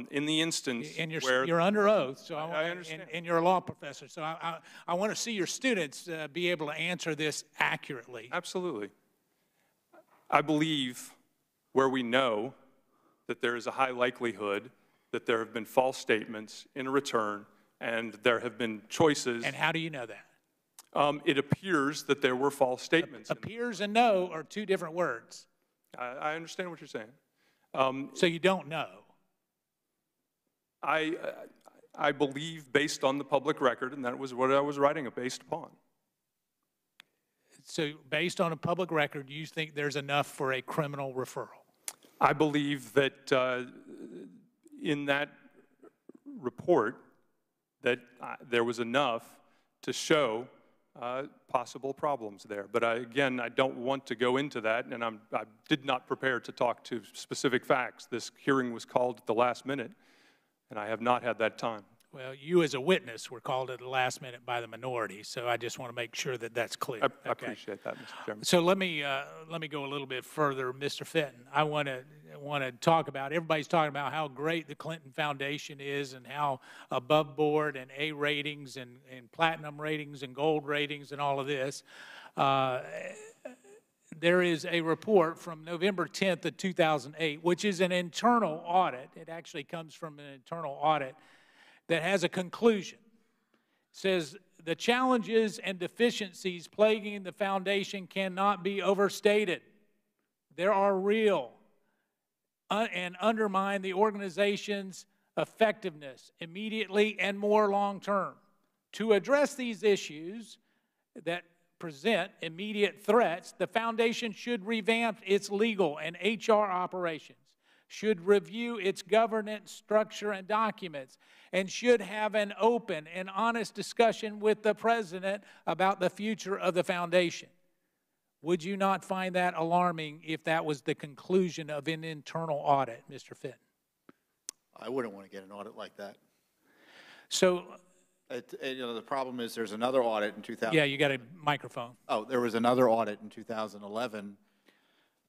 In the instance where you're under oath, so I understand. And you're a law professor, so I want to see your students be able to answer this accurately. Absolutely. I believe where we know that there is a high likelihood that there have been false statements in return, and there have been choices. And how do you know that? It appears that there were false statements. Appears and know are two different words. I understand what you're saying. So you don't know. I believe based on the public record, and that was what I was writing it based upon. So based on a public record, you think there's enough for a criminal referral? I believe that in that report that there was enough to show possible problems there. But again, I don't want to go into that, and I did not prepare to talk to specific facts. This hearing was called at the last minute. And I have not had that time. Well, you as a witness were called at the last minute by the minority, so I just want to make sure that that's clear. I appreciate that, Mr. Chairman. So let me go a little bit further, Mr. Fenton. I want to talk about, everybody's talking about how great the Clinton Foundation is and how above board and A ratings and platinum ratings and gold ratings and all of this. There is a report from November 10th of 2008, which is an internal audit. It actually comes from an internal audit that has a conclusion. It says, the challenges and deficiencies plaguing the foundation cannot be overstated. They are real and undermine the organization's effectiveness immediately and more long term. To address these issues that present immediate threats, the foundation should revamp its legal and HR operations, should review its governance structure and documents, and should have an open and honest discussion with the president about the future of the foundation. Would you not find that alarming if that was the conclusion of an internal audit, Mr. Fitton? I wouldn't want to get an audit like that. So, the problem is there's another audit in 2000. Yeah, you got a microphone. Oh, there was another audit in 2011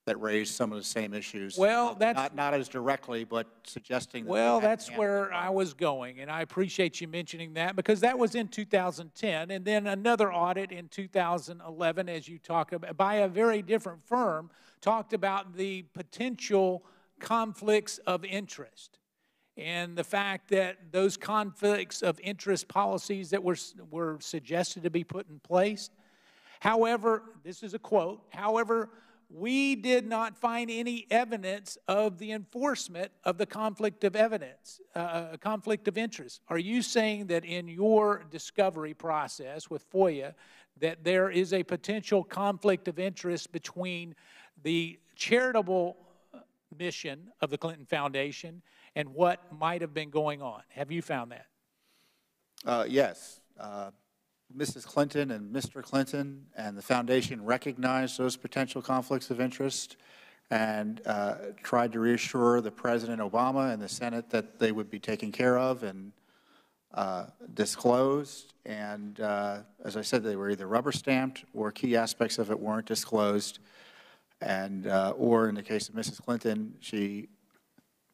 that raised some of the same issues. Well, that's not as directly, but suggesting that. Well, that's where I was going, and I appreciate you mentioning that because that was in 2010, and then another audit in 2011, as you talk about, by a very different firm, talked about the potential conflicts of interest and the fact that those conflicts of interest policies that were suggested to be put in place. However, this is a quote, however, we did not find any evidence of the enforcement of the conflict of conflict of interest. Are you saying that in your discovery process with FOIA that there is a potential conflict of interest between the charitable mission of the Clinton Foundation and what might have been going on? Have you found that? Yes. Mrs. Clinton and Mr. Clinton and the foundation recognized those potential conflicts of interest and tried to reassure the President Obama and the Senate that they would be taken care of and disclosed. And as I said, they were either rubber stamped or key aspects of it weren't disclosed. And or in the case of Mrs. Clinton, she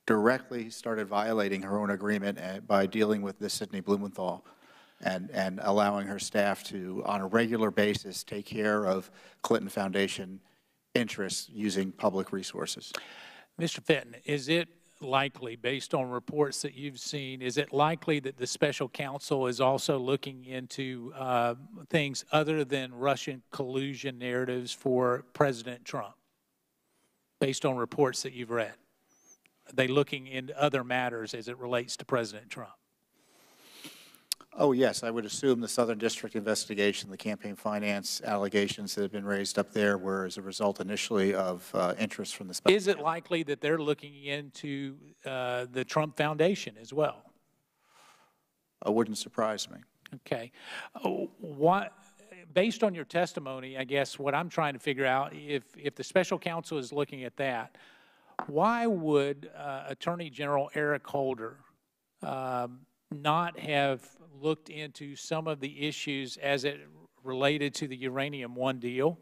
directly started violating her own agreement by dealing with this Sidney Blumenthal and allowing her staff to, on a regular basis, take care of Clinton Foundation interests using public resources. Mr. Fitton, is it likely, based on reports that you've seen, is it likely that the special counsel is also looking into things other than Russian collusion narratives for President Trump, based on reports that you've read? Are they looking into other matters as it relates to President Trump? Oh, yes. I would assume the Southern District investigation, the campaign finance allegations that have been raised up there were as a result initially of interest from the special Is it likely that they're looking into the Trump Foundation as well? It wouldn't surprise me. Okay. Based on your testimony, I guess what I'm trying to figure out, if the special counsel is looking at that, why would Attorney General Eric Holder not have looked into some of the issues as it related to the Uranium One deal?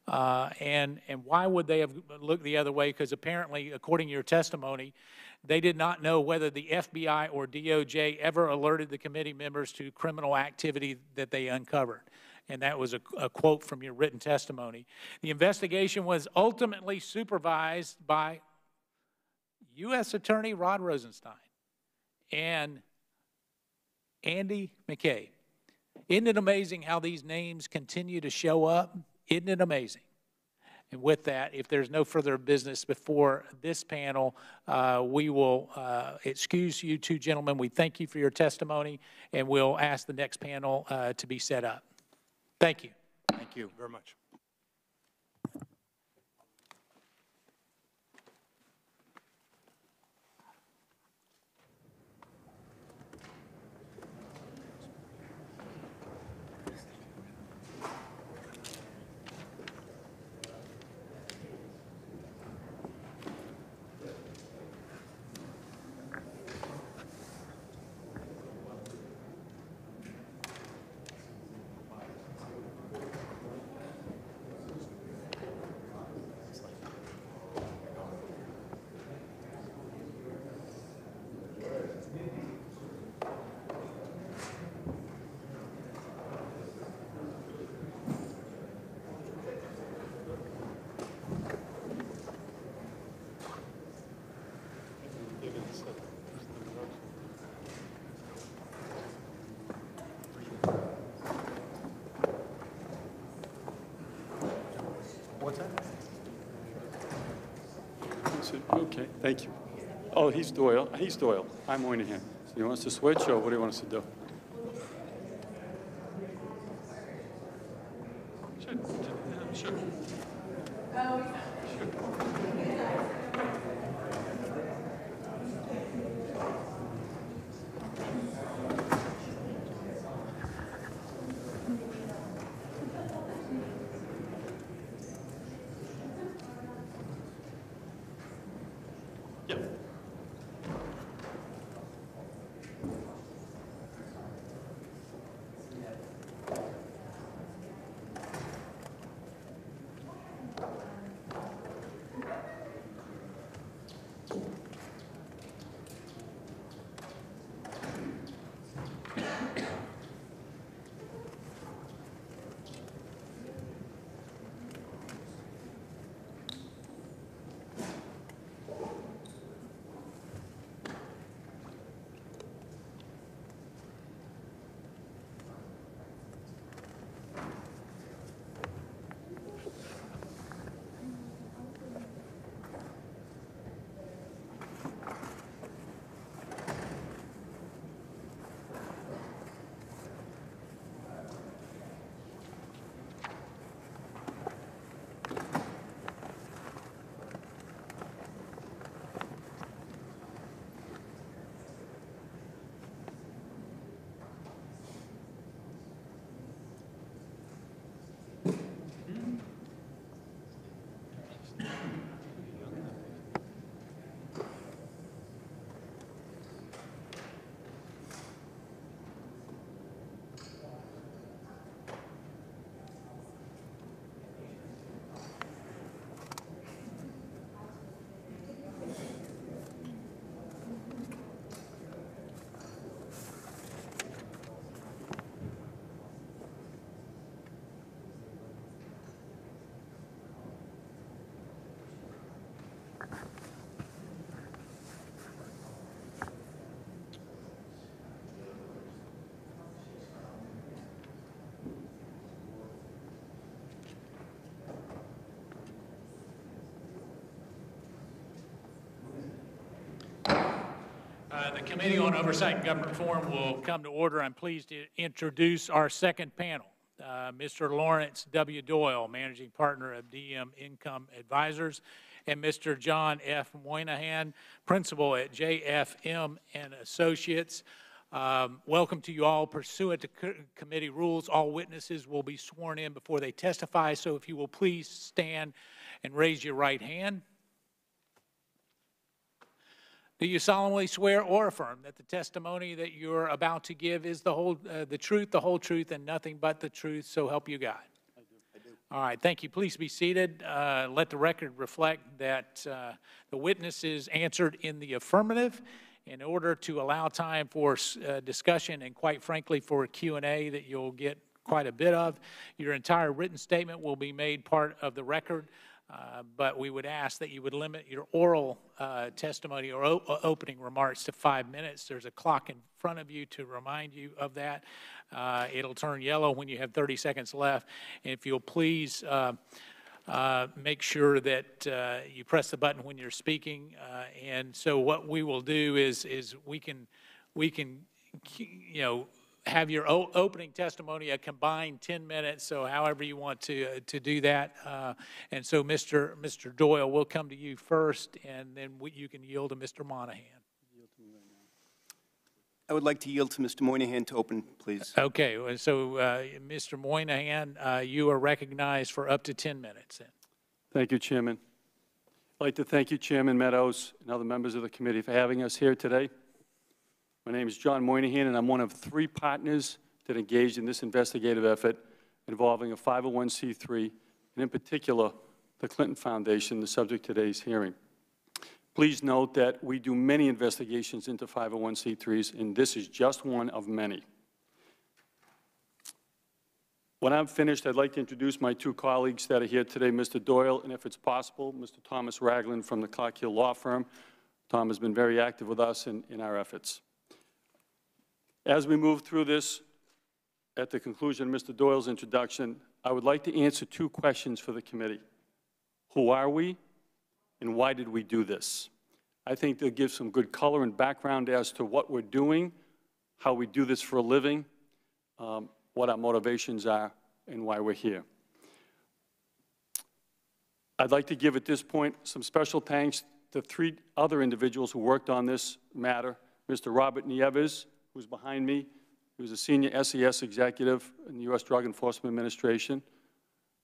And why would they have looked the other way? Because apparently, according to your testimony, they did not know whether the FBI or DOJ ever alerted the committee members to criminal activity that they uncovered. And that was a quote from your written testimony. The investigation was ultimately supervised by U.S. Attorney Rod Rosenstein and Andy McCabe. Isn't it amazing how these names continue to show up? Isn't it amazing? And with that, if there's no further business before this panel, we will excuse you two gentlemen. We thank you for your testimony, and we'll ask the next panel to be set up. Thank you. Thank you very much. What's that? Okay, thank you. Oh, he's Doyle. He's Doyle. I'm Moynihan. So you want us to switch, or what do you want us to do? The Committee on Oversight and Government Reform will come to order. I'm pleased to introduce our second panel. Mr. Lawrence W. Doyle, Managing Partner of DM Income Advisors, and Mr. John F. Moynihan, Principal at JFM and Associates. Welcome to you all. Pursuant to committee rules, all witnesses will be sworn in before they testify, so if you will please stand and raise your right hand. Do you solemnly swear or affirm that the testimony that you're about to give is the truth, the whole truth, and nothing but the truth, so help you God? I do. All right, thank you. Please be seated. Let the record reflect that the witnesses answered in the affirmative. In order to allow time for discussion and, quite frankly, for Q&A that you'll get quite a bit of, your entire written statement will be made part of the record. But we would ask that you would limit your oral testimony or opening remarks to 5 minutes. There's a clock in front of you to remind you of that. It'll turn yellow when you have 30 seconds left. And if you'll please make sure that you press the button when you're speaking. And so what we will do is we can have your opening testimony a combined 10 minutes, so however you want to do that. And so Mr. Doyle, we'll come to you first, and then you can yield to Mr. Moynihan. I would like to yield to Mr. Moynihan to open, please. Okay, so Mr. Moynihan, you are recognized for up to 10 minutes. Then. Thank you, Chairman. I'd like to thank you, Chairman Meadows, and other members of the committee for having us here today. My name is John Moynihan, and I'm one of 3 partners that engaged in this investigative effort involving a 501c3, and in particular, the Clinton Foundation, the subject of today's hearing. Please note that we do many investigations into 501c3s, and this is just one of many. When I'm finished, I'd like to introduce my 2 colleagues that are here today, Mr. Doyle, and if it's possible, Mr. Thomas Ragland from the Clark Hill Law Firm. Tom has been very active with us in our efforts. As we move through this, at the conclusion of Mr. Doyle's introduction, I would like to answer 2 questions for the committee. Who are we, and why did we do this? I think they'll give some good color and background as to what we're doing, how we do this for a living, what our motivations are, and why we're here. I'd like to give at this point some special thanks to 3 other individuals who worked on this matter. Mr. Robert Nieves, who's behind me, he was a senior SES executive in the U.S. Drug Enforcement Administration,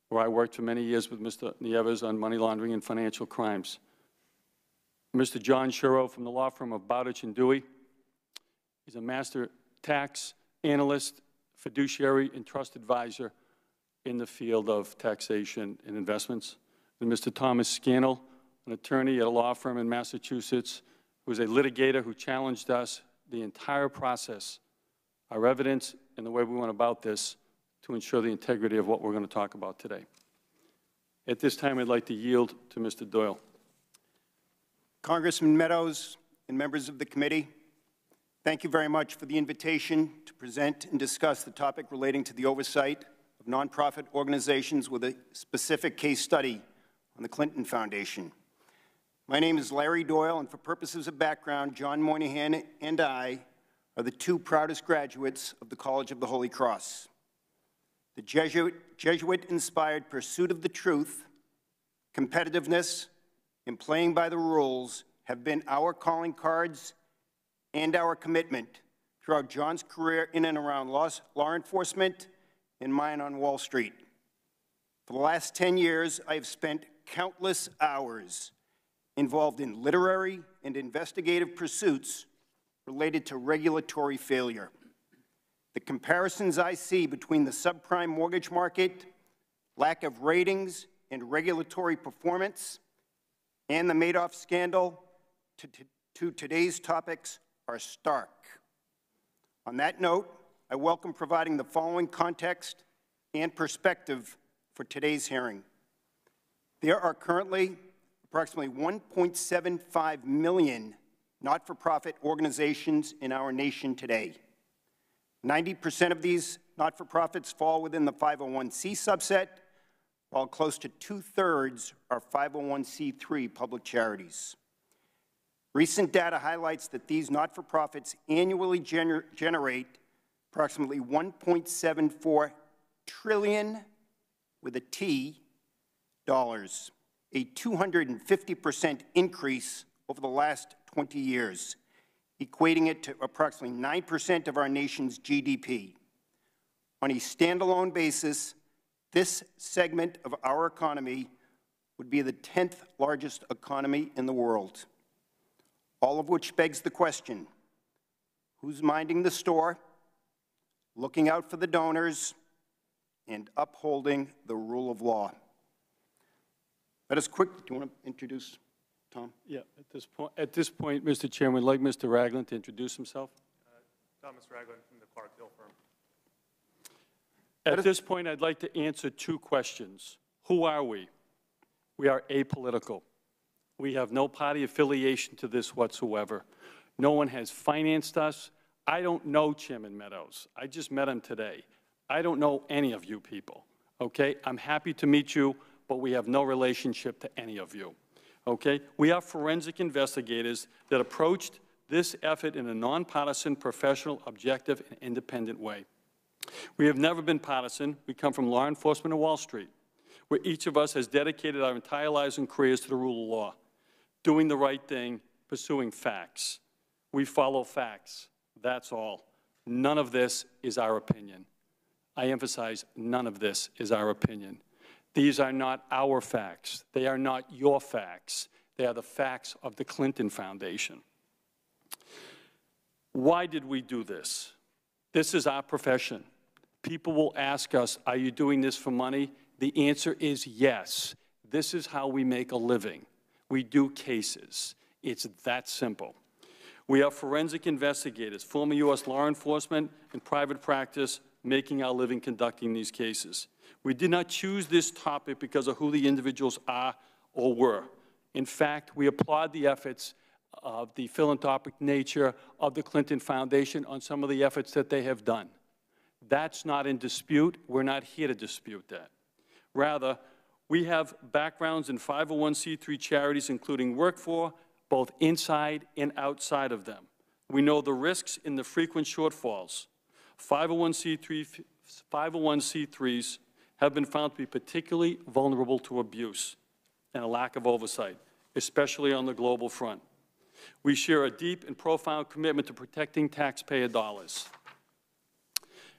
where I worked for many years with Mr. Nieves on money laundering and financial crimes. Mr. John Shuro from the law firm of Bowditch and Dewey. He's a master tax analyst, fiduciary, and trust advisor in the field of taxation and investments. And Mr. Thomas Scannell, an attorney at a law firm in Massachusetts, who was a litigator who challenged us the entire process, our evidence, and the way we went about this to ensure the integrity of what we're going to talk about today. At this time, I'd like to yield to Mr. Doyle. Congressman Meadows and members of the committee, thank you very much for the invitation to present and discuss the topic relating to the oversight of nonprofit organizations with a specific case study on the Clinton Foundation. My name is Larry Doyle, and for purposes of background, John Moynihan and I are the 2 proudest graduates of the College of the Holy Cross. The Jesuit-inspired pursuit of the truth, competitiveness, and playing by the rules have been our calling cards and our commitment throughout John's career in and around law enforcement and mine on Wall Street. For the last 10 years, I have spent countless hours involved in literary and investigative pursuits related to regulatory failure. The comparisons I see between the subprime mortgage market, lack of ratings and regulatory performance, and the Madoff scandal to today's topics are stark. On that note, I welcome providing the following context and perspective for today's hearing. There are currently approximately 1.75 million not-for-profit organizations in our nation today. 90% of these not-for-profits fall within the 501c subset, while close to 2/3 are 501c3 public charities. Recent data highlights that these not-for-profits annually generate approximately $1.74 trillion with a T dollars, a 250% increase over the last 20 years, equating it to approximately 9% of our nation's GDP. On a standalone basis, this segment of our economy would be the 10th largest economy in the world. All of which begs the question, who's minding the store, looking out for the donors, and upholding the rule of law? Let us quickly, do you want to introduce Tom? Yeah, at this point, Mr. Chairman, I'd like Mr. Ragland to introduce himself. Thomas Ragland from the Clark Hill firm. At this point, I'd like to answer 2 questions. Who are we? We are apolitical. We have no party affiliation to this whatsoever. No one has financed us. I don't know Chairman Meadows. I just met him today. I don't know any of you people, okay? I'm happy to meet you, but we have no relationship to any of you, okay? We are forensic investigators that approached this effort in a nonpartisan, professional, objective, and independent way. We have never been partisan. We come from law enforcement and Wall Street, where each of us has dedicated our entire lives and careers to the rule of law, doing the right thing, pursuing facts. We follow facts. That's all. None of this is our opinion. I emphasize, none of this is our opinion. These are not our facts. They are not your facts. They are the facts of the Clinton Foundation. Why did we do this? This is our profession. People will ask us, are you doing this for money? The answer is yes. This is how we make a living. We do cases. It's that simple. We are forensic investigators, former U.S. law enforcement and private practice, making our living conducting these cases. We did not choose this topic because of who the individuals are or were. In fact, we applaud the efforts of the philanthropic nature of the Clinton Foundation on some of the efforts that they have done. That's not in dispute. We're not here to dispute that. Rather, we have backgrounds in 501c3 charities, including work for, both inside and outside of them. We know the risks and the frequent shortfalls. 501c3s have been found to be particularly vulnerable to abuse. and a lack of oversight, especially on the global front. We share a deep and profound commitment to protecting taxpayer dollars.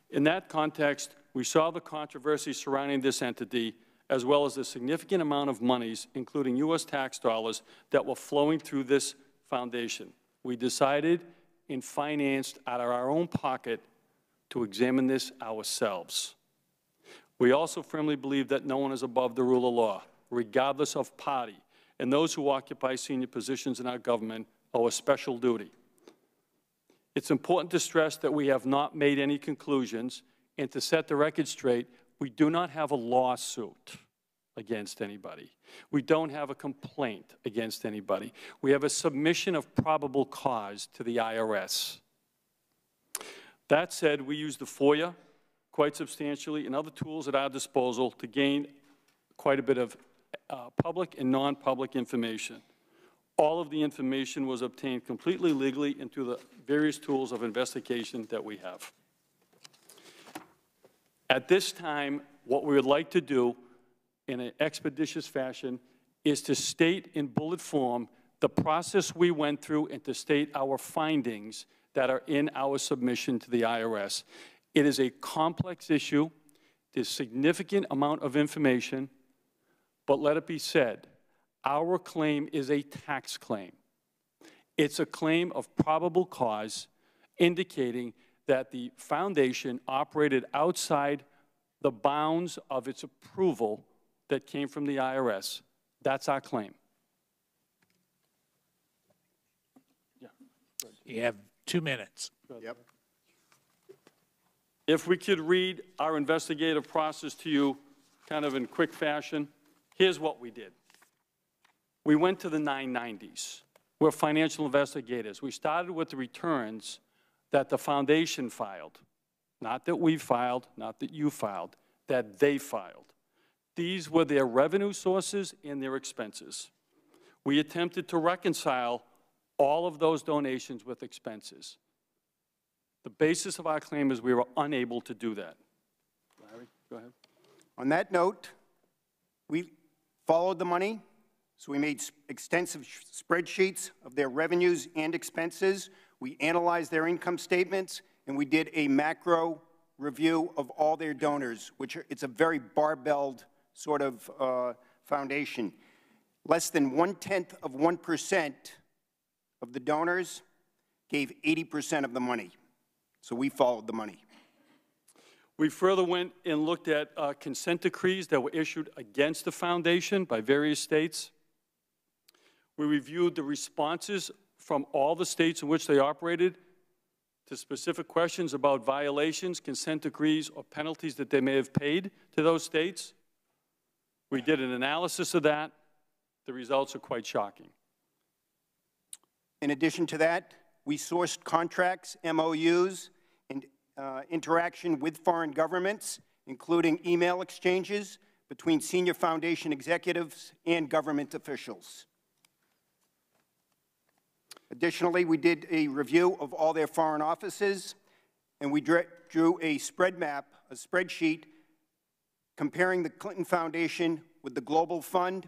In that context, we saw the controversy surrounding this entity, as well as the significant amount of monies, including U.S. tax dollars, that were flowing through this foundation. We decided and financed out of our own pocket to examine this ourselves. We also firmly believe that no one is above the rule of law, regardless of party, and those who occupy senior positions in our government owe a special duty. It's important to stress that we have not made any conclusions, and to set the record straight, we do not have a lawsuit against anybody. We don't have a complaint against anybody. We have a submission of probable cause to the IRS. That said, we use the FOIA quite substantially and other tools at our disposal to gain quite a bit of public and non-public information. All of the information was obtained completely legally and through the various tools of investigation that we have. At this time, what we would like to do in an expeditious fashion is to state in bullet form the process we went through and to state our findings that are in our submission to the IRS. It is a complex issue. There's a significant amount of information, but let it be said, our claim is a tax claim. It's a claim of probable cause indicating that the foundation operated outside the bounds of its approval that came from the IRS. That's our claim. Yeah. You have 2 minutes. Yep. If we could read our investigative process to you kind of in quick fashion, here's what we did. We went to the 990s. We're financial investigators. We started with the returns that the foundation filed, not that we filed, not that you filed, that they filed. These were their revenue sources and their expenses. We attempted to reconcile all of those donations with expenses. The basis of our claim is we were unable to do that. Larry, go ahead. On that note, we followed the money, so we made extensive spreadsheets of their revenues and expenses. We analyzed their income statements, and we did a macro review of all their donors, which it's a very barbelled sort of foundation. Less than 0.1% of the donors gave 80% of the money. So we followed the money. We further went and looked at consent decrees that were issued against the foundation by various states. We reviewed the responses from all the states in which they operated to specific questions about violations, consent decrees, or penalties that they may have paid to those states. We did an analysis of that. The results are quite shocking. In addition to that, we sourced contracts, MOUs, and interaction with foreign governments, including email exchanges between senior foundation executives and government officials. Additionally, we did a review of all their foreign offices, and we drew a spread map, a spreadsheet, comparing the Clinton Foundation with the Global Fund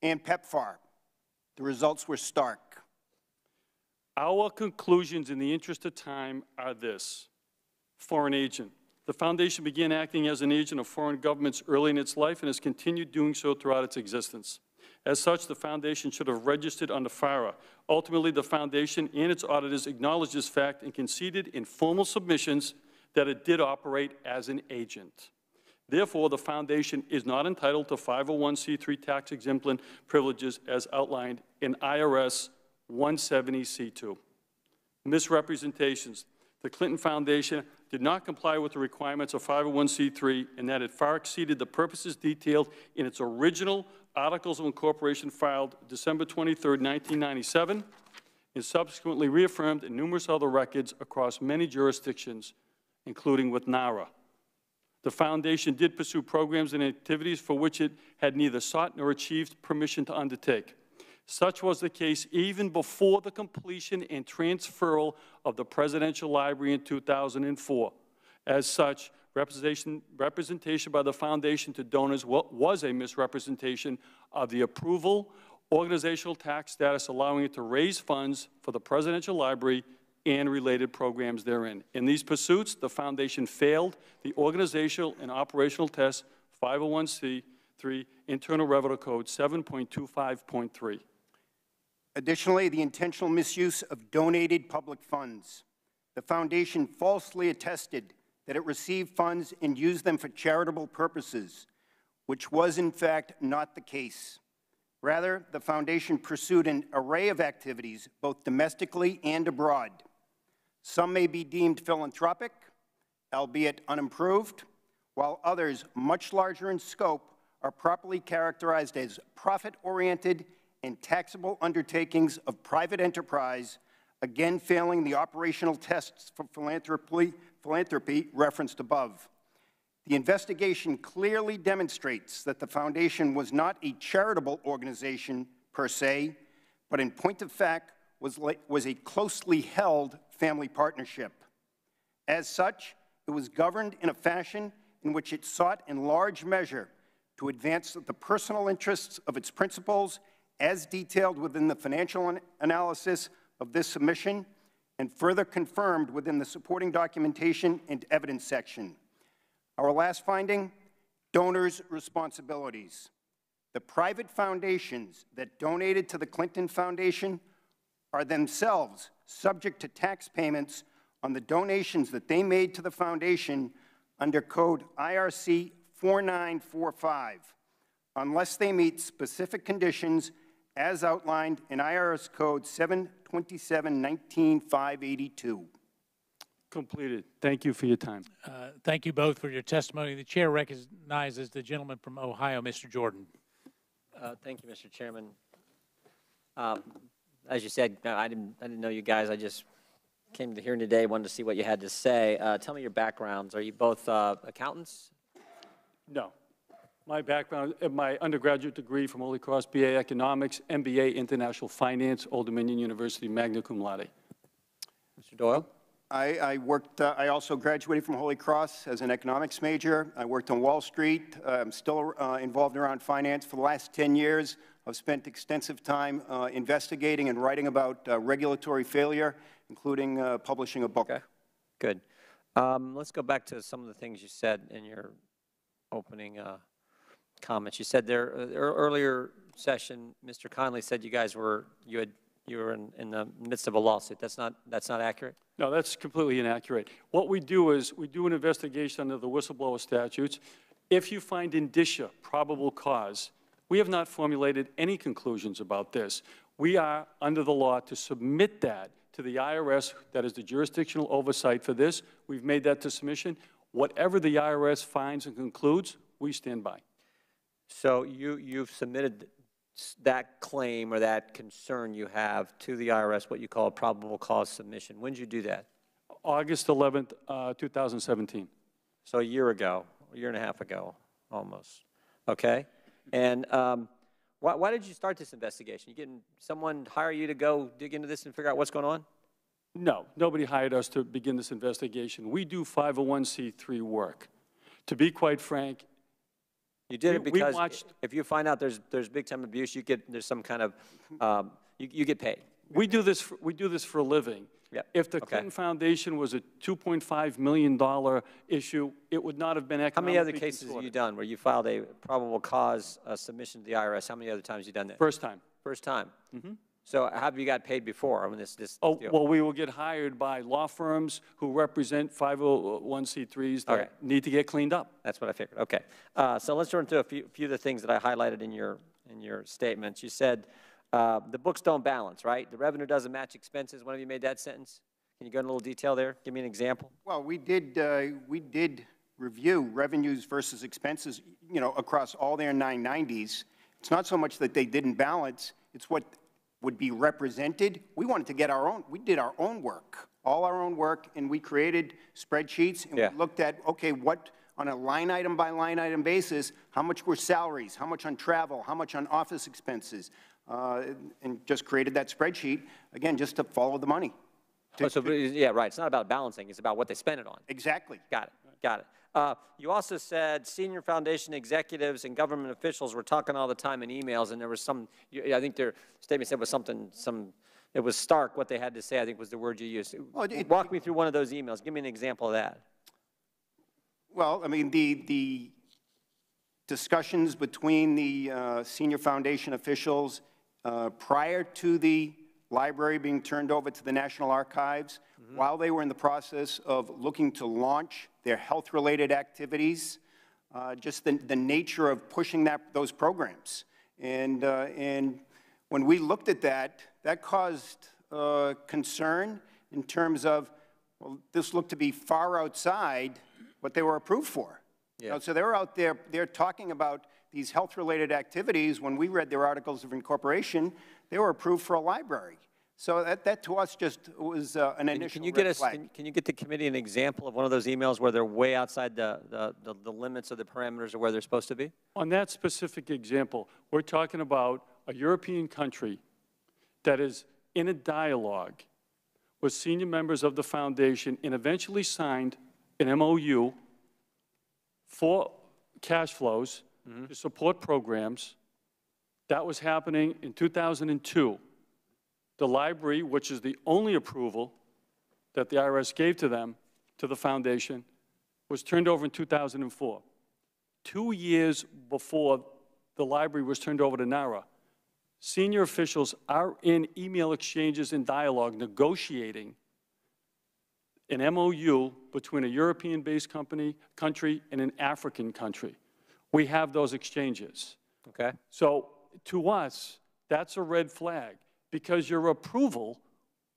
and PEPFAR. The results were stark. Our conclusions in the interest of time are this. Foreign agent. The foundation began acting as an agent of foreign governments early in its life and has continued doing so throughout its existence. As such, the foundation should have registered under FARA. Ultimately, the foundation and its auditors acknowledged this fact and conceded in formal submissions that it did operate as an agent. Therefore, the foundation is not entitled to 501c3 tax-exempt privileges as outlined in IRS 170C2. Misrepresentations. The Clinton Foundation did not comply with the requirements of 501c3 and that it far exceeded the purposes detailed in its original Articles of Incorporation filed December 23, 1997, and subsequently reaffirmed in numerous other records across many jurisdictions, including with NARA. The foundation did pursue programs and activities for which it had neither sought nor achieved permission to undertake. Such was the case even before the completion and transferal of the Presidential Library in 2004. As such, Representation by the foundation to donors was a misrepresentation of the approval, organizational tax status allowing it to raise funds for the Presidential Library and related programs therein. In these pursuits, the foundation failed the organizational and operational test 501c3 Internal Revenue Code 7.25.3. Additionally, the intentional misuse of donated public funds. The foundation falsely attested that it received funds and used them for charitable purposes, which was in fact not the case. Rather, the foundation pursued an array of activities, both domestically and abroad. Some may be deemed philanthropic, albeit unimproved, while others, much larger in scope, are properly characterized as profit-oriented and taxable undertakings of private enterprise, again failing the operational tests for philanthropy referenced above. The investigation clearly demonstrates that the foundation was not a charitable organization per se, but in point of fact was a closely held family partnership. As such, it was governed in a fashion in which it sought in large measure to advance the personal interests of its principals as detailed within the financial analysis of this submission and further confirmed within the supporting documentation and evidence section. Our last finding, donors' responsibilities. The private foundations that donated to the Clinton Foundation are themselves subject to tax payments on the donations that they made to the foundation under Code IRC 4945, unless they meet specific conditions as outlined in IRS Code 727-19-582. Completed. Thank you for your time. Thank you both for your testimony. The chair recognizes the gentleman from Ohio, Mr. Jordan. Thank you, Mr. Chairman. As you said, I didn't know you guys. I just came to the hearing today, wanted to see what you had to say. Tell me your backgrounds. Are you both accountants? No. My background, my undergraduate degree from Holy Cross, BA Economics, MBA International Finance, Old Dominion University, magna cum laude. Mr. Doyle? I I also graduated from Holy Cross as an economics major. I worked on Wall Street. I'm still involved around finance. For the last 10 years, I've spent extensive time investigating and writing about regulatory failure, including publishing a book. Okay, good. Let's go back to some of the things you said in your opening comments. You said there earlier session, Mr. Connolly said you guys were you were in the midst of a lawsuit. That's not accurate? No, that's completely inaccurate. What we do is we do an investigation under the whistleblower statutes. If you find indicia, probable cause, we have not formulated any conclusions about this. We are under the law to submit that to the IRS, that is the jurisdictional oversight for this. We've made that to submission. Whatever the IRS finds and concludes, we stand by. So you've submitted that claim or that concern you have to the IRS, what you call a probable cause submission. When did you do that? August 11th, 2017. So a year ago, a year and a half ago, almost. Okay? And why did you start this investigation? You getting someone hire you to go dig into this and figure out what's going on? No, nobody hired us to begin this investigation. We do 501c3 work. To be quite frank, you did it because if you find out there's big time abuse, there's some kind of you get paid. We do this for a living. Yep. If the Clinton Foundation was a $2.5 million issue, it would not have been economically. How many other cases have you done where you filed a probable cause submission to the IRS? How many other times have you done that? First time. First time. Mm-hmm. So how have you got paid before on this deal? Well, we will get hired by law firms who represent 501c3s that need to get cleaned up. That's what I figured. Okay. So let's turn to a few of the things that I highlighted in your statements. You said the books don't balance, right? The revenue doesn't match expenses. When have you made that sentence? Can you go into a little detail there? Give me an example. Well, we did review revenues versus expenses, across all their 990s. It's not so much that they didn't balance, it's what would be represented. We wanted to get we did our own work, all our own work, and we created spreadsheets, and we looked at, okay, what, on a line item by line item basis, how much were salaries, how much on travel, how much on office expenses, and just created that spreadsheet, again, just to follow the money. Yeah, right. It's not about balancing. It's about what they spent it on. Exactly. Got it. got it. You also said senior foundation executives and government officials were talking all the time in emails, and there was some, I think their statement said was something, it was stark what they had to say, I think was the word you used. Walk me through one of those emails. Give me an example of that. Well, I mean, the discussions between the senior foundation officials prior to the library being turned over to the National Archives, while they were in the process of looking to launch their health-related activities, just the nature of pushing those programs. And when we looked at that, that caused concern in terms of, well, this looked to be far outside what they were approved for. Yeah. You know, so they were out there, they're talking about these health-related activities. When we read their articles of incorporation, they were approved for a library. So that to us just was an initial red flag. Can you get the committee an example of one of those emails where they're way outside the limits of the parameters of where they're supposed to be? On that specific example, we're talking about a European country that is in a dialogue with senior members of the foundation and eventually signed an MOU for cash flows to support programs. That was happening in 2002. The library, which is the only approval that the IRS gave to them, to the foundation, was turned over in 2004. 2 years before the library was turned over to NARA, senior officials are in email exchanges and dialogue negotiating an MOU between a European-based country and an African country. We have those exchanges. Okay. So to us, that's a red flag because your approval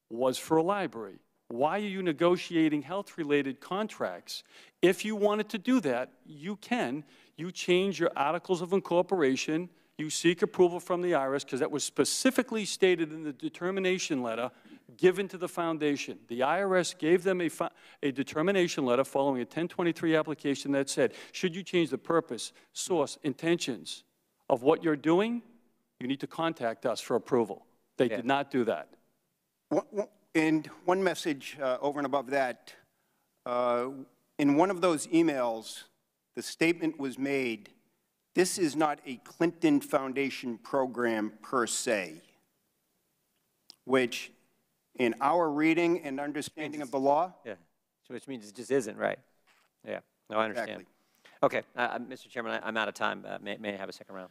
was for a library. Why are you negotiating health-related contracts? If you wanted to do that, you can. You change your articles of incorporation. You seek approval from the IRS because that was specifically stated in the determination letter given to the foundation. The IRS gave them a determination letter following a 1023 application that said, should you change the purpose, source, intentions of what you're doing, you need to contact us for approval. They did not do that. And one message over and above that, in one of those emails, the statement was made, this is not a Clinton Foundation program per se, which in our reading and understanding of the law. Yeah, which means it just isn't, right? Yeah, no, I understand. Exactly. Okay, Mr. Chairman, I'm out of time. May I have a second round?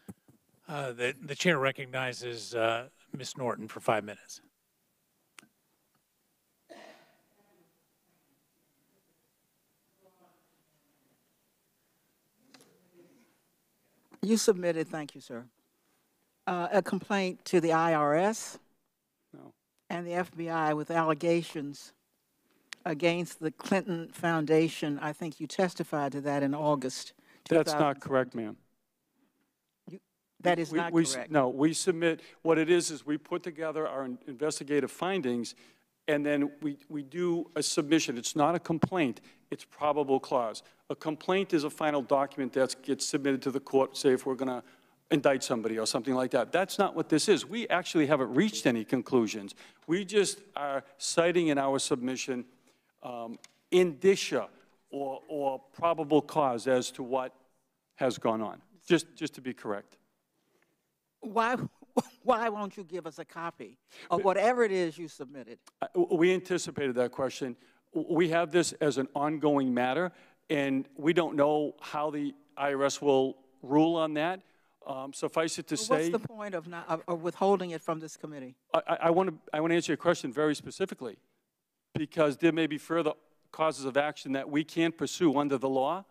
The chair recognizes Ms. Norton for 5 minutes. You submitted, thank you, sir, a complaint to the IRS and the FBI with allegations against the Clinton Foundation. I think you testified to that in August. That's not correct, ma'am. That is not correct. No, we submit, what it is we put together our investigative findings, and then we do a submission. It's not a complaint, it's probable cause. A complaint is a final document that gets submitted to the court, say if we're going to indict somebody or something like that. That's not what this is. We actually haven't reached any conclusions. We just are citing in our submission indicia or probable cause as to what has gone on, just to be correct. Why won't you give us a copy of whatever it is you submitted? We anticipated that question. We have this as an ongoing matter, and we don't know how the IRS will rule on that. Suffice it to say— What's the point of withholding it from this committee? I want to answer your question very specifically, because there may be further causes of action that we can't pursue under the law,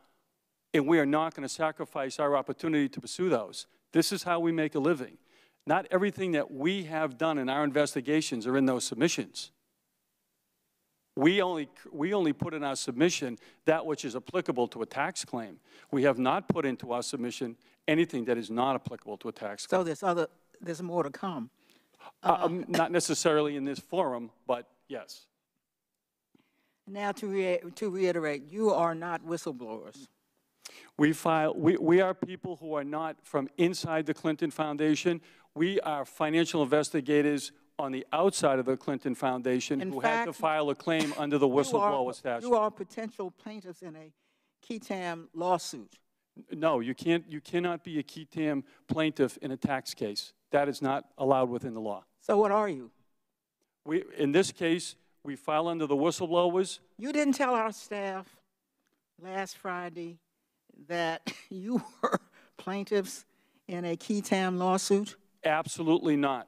and we are not going to sacrifice our opportunity to pursue those. This is how we make a living. Not everything that we have done in our investigations are in those submissions. We only put in our submission that which is applicable to a tax claim. We have not put into our submission anything that is not applicable to a tax claim. So there's more to come. Not necessarily in this forum, but yes. Now to reiterate, you are not whistleblowers. We are people who are not from inside the Clinton Foundation. We are financial investigators on the outside of the Clinton Foundation who had to file a claim under the whistleblower statute. You are potential plaintiffs Ketam lawsuit. No, you cannot be a Ketam plaintiff in a tax case. That is not allowed within the law. So what are you? In this case, we file under the whistleblowers. You didn't tell our staff last Friday that you were plaintiffs in a Ketam lawsuit? Absolutely not.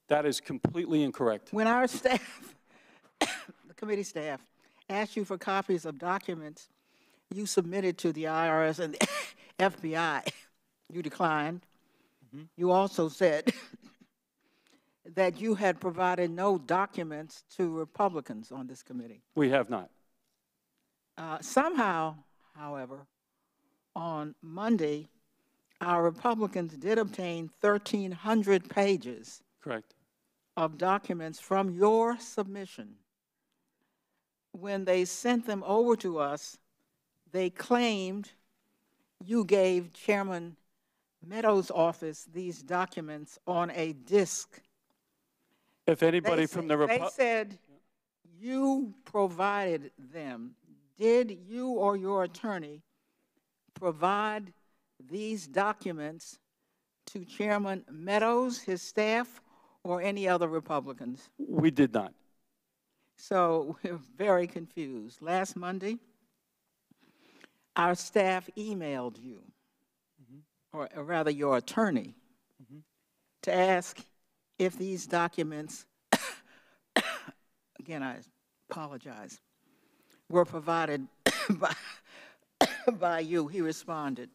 That is completely incorrect. When our staff, the committee staff, asked you for copies of documents you submitted to the IRS and the FBI, you declined. You also said that you had provided no documents to Republicans on this committee. We have not. Somehow, however, on Monday, our Republicans did obtain 1,300 pages Correct. of documents from your submission. When they sent them over to us, they claimed you gave Chairman Meadows' office these documents on a disk. If anybody from the They said you provided them. Did you or your attorney provide these documents to Chairman Meadows, his staff, or any other Republicans? We did not. So we're very confused. Last Monday, our staff emailed you, or rather your attorney, to ask if these documents, again, I apologize, were provided by you. He responded,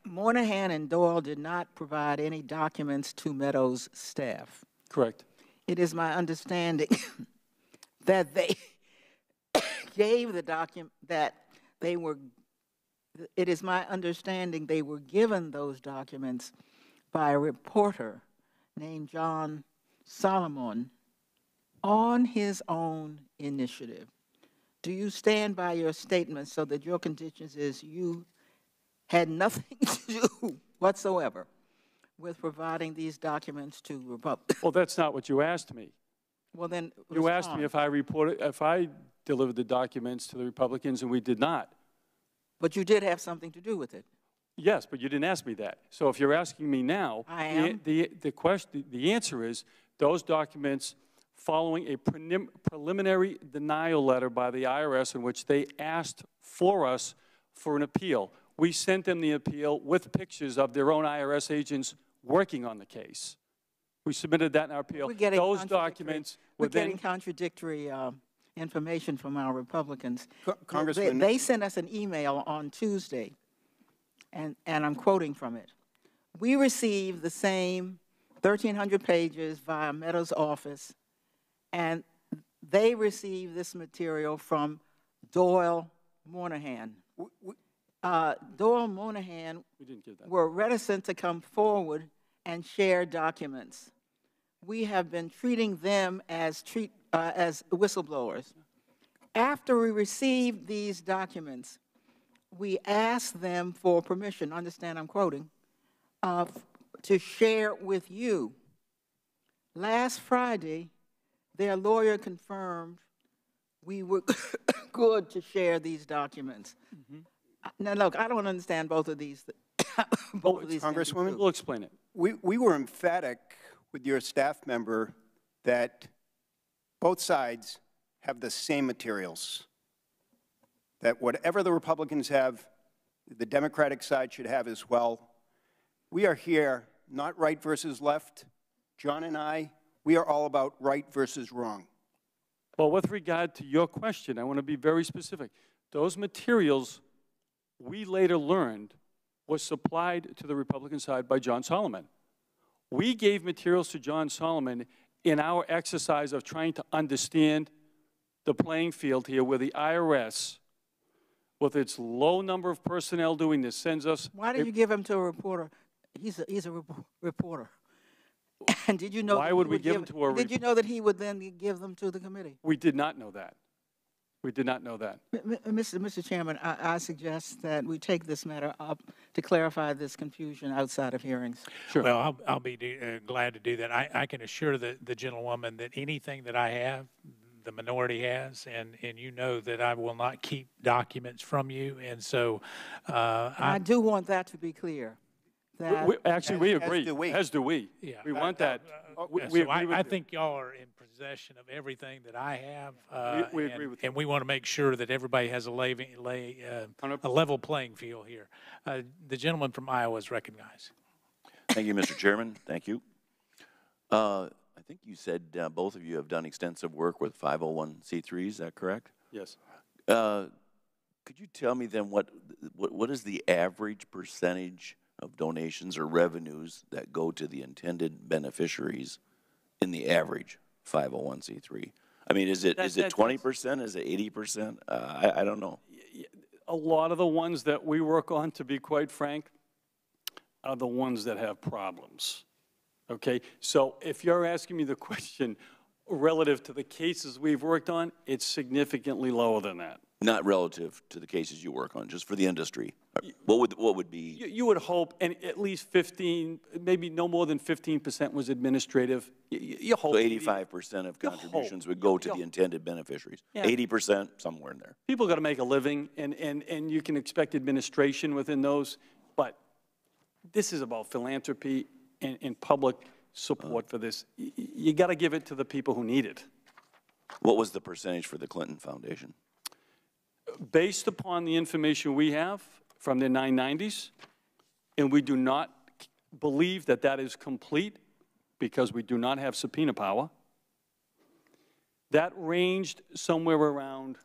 Moynihan and Doyle did not provide any documents to Meadows' staff. Correct. It is my understanding that they gave the document, it is my understanding they were given those documents by a reporter named John Solomon on his own initiative. Do you stand by your statement so that your conditions is you had nothing to do whatsoever with providing these documents to Republicans? Well, that's not what you asked me. Well, then you asked me if I delivered the documents to the Republicans, and we did not. But you did have something to do with it. Yes, but you didn't ask me that. So if you're asking me now, I am. The answer is those documents following a preliminary denial letter by the IRS in which they asked for us for an appeal. We sent them the appeal with pictures of their own IRS agents working on the case. We submitted that in our appeal. Those documents we're getting contradictory information from our Republicans. Congressman, they sent us an email on Tuesday, and I'm quoting from it. We received the same 1,300 pages via Meadows' office, and they received this material from Doyle Moynihan. Doyle Moynihan were reticent to come forward and share documents. We have been treating them as whistleblowers. After we received these documents, we asked them for permission, understand I'm quoting, to share with you. Last Friday, their lawyer confirmed we were good to share these documents. Now, look, I don't understand both of these. Both of these Congresswoman, we'll explain it. We were emphatic with your staff member that both sides have the same materials, that whatever the Republicans have, the Democratic side should have as well. We are here, not right versus left. John and I, we are all about right versus wrong. Well, with regard to your question, I want to be very specific. Those materials, we later learned, was supplied to the Republican side by John Solomon. We gave materials to John Solomon in our exercise of trying to understand the playing field here, where the IRS, with its low number of personnel doing this, sends us... Why did you give him to a reporter? He's a reporter. And did you know... Why would we give him to a... Did you know that he would then give them to the committee? We did not know that. We did not know that. Mr. Chairman, I suggest that we take this matter up to clarify this confusion outside of hearings. Sure. Well, I'll be glad to do that. I can assure the gentlewoman that anything that I have, the minority has, and you know that I will not keep documents from you, and so I do want that to be clear. That Actually, we agree. As do we. As do we. Yeah. We want that. We so agree with I you. think y'all are in possession of everything that I have. We agree with you. And we want to make sure that everybody has a level playing field here. The gentleman from Iowa is recognized. Thank you, Mr. Chairman. Thank you. I think you said both of you have done extensive work with 501c3s. Is that correct? Yes. Could you tell me then what is the average percentage of donations or revenues that go to the intended beneficiaries in the average 501c3? I mean, is it 20%? Is it 80%? I don't know. A lot of the ones that we work on, to be quite frank, are the ones that have problems. Okay? So if you're asking me the question relative to the cases we've worked on, it's significantly lower than that. Not relative to the cases you work on, just for the industry. What would be? You would hope, and at least 15, maybe no more than 15% was administrative. You hope. So 85% of contributions would go to the intended beneficiaries. Yeah. 80%, somewhere in there. People got to make a living, and you can expect administration within those, but this is about philanthropy and public support for this. You got to give it to the people who need it. What was the percentage for the Clinton Foundation? Based upon the information we have from the 990s, and we do not believe that that is complete because we do not have subpoena power, that ranged somewhere around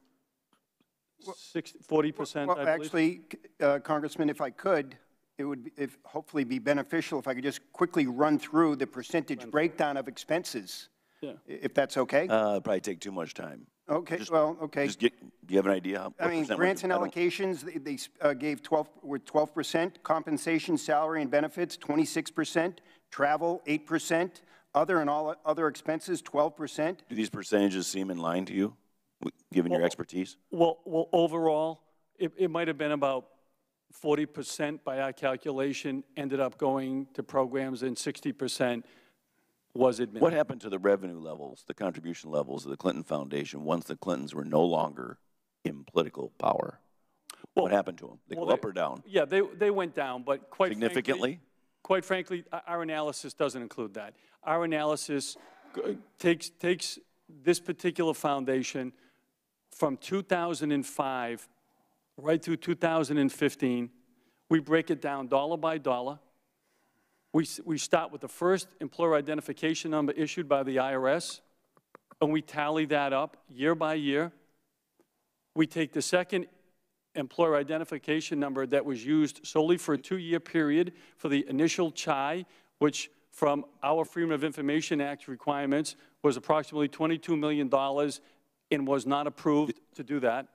40%, Well, I believe. actually, Congressman, if I could, it would hopefully be beneficial if I could just quickly run through the percentage breakdown of expenses, if that's okay. It'd probably take too much time. Okay, okay. Do you have an idea? I mean, grants and allocations, they gave 12%, compensation, salary, and benefits, 26%, travel, 8%, other and all other expenses, 12%. Do these percentages seem in line to you, given your expertise? Well, overall, it might have been about 40% by our calculation ended up going to programs, and 60% was administered. What happened to the revenue levels, the contribution levels of the Clinton Foundation once the Clintons were no longer in political power? What happened to them? They go up or down? Yeah, they went down, but quite significantly. Quite frankly, our analysis doesn't include that. Our analysis takes this particular foundation from 2005 right through 2015. We break it down dollar by dollar. We start with the first employer identification number issued by the IRS, and we tally that up year by year. We take the second employer identification number that was used solely for a 2-year period for the initial CHI, which from our Freedom of Information Act requirements was approximately $22 million and was not approved to do that.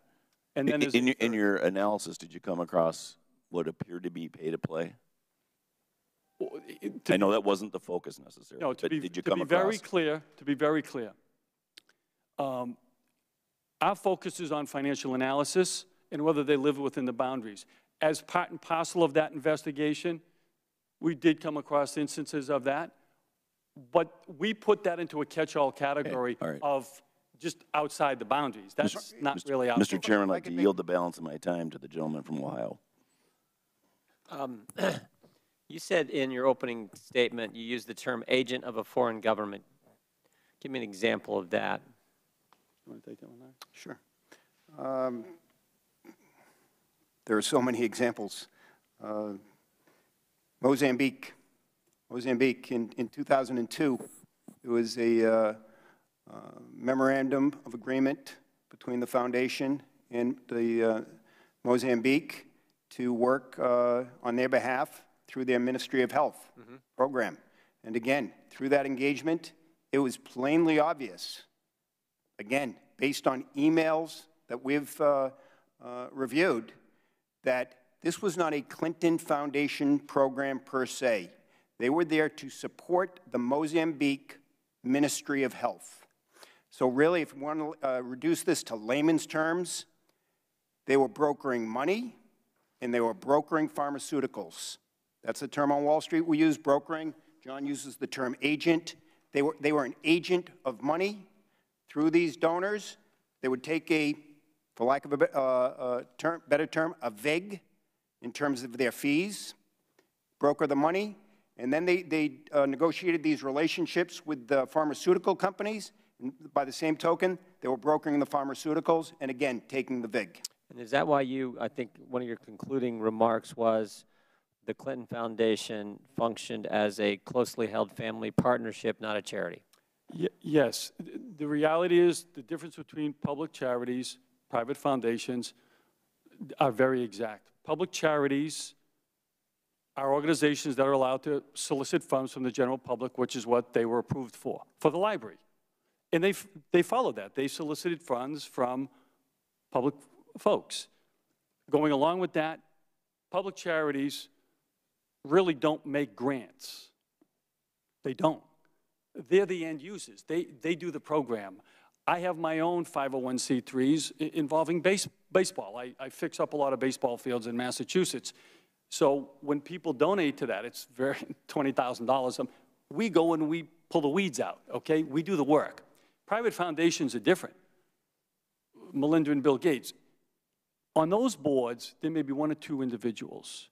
And then in your analysis, did you come across what appeared to be pay-to-play? I know that wasn't the focus necessarily, no, but did you come across? To be very clear, our focus is on financial analysis and whether they live within the boundaries. As part and parcel of that investigation, we did come across instances of that, but we put that into a catch-all category of just outside the boundaries. That's not really our Mr. Chairman, I'd like to yield the balance of my time to the gentleman from Ohio. You said in your opening statement, you used the term agent of a foreign government. Give me an example of that. You want to take that one, Larry? Sure. There are so many examples. Mozambique in 2002, it was a memorandum of agreement between the foundation and the Mozambique to work on their behalf through their Ministry of Health program. And again, through that engagement, it was plainly obvious, again, based on emails that we've reviewed, that this was not a Clinton Foundation program per se. They were there to support the Mozambique Ministry of Health. So really, if we want to reduce this to layman's terms, they were brokering money and they were brokering pharmaceuticals. That's the term on Wall Street we use, brokering. John uses the term agent. They were an agent of money through these donors. They would take a, for lack of a better term, a vig in terms of their fees, broker the money, and then they negotiated these relationships with the pharmaceutical companies. And by the same token, they were brokering the pharmaceuticals and, again, taking the vig. And is that why you, I think one of your concluding remarks was the Clinton Foundation functioned as a closely held family partnership, not a charity? Yes. The reality is the difference between public charities, private foundations, are very exact. Public charities are organizations that are allowed to solicit funds from the general public, which is what they were approved for the library. And they followed that. They solicited funds from public folks. Going along with that, public charities really don't make grants. They don't. They're the end users. They do the program. I have my own 501c3s involving baseball. I fix up a lot of baseball fields in Massachusetts. So when people donate to that, it's $20,000. We go and we pull the weeds out, okay? We do the work. Private foundations are different. Melinda and Bill Gates. On those boards, there may be one or two individuals.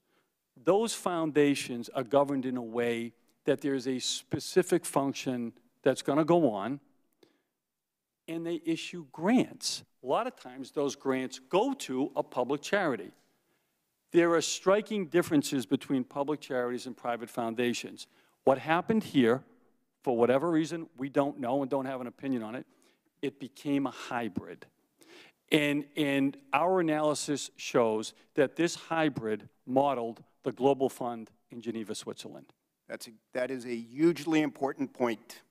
Those foundations are governed in a way that there's a specific function that's going to go on, and they issue grants. A lot of times, those grants go to a public charity. There are striking differences between public charities and private foundations. What happened here, for whatever reason, we don't know and don't have an opinion on it, it became a hybrid. And our analysis shows that this hybrid modeled the Global Fund in Geneva, Switzerland. That is a hugely important point.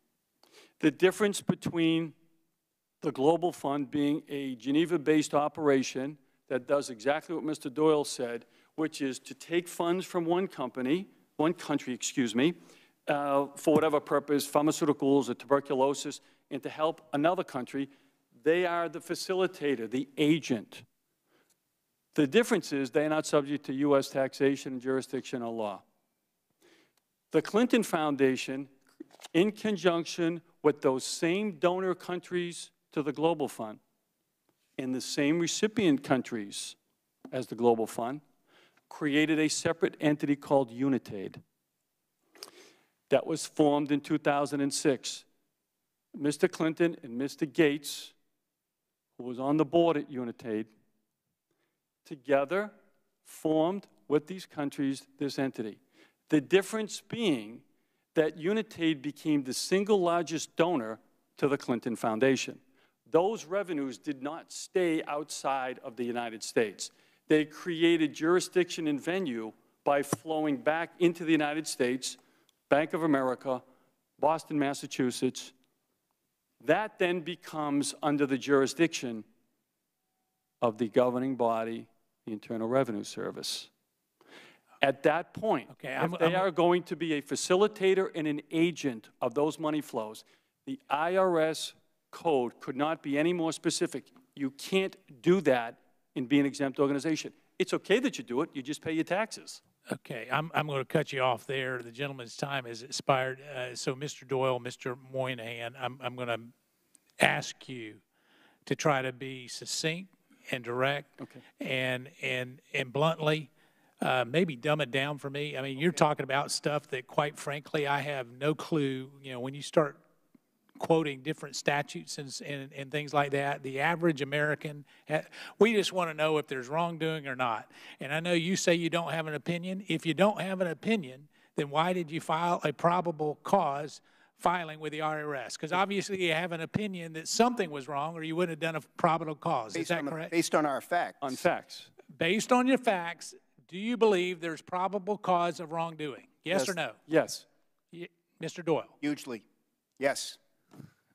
The difference between the Global Fund being a Geneva-based operation that does exactly what Mr. Doyle said, which is to take funds from one country, for whatever purpose, pharmaceuticals or tuberculosis, and to help another country. They are the facilitator, the agent. The difference is they're not subject to U.S. taxation and jurisdictional law. The Clinton Foundation, in conjunction with those same donor countries to the Global Fund and the same recipient countries as the Global Fund, created a separate entity called UNITAID that was formed in 2006. Mr. Clinton and Mr. Gates, who was on the board at UNITAID, together formed with these countries this entity. The difference being that UNITAID became the single largest donor to the Clinton Foundation. Those revenues did not stay outside of the United States. They created jurisdiction and venue by flowing back into the United States, Bank of America, Boston, Massachusetts. That then becomes under the jurisdiction of the governing body, the Internal Revenue Service. At that point, if they are going to be a facilitator and an agent of those money flows, the IRS code could not be any more specific. You can't do that and be an exempt organization. It's okay that you do it, you just pay your taxes. Okay, I'm going to cut you off there. The gentleman's time has expired. So Mr. Doyle, Mr. Moynihan, I'm going to ask you to try to be succinct and direct, and bluntly, maybe dumb it down for me. I mean, you're talking about stuff that, quite frankly, I have no clue. You know, when you start quoting different statutes and things like that, the average American, we just want to know if there's wrongdoing or not. And I know you say you don't have an opinion. If you don't have an opinion, then why did you file a probable cause filing with the IRS? Because obviously you have an opinion that something was wrong, or you wouldn't have done a probable cause. Is that correct? Based on our facts. On facts. Based on your facts, do you believe there's probable cause of wrongdoing? Yes or no? Yes. Mr. Doyle? Hugely. Yes.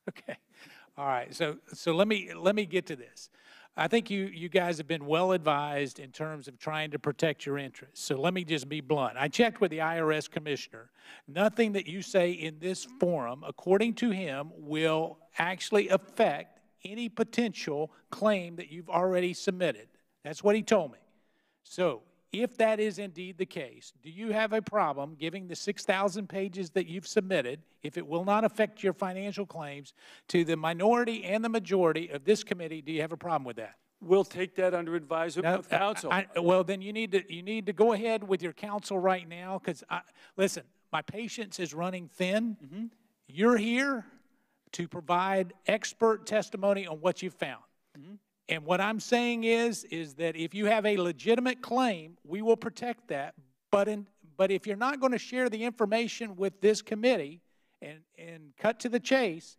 Okay. All right. So let me get to this. I think you guys have been well advised in terms of trying to protect your interests. So let me just be blunt. I checked with the IRS commissioner. Nothing that you say in this forum, according to him, will actually affect any potential claim that you've already submitted. That's what he told me. So if that is indeed the case, do you have a problem giving the 6,000 pages that you've submitted, if it will not affect your financial claims, to the minority and the majority of this committee? Do you have a problem with that? We'll take that under advisement with counsel. Well, then you need to go ahead with your counsel right now, because, listen, my patience is running thin. Mm-hmm. You're here to provide expert testimony on what you've found. Mm-hmm. And what I'm saying is that if you have a legitimate claim, we will protect that. But if you're not going to share the information with this committee and cut to the chase,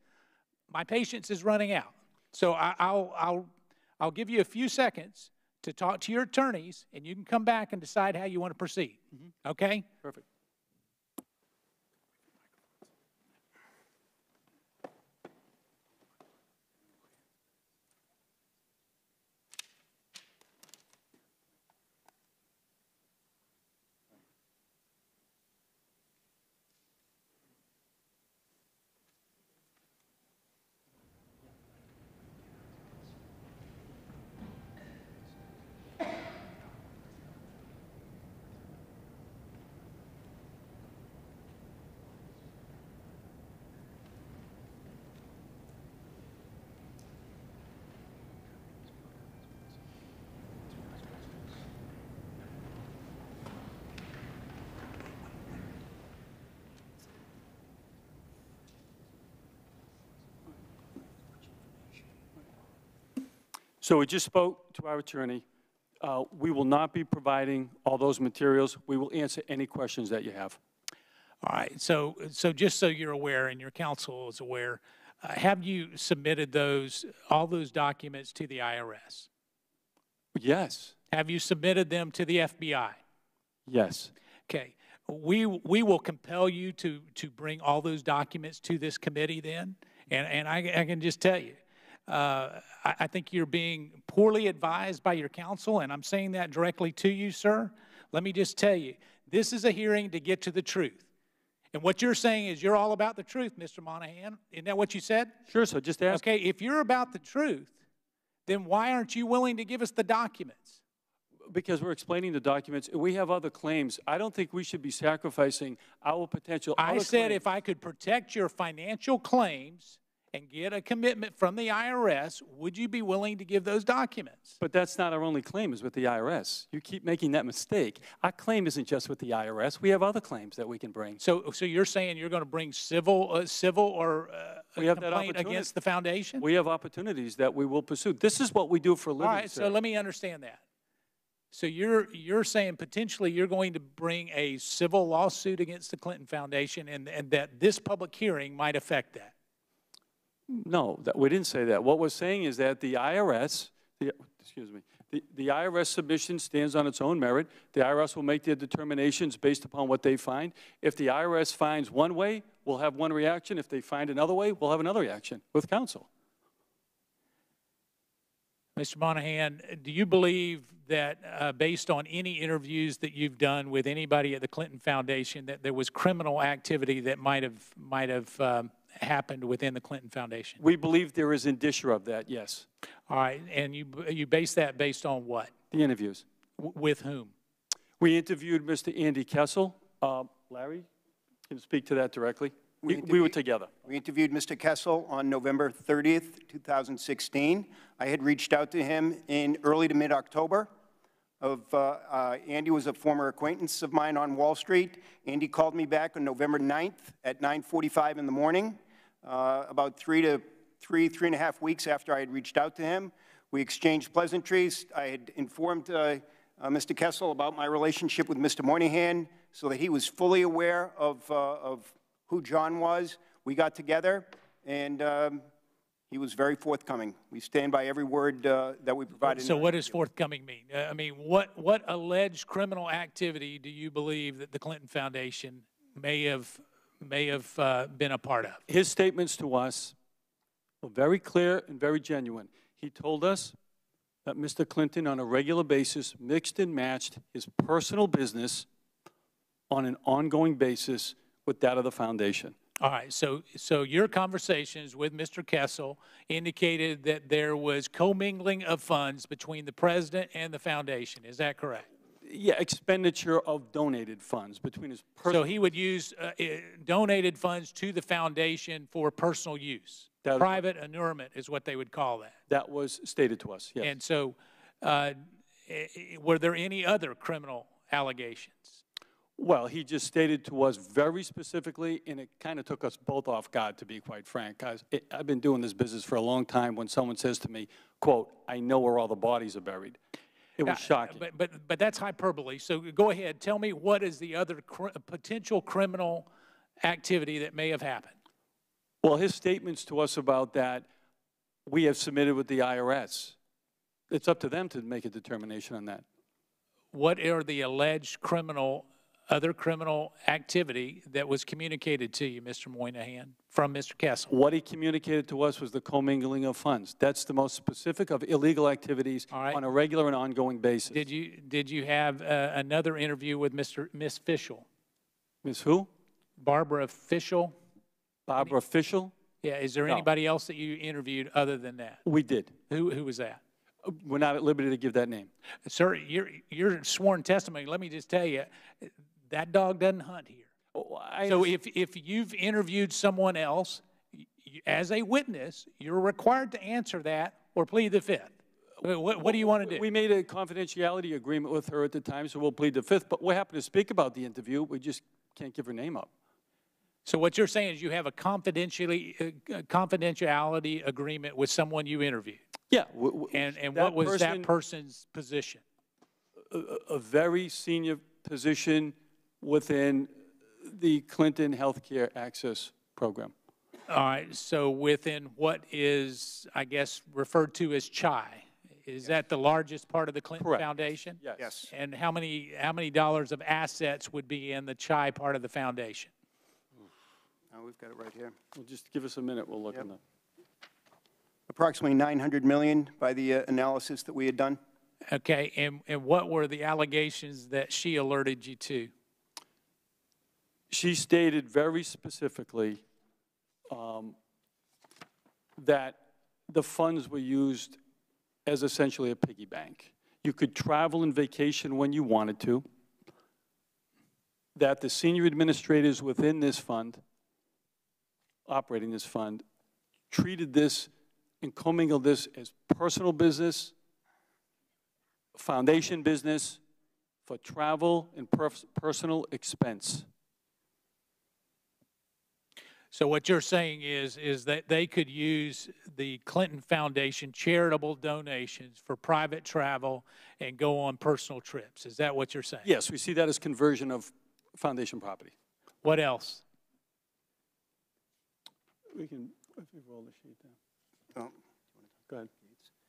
my patience is running out. So I'll give you a few seconds to talk to your attorneys, and you can come back and decide how you want to proceed. Mm-hmm. Okay? Perfect. So we just spoke to our attorney. We will not be providing all those materials. We will answer any questions that you have. All right. So just so you're aware and your counsel is aware, have you submitted all those documents to the IRS? Yes. Have you submitted them to the FBI? Yes. Okay. We will compel you to bring all those documents to this committee then, and I can just tell you, I think you're being poorly advised by your counsel, and I'm saying that directly to you, sir. Let me just tell you, this is a hearing to get to the truth. And what you're saying is you're all about the truth, Mr. Monahan. Isn't that what you said? Sure, so just ask. Okay, if you're about the truth, then why aren't you willing to give us the documents? Because we're explaining the documents. We have other claims. I don't think we should be sacrificing our potential other claims. I said if I could protect your financial claims and get a commitment from the IRS, would you be willing to give those documents? But that's not our only claim is with the IRS. You keep making that mistake. Our claim isn't just with the IRS. We have other claims that we can bring. So you're saying you're going to bring civil or we have complaint against the foundation? We have opportunities that we will pursue. This is what we do for a living, All right, sir. so let me understand that. So you're saying potentially you're going to bring a civil lawsuit against the Clinton Foundation and that this public hearing might affect that? No, we didn't say that. What we're saying is that the IRS, the IRS submission stands on its own merit. The IRS will make their determinations based upon what they find. If the IRS finds one way, we'll have one reaction. If they find another way, we'll have another reaction with counsel. Mr. Monahan, do you believe that based on any interviews that you've done with anybody at the Clinton Foundation that there was criminal activity that might have happened within the Clinton Foundation? We believe there is indicia of that, yes. All right, and you base that based on what? The interviews. With whom? We interviewed Mr. Andy Kessel. Larry can speak to that directly. We were together. We interviewed Mr. Kessel on November 30th, 2016. I had reached out to him in early to mid-October. Andy was a former acquaintance of mine on Wall Street. Andy called me back on November 9th at 9:45 in the morning, about three and a half weeks after I had reached out to him. We exchanged pleasantries. I had informed Mr. Kessel about my relationship with Mr. Moynihan so that he was fully aware of who John was. We got together, and he was very forthcoming. We stand by every word that we provided. So what does forthcoming mean? I mean, what alleged criminal activity do you believe that the Clinton Foundation may have been a part of? His statements to us were very clear and very genuine. He told us that Mr. Clinton, on a regular basis, mixed and matched his personal business on an ongoing basis with that of the foundation. All right, so your conversations with Mr. Kessel indicated that there was commingling of funds between the president and the foundation. Is that correct? Yeah, expenditure of donated funds between his personal. So he would use donated funds to the foundation for personal use. Private annulment is what they would call that. That was stated to us, yes. And so were there any other criminal allegations? Well, he just stated to us very specifically, and it kind of took us both off guard, to be quite frank. Guys, I've been doing this business for a long time. When someone says to me, quote, "I know where all the bodies are buried," it was shocking. But that's hyperbole. So go ahead. Tell me, what is the other potential criminal activity that may have happened? Well, his statements to us about that, we have submitted with the IRS. It's up to them to make a determination on that. What are the alleged other criminal activity that was communicated to you, Mr. Moynihan, from Mr. Kessel? What he communicated to us was the commingling of funds. That's the most specific of illegal activities on a regular and ongoing basis. Did you have another interview with Miss Fischel? Miss who? Barbara Fischel. Barbara Fischel? Yeah. Is there anybody else that you interviewed other than that? We did. Who was that? We're not at liberty to give that name. Sir, your sworn testimony, let me just tell you, that dog doesn't hunt here. So if you've interviewed someone else as a witness, you're required to answer that or plead the fifth. What do you want to do? We made a confidentiality agreement with her at the time, so we'll plead the fifth. But we're happy to speak about the interview. We just can't give her name up. So what you're saying is you have a confidentiality agreement with someone you interviewed? Yeah. And what was that person's position? A very senior position within the Clinton Healthcare Access Program. All right. So within what is, I guess, referred to as CHI. Is that the largest part of the Clinton Foundation? Yes. And how many dollars of assets would be in the CHI part of the foundation? Oh, we've got it right here. Well, just give us a minute. We'll look in the. Approximately $900 million by the analysis that we had done. Okay. And what were the allegations that she alerted you to? She stated very specifically that the funds were used as essentially a piggy bank. You could travel and vacation when you wanted to, that the senior administrators within this fund, operating this fund, treated this and commingled this as personal business, foundation business, for travel and personal expense. So what you're saying is that they could use the Clinton Foundation charitable donations for private travel and go on personal trips. Is that what you're saying? Yes, we see that as conversion of foundation property. What else? We can roll the sheet down. Oh. Go ahead.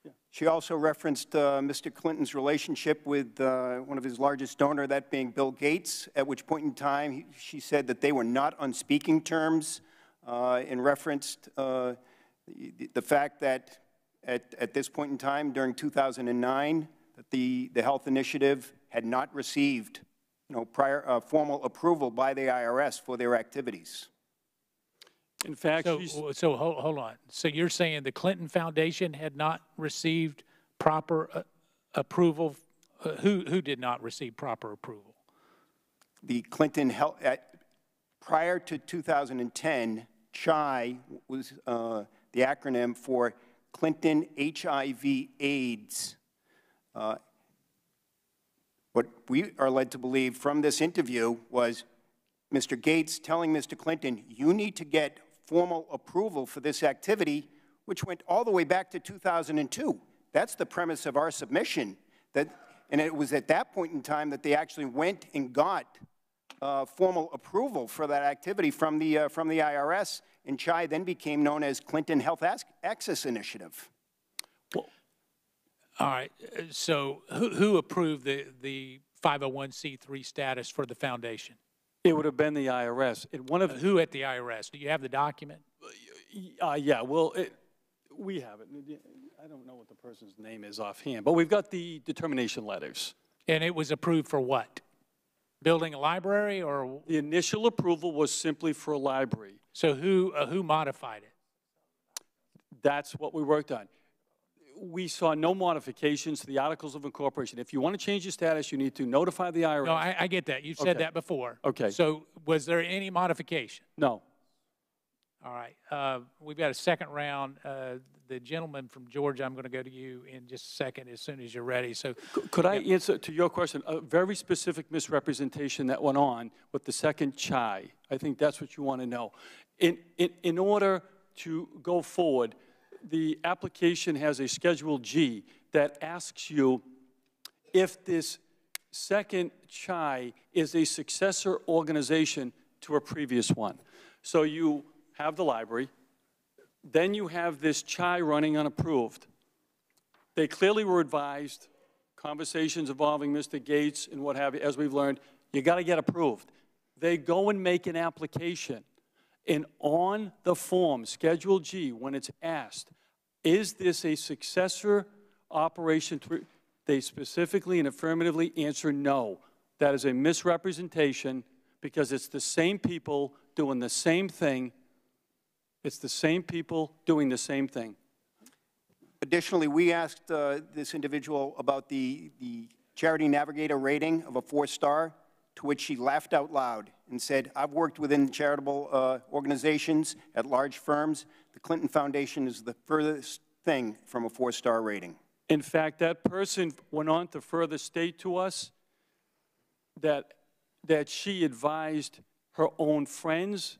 Yeah. She also referenced Mr. Clinton's relationship with one of his largest donor, that being Bill Gates, at which point in time she said that they were not on speaking terms, and referenced the fact that at this point in time during 2009 that the health initiative had not received prior formal approval by the IRS for their activities. In fact, so hold on. So you're saying the Clinton Foundation had not received proper approval? Who did not receive proper approval? The Clinton Health, prior to 2010, CHI was the acronym for Clinton HIV/AIDS. What we are led to believe from this interview was Mr. Gates telling Mr. Clinton, you need to get formal approval for this activity, which went all the way back to 2002. That's the premise of our submission. And it was at that point in time that they actually went and got formal approval for that activity from the IRS, and CHI then became known as Clinton Health Access Initiative. Well, all right. So who approved the 501c3 status for the foundation? It would have been the IRS. Who at the IRS? Do you have the document? Yeah, well, we have it. I don't know what the person's name is offhand, but we've got the determination letters. And it was approved for what? Building a library or? The initial approval was simply for a library. So who modified it? That's what we worked on. we saw no modifications to the Articles of Incorporation. If you want to change your status, you need to notify the IRS. No, I get that. You've said that before. Okay. So was there any modification? No. All right. We've got a second round. The gentleman from Georgia, I'm going to go to you in just a second as soon as you're ready. So, could I answer to your question? A very specific misrepresentation that went on with the second chai. I think that's what you want to know. In order to go forward, the application has a Schedule G that asks you if this second chai is a successor organization to a previous one. So you have the library, then you have this chai running unapproved. They clearly were advised, conversations involving Mr. Gates and what have you, as we've learned, you got to get approved. They go and make an application. And on the form, Schedule G, when it's asked, is this a successor operation? They specifically and affirmatively answer no. That is a misrepresentation because it's the same people doing the same thing. It's the same people doing the same thing. Additionally, we asked this individual about the Charity Navigator rating of a 4-star, to which she laughed out loud and said, I've worked within charitable organizations at large firms. The Clinton Foundation is the furthest thing from a 4-star rating. In fact, that person went on to further state to us that she advised her own friends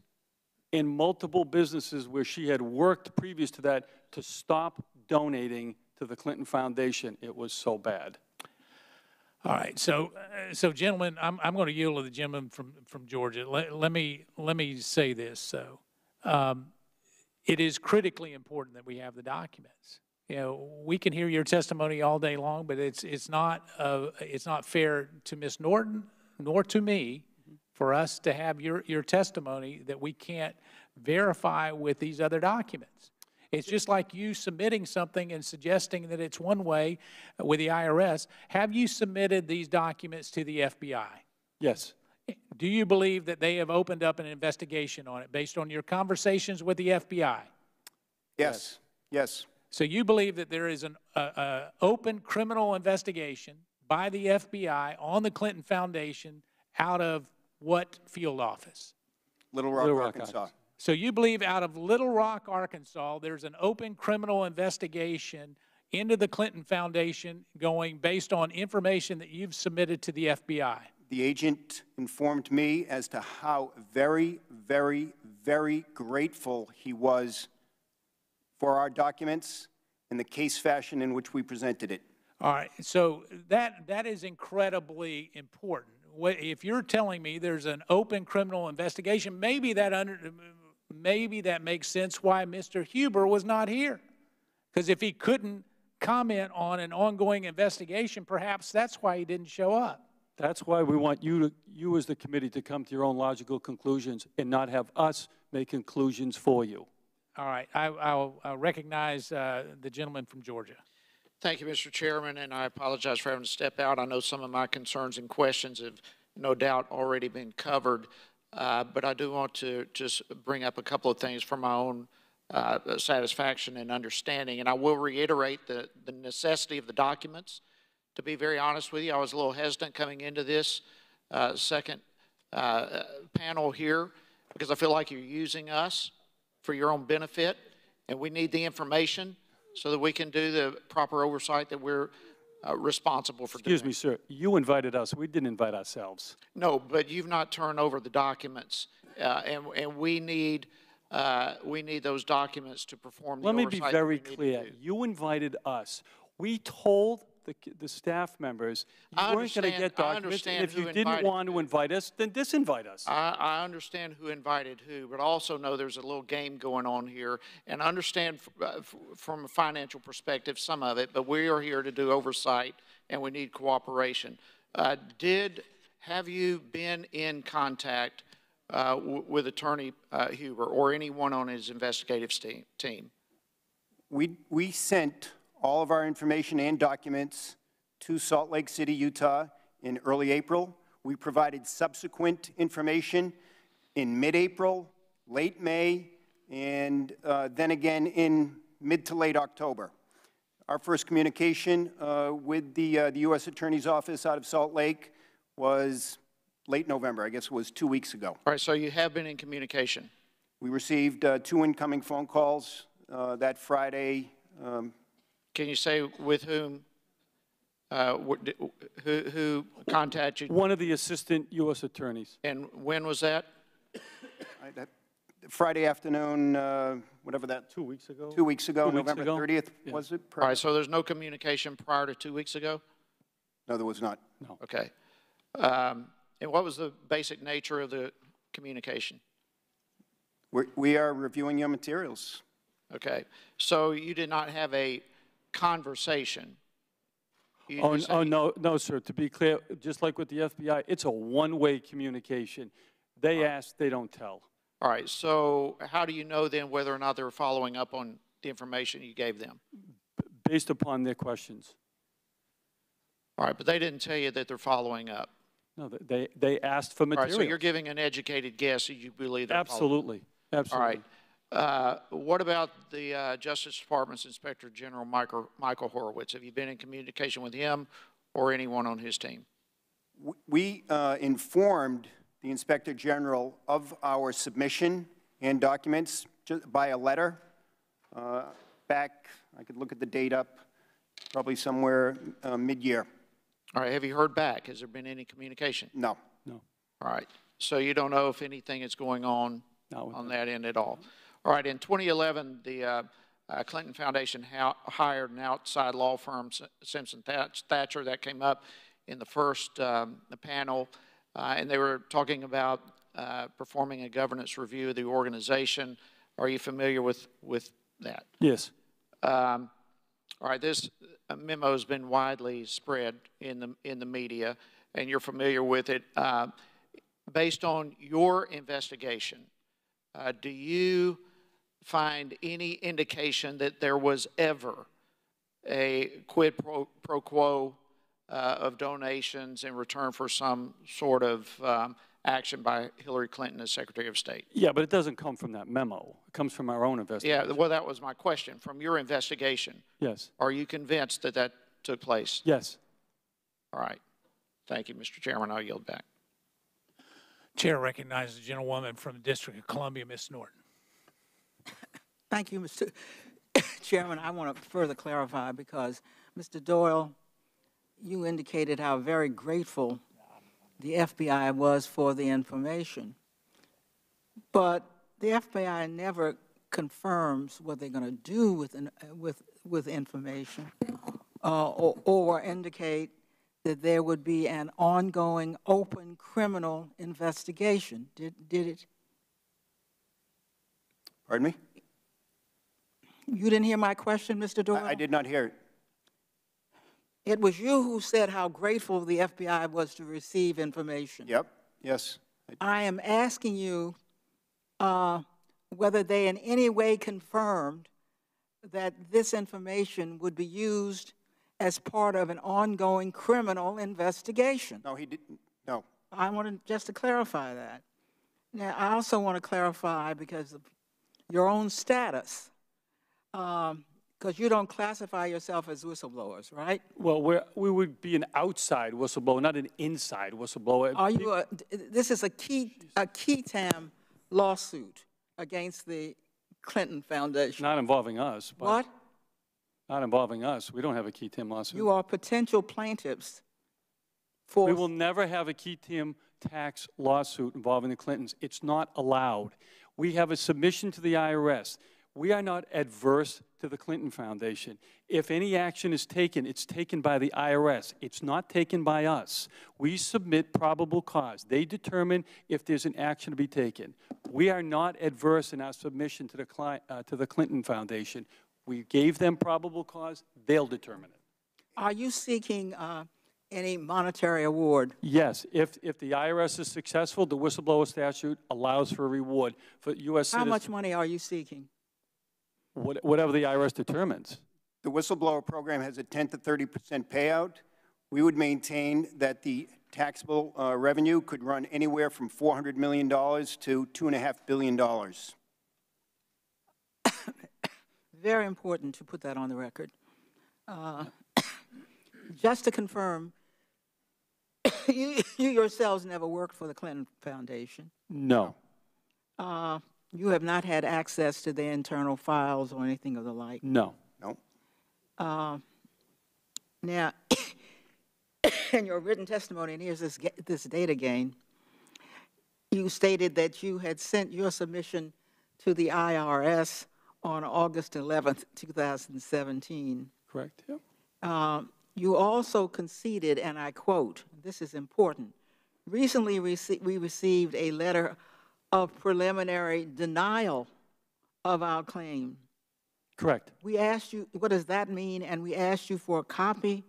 in multiple businesses where she had worked previous to that to stop donating to the Clinton Foundation. It was so bad. all right. So gentlemen, I'm going to yield to the gentleman from Georgia. Let me say this. So, it is critically important that we have the documents. You know, we can hear your testimony all day long, but it's not fair to Ms. Norton nor to me for us to have your testimony that we can't verify with these other documents. It's just like you submitting something and suggesting that it's one way with the IRS. Have you submitted these documents to the FBI? Yes. Do you believe that they have opened up an investigation on it based on your conversations with the FBI? Yes. Yes. So you believe that there is an open criminal investigation by the FBI on the Clinton Foundation out of what field office? Little Rock, Arkansas. So you believe out of Little Rock, Arkansas, there's an open criminal investigation into the Clinton Foundation going based on information that you've submitted to the FBI? The agent informed me as to how very, very, very grateful he was for our documents and the case fashion in which we presented it. All right, so that is incredibly important. If you're telling me there's an open criminal investigation, maybe that makes sense why Mr. Huber was not here. Because if he couldn't comment on an ongoing investigation, perhaps that's why he didn't show up. That's why we want you as the committee to come to your own logical conclusions and not have us make conclusions for you. All right, I'll recognize the gentleman from Georgia. Thank you, Mr. Chairman, and I apologize for having to step out. I know some of my concerns and questions have no doubt already been covered, but I do want to just bring up a couple of things for my own satisfaction and understanding, and I will reiterate the necessity of the documents. To be very honest with you, I was a little hesitant coming into this second panel here because I feel like you're using us for your own benefit, and we need the information so that we can do the proper oversight that we're responsible for doing. Excuse me, sir. You invited us. We didn't invite ourselves. No, but you've not turned over the documents, and we need those documents to perform the oversight. Let me be very clear. You invited us. We told the staff members you weren't going to get documents, and if you didn't want to invite us, then disinvite us. I understand who invited who, but also know there's a little game going on here, and I understand from a financial perspective some of it, but we are here to do oversight, and we need cooperation. Have you been in contact with Attorney Huber or anyone on his investigative team? We sent all of our information and documents to Salt Lake City, Utah in early April. We provided subsequent information in mid-April, late May, and then again in mid to late October. Our first communication with the U.S. Attorney's Office out of Salt Lake was late November. I guess it was 2 weeks ago. All right, so you have been in communication. We received 2 incoming phone calls that Friday. Can you say with whom? Who contacted you? One of the assistant U.S. attorneys. And when was that? Friday afternoon, whatever that. 2 weeks ago. 2 weeks ago, 2 weeks November ago? 30th, Yeah. was it? All right, so there's no communication prior to 2 weeks ago? No, there was not. No. Okay. And what was the basic nature of the communication? We are reviewing your materials. Okay. So you did not have a conversation? No, sir. To be clear, just like with the FBI, it's a one-way communication. They ask, they don't tell. All right. So how do you know then whether or not they were following up on the information you gave them? Based upon their questions. All right, but they didn't tell you that they're following up. No, they asked for All right, material. so you're giving an educated guess that you believe they're Absolutely. Absolutely. All right. What about the Justice Department's Inspector General, Michael Horowitz? Have you been in communication with him or anyone on his team? We informed the Inspector General of our submission and documents by a letter back, I could look at the date up, probably somewhere mid-year. All right, have you heard back? Has there been any communication? No. No. All right, so you don't know if anything is going on that end at all. All right, in 2011, the Clinton Foundation hired an outside law firm, Simpson Thacher, that came up in the first panel, and they were talking about performing a governance review of the organization. Are you familiar with that? Yes. All right, this memo has been widely spread in the media, and you're familiar with it. Based on your investigation, do you find any indication that there was ever a quid pro quo of donations in return for some sort of action by Hillary Clinton as Secretary of State? Yeah, but it doesn't come from that memo. It comes from our own investigation. Yeah, well, that was my question. From your investigation, yes, are you convinced that that took place? Yes. All right. Thank you, Mr. Chairman. I'll yield back. Chair recognizes the gentlewoman from the District of Columbia, Ms. Norton. Thank you, Mr. Chairman. I want to further clarify because, Mr. Doyle, you indicated how very grateful the FBI was for the information. But the FBI never confirms what they're going to do with information or indicate that there would be an ongoing open criminal investigation. Did it? Pardon me? You didn't hear my question, Mr. Doyle? I did not hear it. It was you who said how grateful the FBI was to receive information. Yep, yes. I am asking you whether they in any way confirmed that this information would be used as part of an ongoing criminal investigation. No, he didn't. No. I wanted just to clarify that. Now, I also want to clarify because of your own status, because you don't classify yourself as whistleblowers, right? Well, we would be an outside whistleblower, not an inside whistleblower. Are you this is a key TAM lawsuit against the Clinton Foundation. Not involving us. But What? Not involving us. We don't have a key TAM lawsuit. You are potential plaintiffs for... We will never have a key TAM tax lawsuit involving the Clintons. It's not allowed. We have a submission to the IRS. We are not adverse to the Clinton Foundation. If any action is taken, it's taken by the IRS. It's not taken by us. We submit probable cause. They determine if there's an action to be taken. We are not adverse in our submission to the Clinton Foundation. We gave them probable cause. They'll determine it. Are you seeking any monetary award? Yes. If the IRS is successful, the whistleblower statute allows for a reward for U.S. citizens. How much money are you seeking? Whatever the IRS determines. The whistleblower program has a 10 to 30% payout. We would maintain that the taxable revenue could run anywhere from $400 million to $2.5 billion. Very important to put that on the record. Just to confirm, you yourselves never worked for the Clinton Foundation. No. You have not had access to their internal files or anything of the like. No. No. Now, in your written testimony, and here's this date again, you stated that you had sent your submission to the IRS on August 11th, 2017. Correct, yeah. You also conceded, and I quote, this is important, recently we received a letter of preliminary denial of our claim. Correct. We asked you, what does that mean? And we asked you for a copy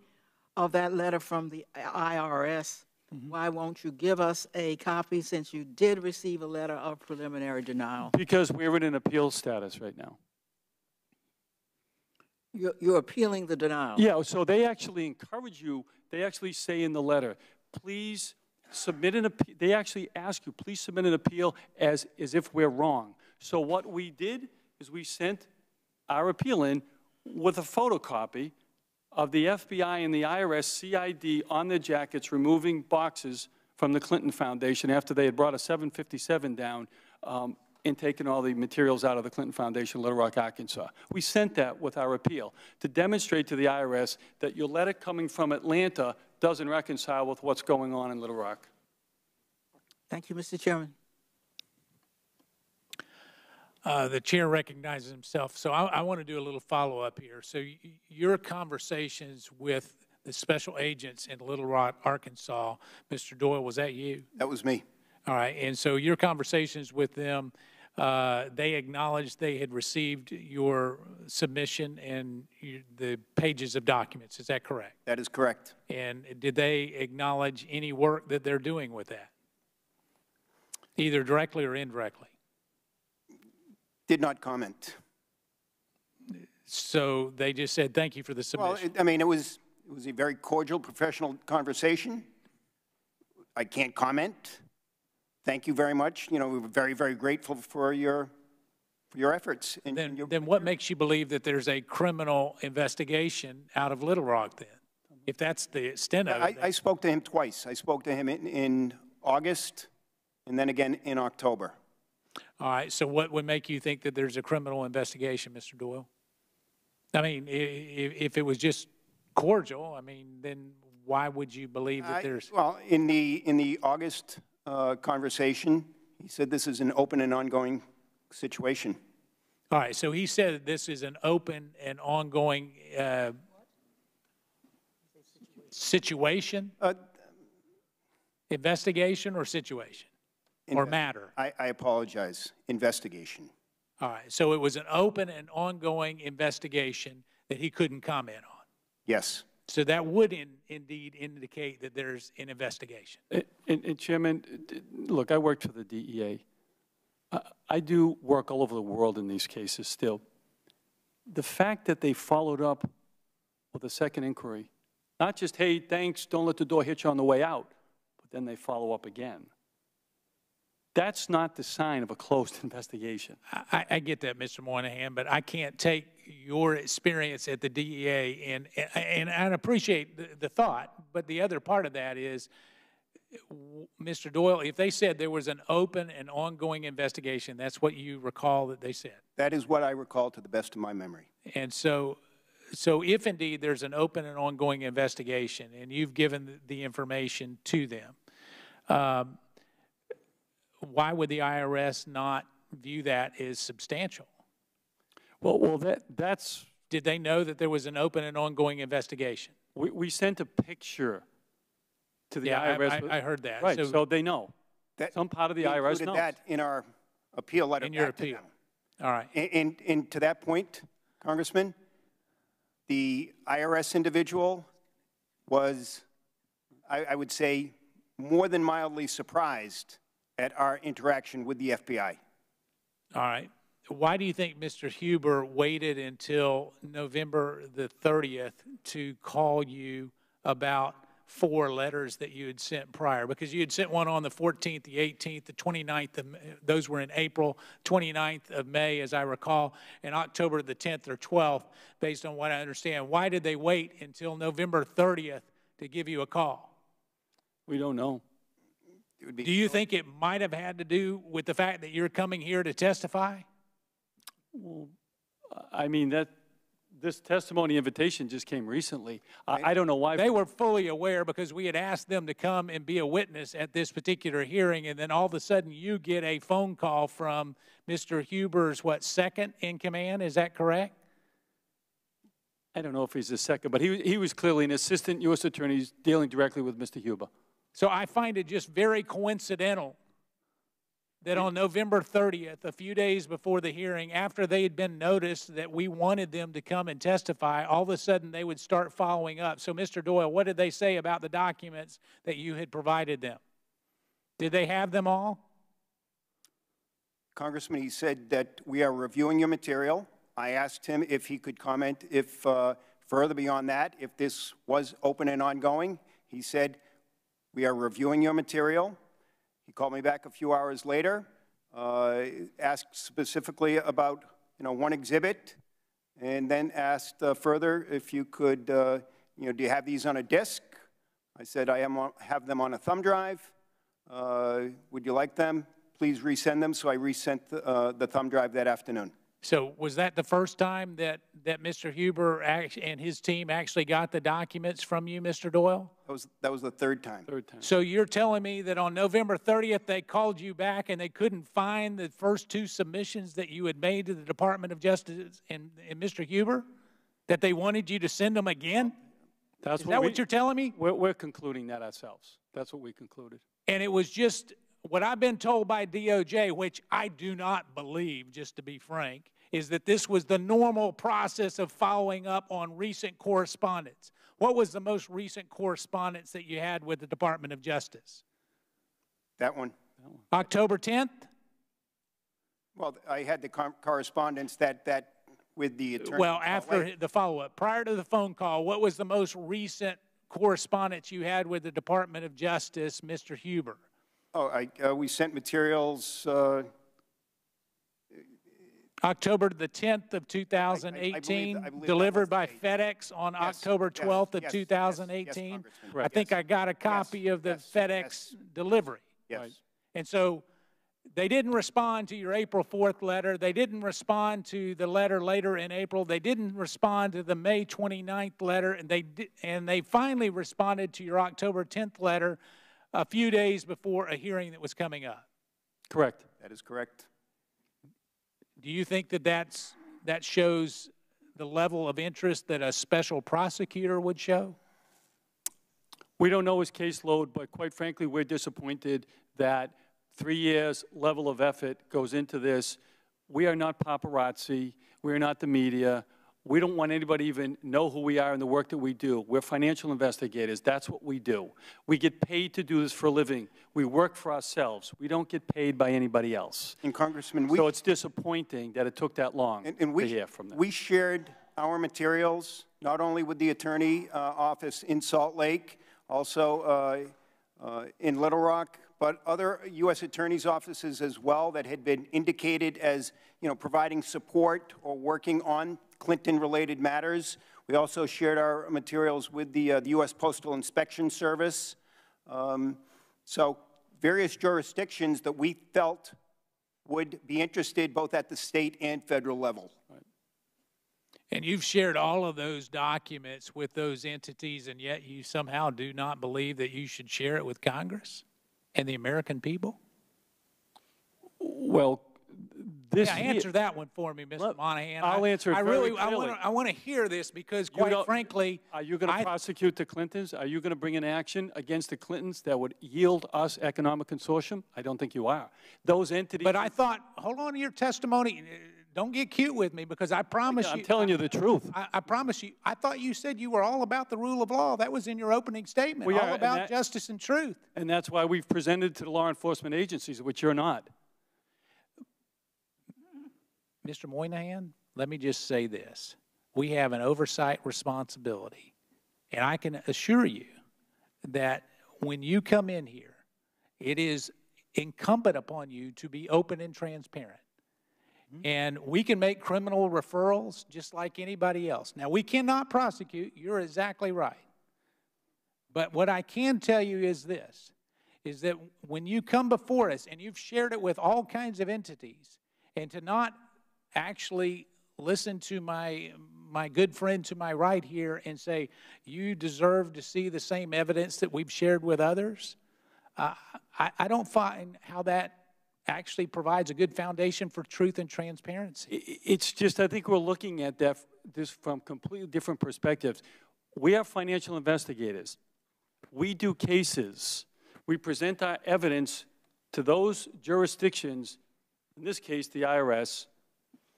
of that letter from the IRS. Why won't you give us a copy since you did receive a letter of preliminary denial? Because we're in an appeal status right now. You're appealing the denial. Yeah, so they actually encourage you, they actually say in the letter, please submit an appeal. They actually ask you, please submit an appeal as if we're wrong. So what we did is we sent our appeal in with a photocopy of the FBI and the IRS CID on their jackets removing boxes from the Clinton Foundation after they had brought a 757 down and taken all the materials out of the Clinton Foundation in Little Rock, Arkansas. We sent that with our appeal to demonstrate to the IRS that your letter coming from Atlanta doesn't reconcile with what's going on in Little Rock. Thank you, Mr. Chairman. The chair recognizes himself, so I want to do a little follow-up here. So your conversations with the special agents in Little Rock, Arkansas, Mr. Doyle, was that you? That was me. All right, and so your conversations with them, they acknowledged they had received your submission and the pages of documents. Is that correct? That is correct. And did they acknowledge any work that they're doing with that, either directly or indirectly? Did not comment. So they just said, thank you for the submission. Well, I mean, it was a very cordial, professional conversation. I can't comment. Thank you very much. You know, we were very, very grateful for your efforts. And then what makes you believe that there's a criminal investigation out of Little Rock then? If that's the extent of it. I spoke to him twice. I spoke to him in August and then again in October. All right, so what would make you think that there's a criminal investigation, Mr. Doyle? I mean, if it was just cordial, I mean, then why would you believe that there's... Well, in the August conversation, he said this is an open and ongoing situation. All right, so he said that this is an open and ongoing situation? Investigation or situation? Or matter? I apologize. Investigation. All right, so it was an open and ongoing investigation that he couldn't comment on? Yes. So that would indeed indicate that there's an investigation. And Chairman, look, I worked for the DEA. I do work all over the world in these cases still. The fact that they followed up with a second inquiry, not just, hey, thanks, don't let the door hit you on the way out, but then they follow up again. That's not the sign of a closed investigation. I get that, Mr. Moynihan, but I can't take your experience at the DEA and I appreciate the thought, but the other part of that is, Mr. Doyle, if they said there was an open and ongoing investigation, that's what you recall that they said? That is what I recall to the best of my memory. And so if indeed there's an open and ongoing investigation and you've given the information to them, why would the IRS not view that as substantial? Well, that's... Did they know that there was an open and ongoing investigation? We sent a picture to the IRS. I heard that. Right, so they know. Some part of the IRS knows. We included that in our appeal letter. In your appeal. All right. And to that point, Congressman, the IRS individual was, I would say, more than mildly surprised at our interaction with the FBI. All right. Why do you think Mr. Huber waited until November the 30th to call you about 4 letters that you had sent prior? Because you had sent one on the 14th, the 18th, the 29th, those were in April, 29th of May, as I recall, and October the 10th or 12th, based on what I understand. Why did they wait until November 30th to give you a call? We don't know. Do you think it might have had to do with the fact that you're coming here to testify? Well, I mean, this testimony invitation just came recently. I don't know why. They were fully aware because we had asked them to come and be a witness at this particular hearing, and then all of a sudden you get a phone call from Mr. Huber's, second in command? Is that correct? I don't know if he's the second, but he was clearly an assistant U.S. attorney dealing directly with Mr. Huber. So I find it just very coincidental that on November 30th, a few days before the hearing, after they had been noticed that we wanted them to come and testify, all of a sudden they would start following up. So, Mr. Doyle, what did they say about the documents that you had provided them? Did they have them all? Congressman, he said that we are reviewing your material. I asked him if he could comment if further beyond that, if this was open and ongoing. He said, we are reviewing your material. He called me back a few hours later, asked specifically about, one exhibit, and then asked further if you could, do you have these on a disk? I said, I have them on a thumb drive. Would you like them? Please resend them. So I resent the thumb drive that afternoon. So was that the first time that Mr. Huber and his team actually got the documents from you, Mr. Doyle? That was the third time. So you're telling me that on November 30th they called you back and they couldn't find the first 2 submissions that you had made to the Department of Justice and Mr. Huber? That they wanted you to send them again? Is that what you're telling me? We're concluding that ourselves. That's what we concluded. And it was just what I've been told by DOJ, which I do not believe, just to be frank, is that this was the normal process of following up on recent correspondence. What was the most recent correspondence that you had with the Department of Justice? That one. October 10th? Well, I had the correspondence that with the attorney. Well, after the follow-up, prior to the phone call, what was the most recent correspondence you had with the Department of Justice, Mr. Huber? Oh, we sent materials. October the 10th of 2018, I believe delivered by FedEx on October 12th of 2018. I think I got a copy of the FedEx delivery. Yes. Right. And so they didn't respond to your April 4th letter. They didn't respond to the letter later in April. They didn't respond to the May 29th letter. And they finally responded to your October 10th letter a few days before a hearing that was coming up. Correct. That is correct. Do you think that shows the level of interest that a special prosecutor would show? We don't know his caseload, but quite frankly, we're disappointed that 3 years level of effort goes into this. We are not paparazzi. We are not the media. We don't want anybody to even know who we are and the work that we do. We're financial investigators. That's what we do. We get paid to do this for a living. We work for ourselves. We don't get paid by anybody else. And Congressman, so it's disappointing that it took that long to hear from them. We shared our materials not only with the attorney office in Salt Lake, also in Little Rock, but other U.S. attorneys' offices as well that had been indicated as, providing support or working on Clinton-related matters. We also shared our materials with the U.S. Postal Inspection Service. So various jurisdictions that we felt would be interested both at the state and federal level. Right. And you've shared all of those documents with those entities, and yet you somehow do not believe that you should share it with Congress and the American people? Well, answer that one for me, Mr. Monahan. I'll answer it very clearly. I want to hear this because, quite frankly, are you going to prosecute the Clintons? Are you going to bring an action against the Clintons that would yield us economic consortium? I don't think you are. Those entities. But I thought, hold on to your testimony. Don't get cute with me because I promise you. I'm telling you the truth. I promise you. I thought you said you were all about the rule of law. That was in your opening statement. We all are, about justice and truth. And that's why we've presented to the law enforcement agencies, which you're not. Mr. Moynihan, let me just say this. We have an oversight responsibility, and I can assure you that when you come in here, it is incumbent upon you to be open and transparent. And we can make criminal referrals just like anybody else. Now, we cannot prosecute. You're exactly right. But what I can tell you is this, is that when you come before us and you've shared it with all kinds of entities, and to not actually listen to my good friend to my right here and say, you deserve to see the same evidence that we've shared with others, I don't find how that actually provides a good foundation for truth and transparency. It's just, I think we're looking at this from completely different perspectives. We are financial investigators. We do cases. We present our evidence to those jurisdictions, in this case, the IRS,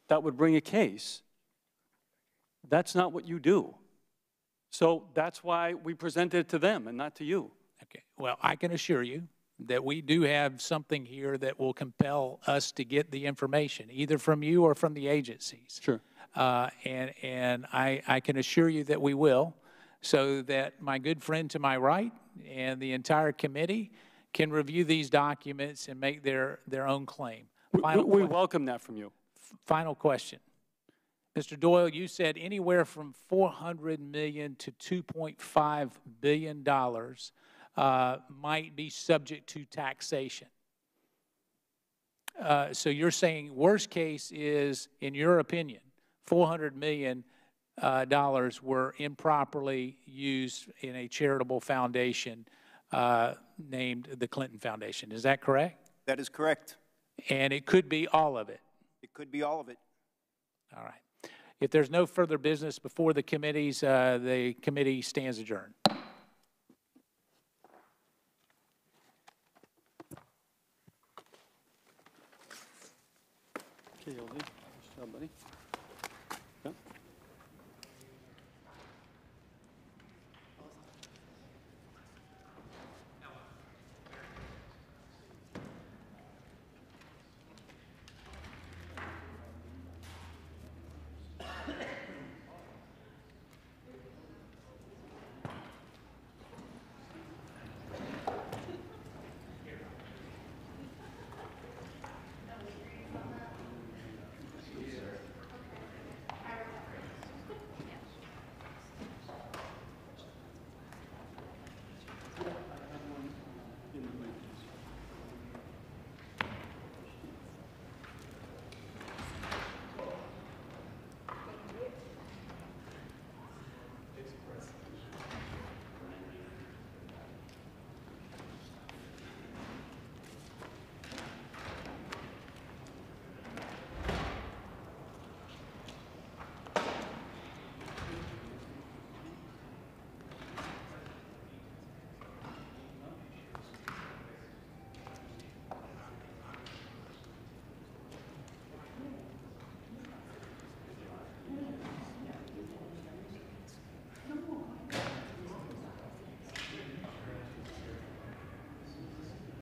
that would bring a case. That's not what you do. So that's why we present it to them and not to you. Okay. Well, I can assure you that we do have something here that will compel us to get the information, either from you or from the agencies. Sure. And I can assure you that we will, so that my good friend to my right and the entire committee can review these documents and make their own claim. We welcome that from you. Final question. Mr. Doyle, you said anywhere from $400 million to $2.5 billion might be subject to taxation. So you're saying worst case is, in your opinion, $400 million were improperly used in a charitable foundation named the Clinton Foundation. Is that correct? That is correct. And it could be all of it? It could be all of it. All right. If there's no further business before the committees, the committee stands adjourned. Okay, LD. Nice job, buddy. Yeah.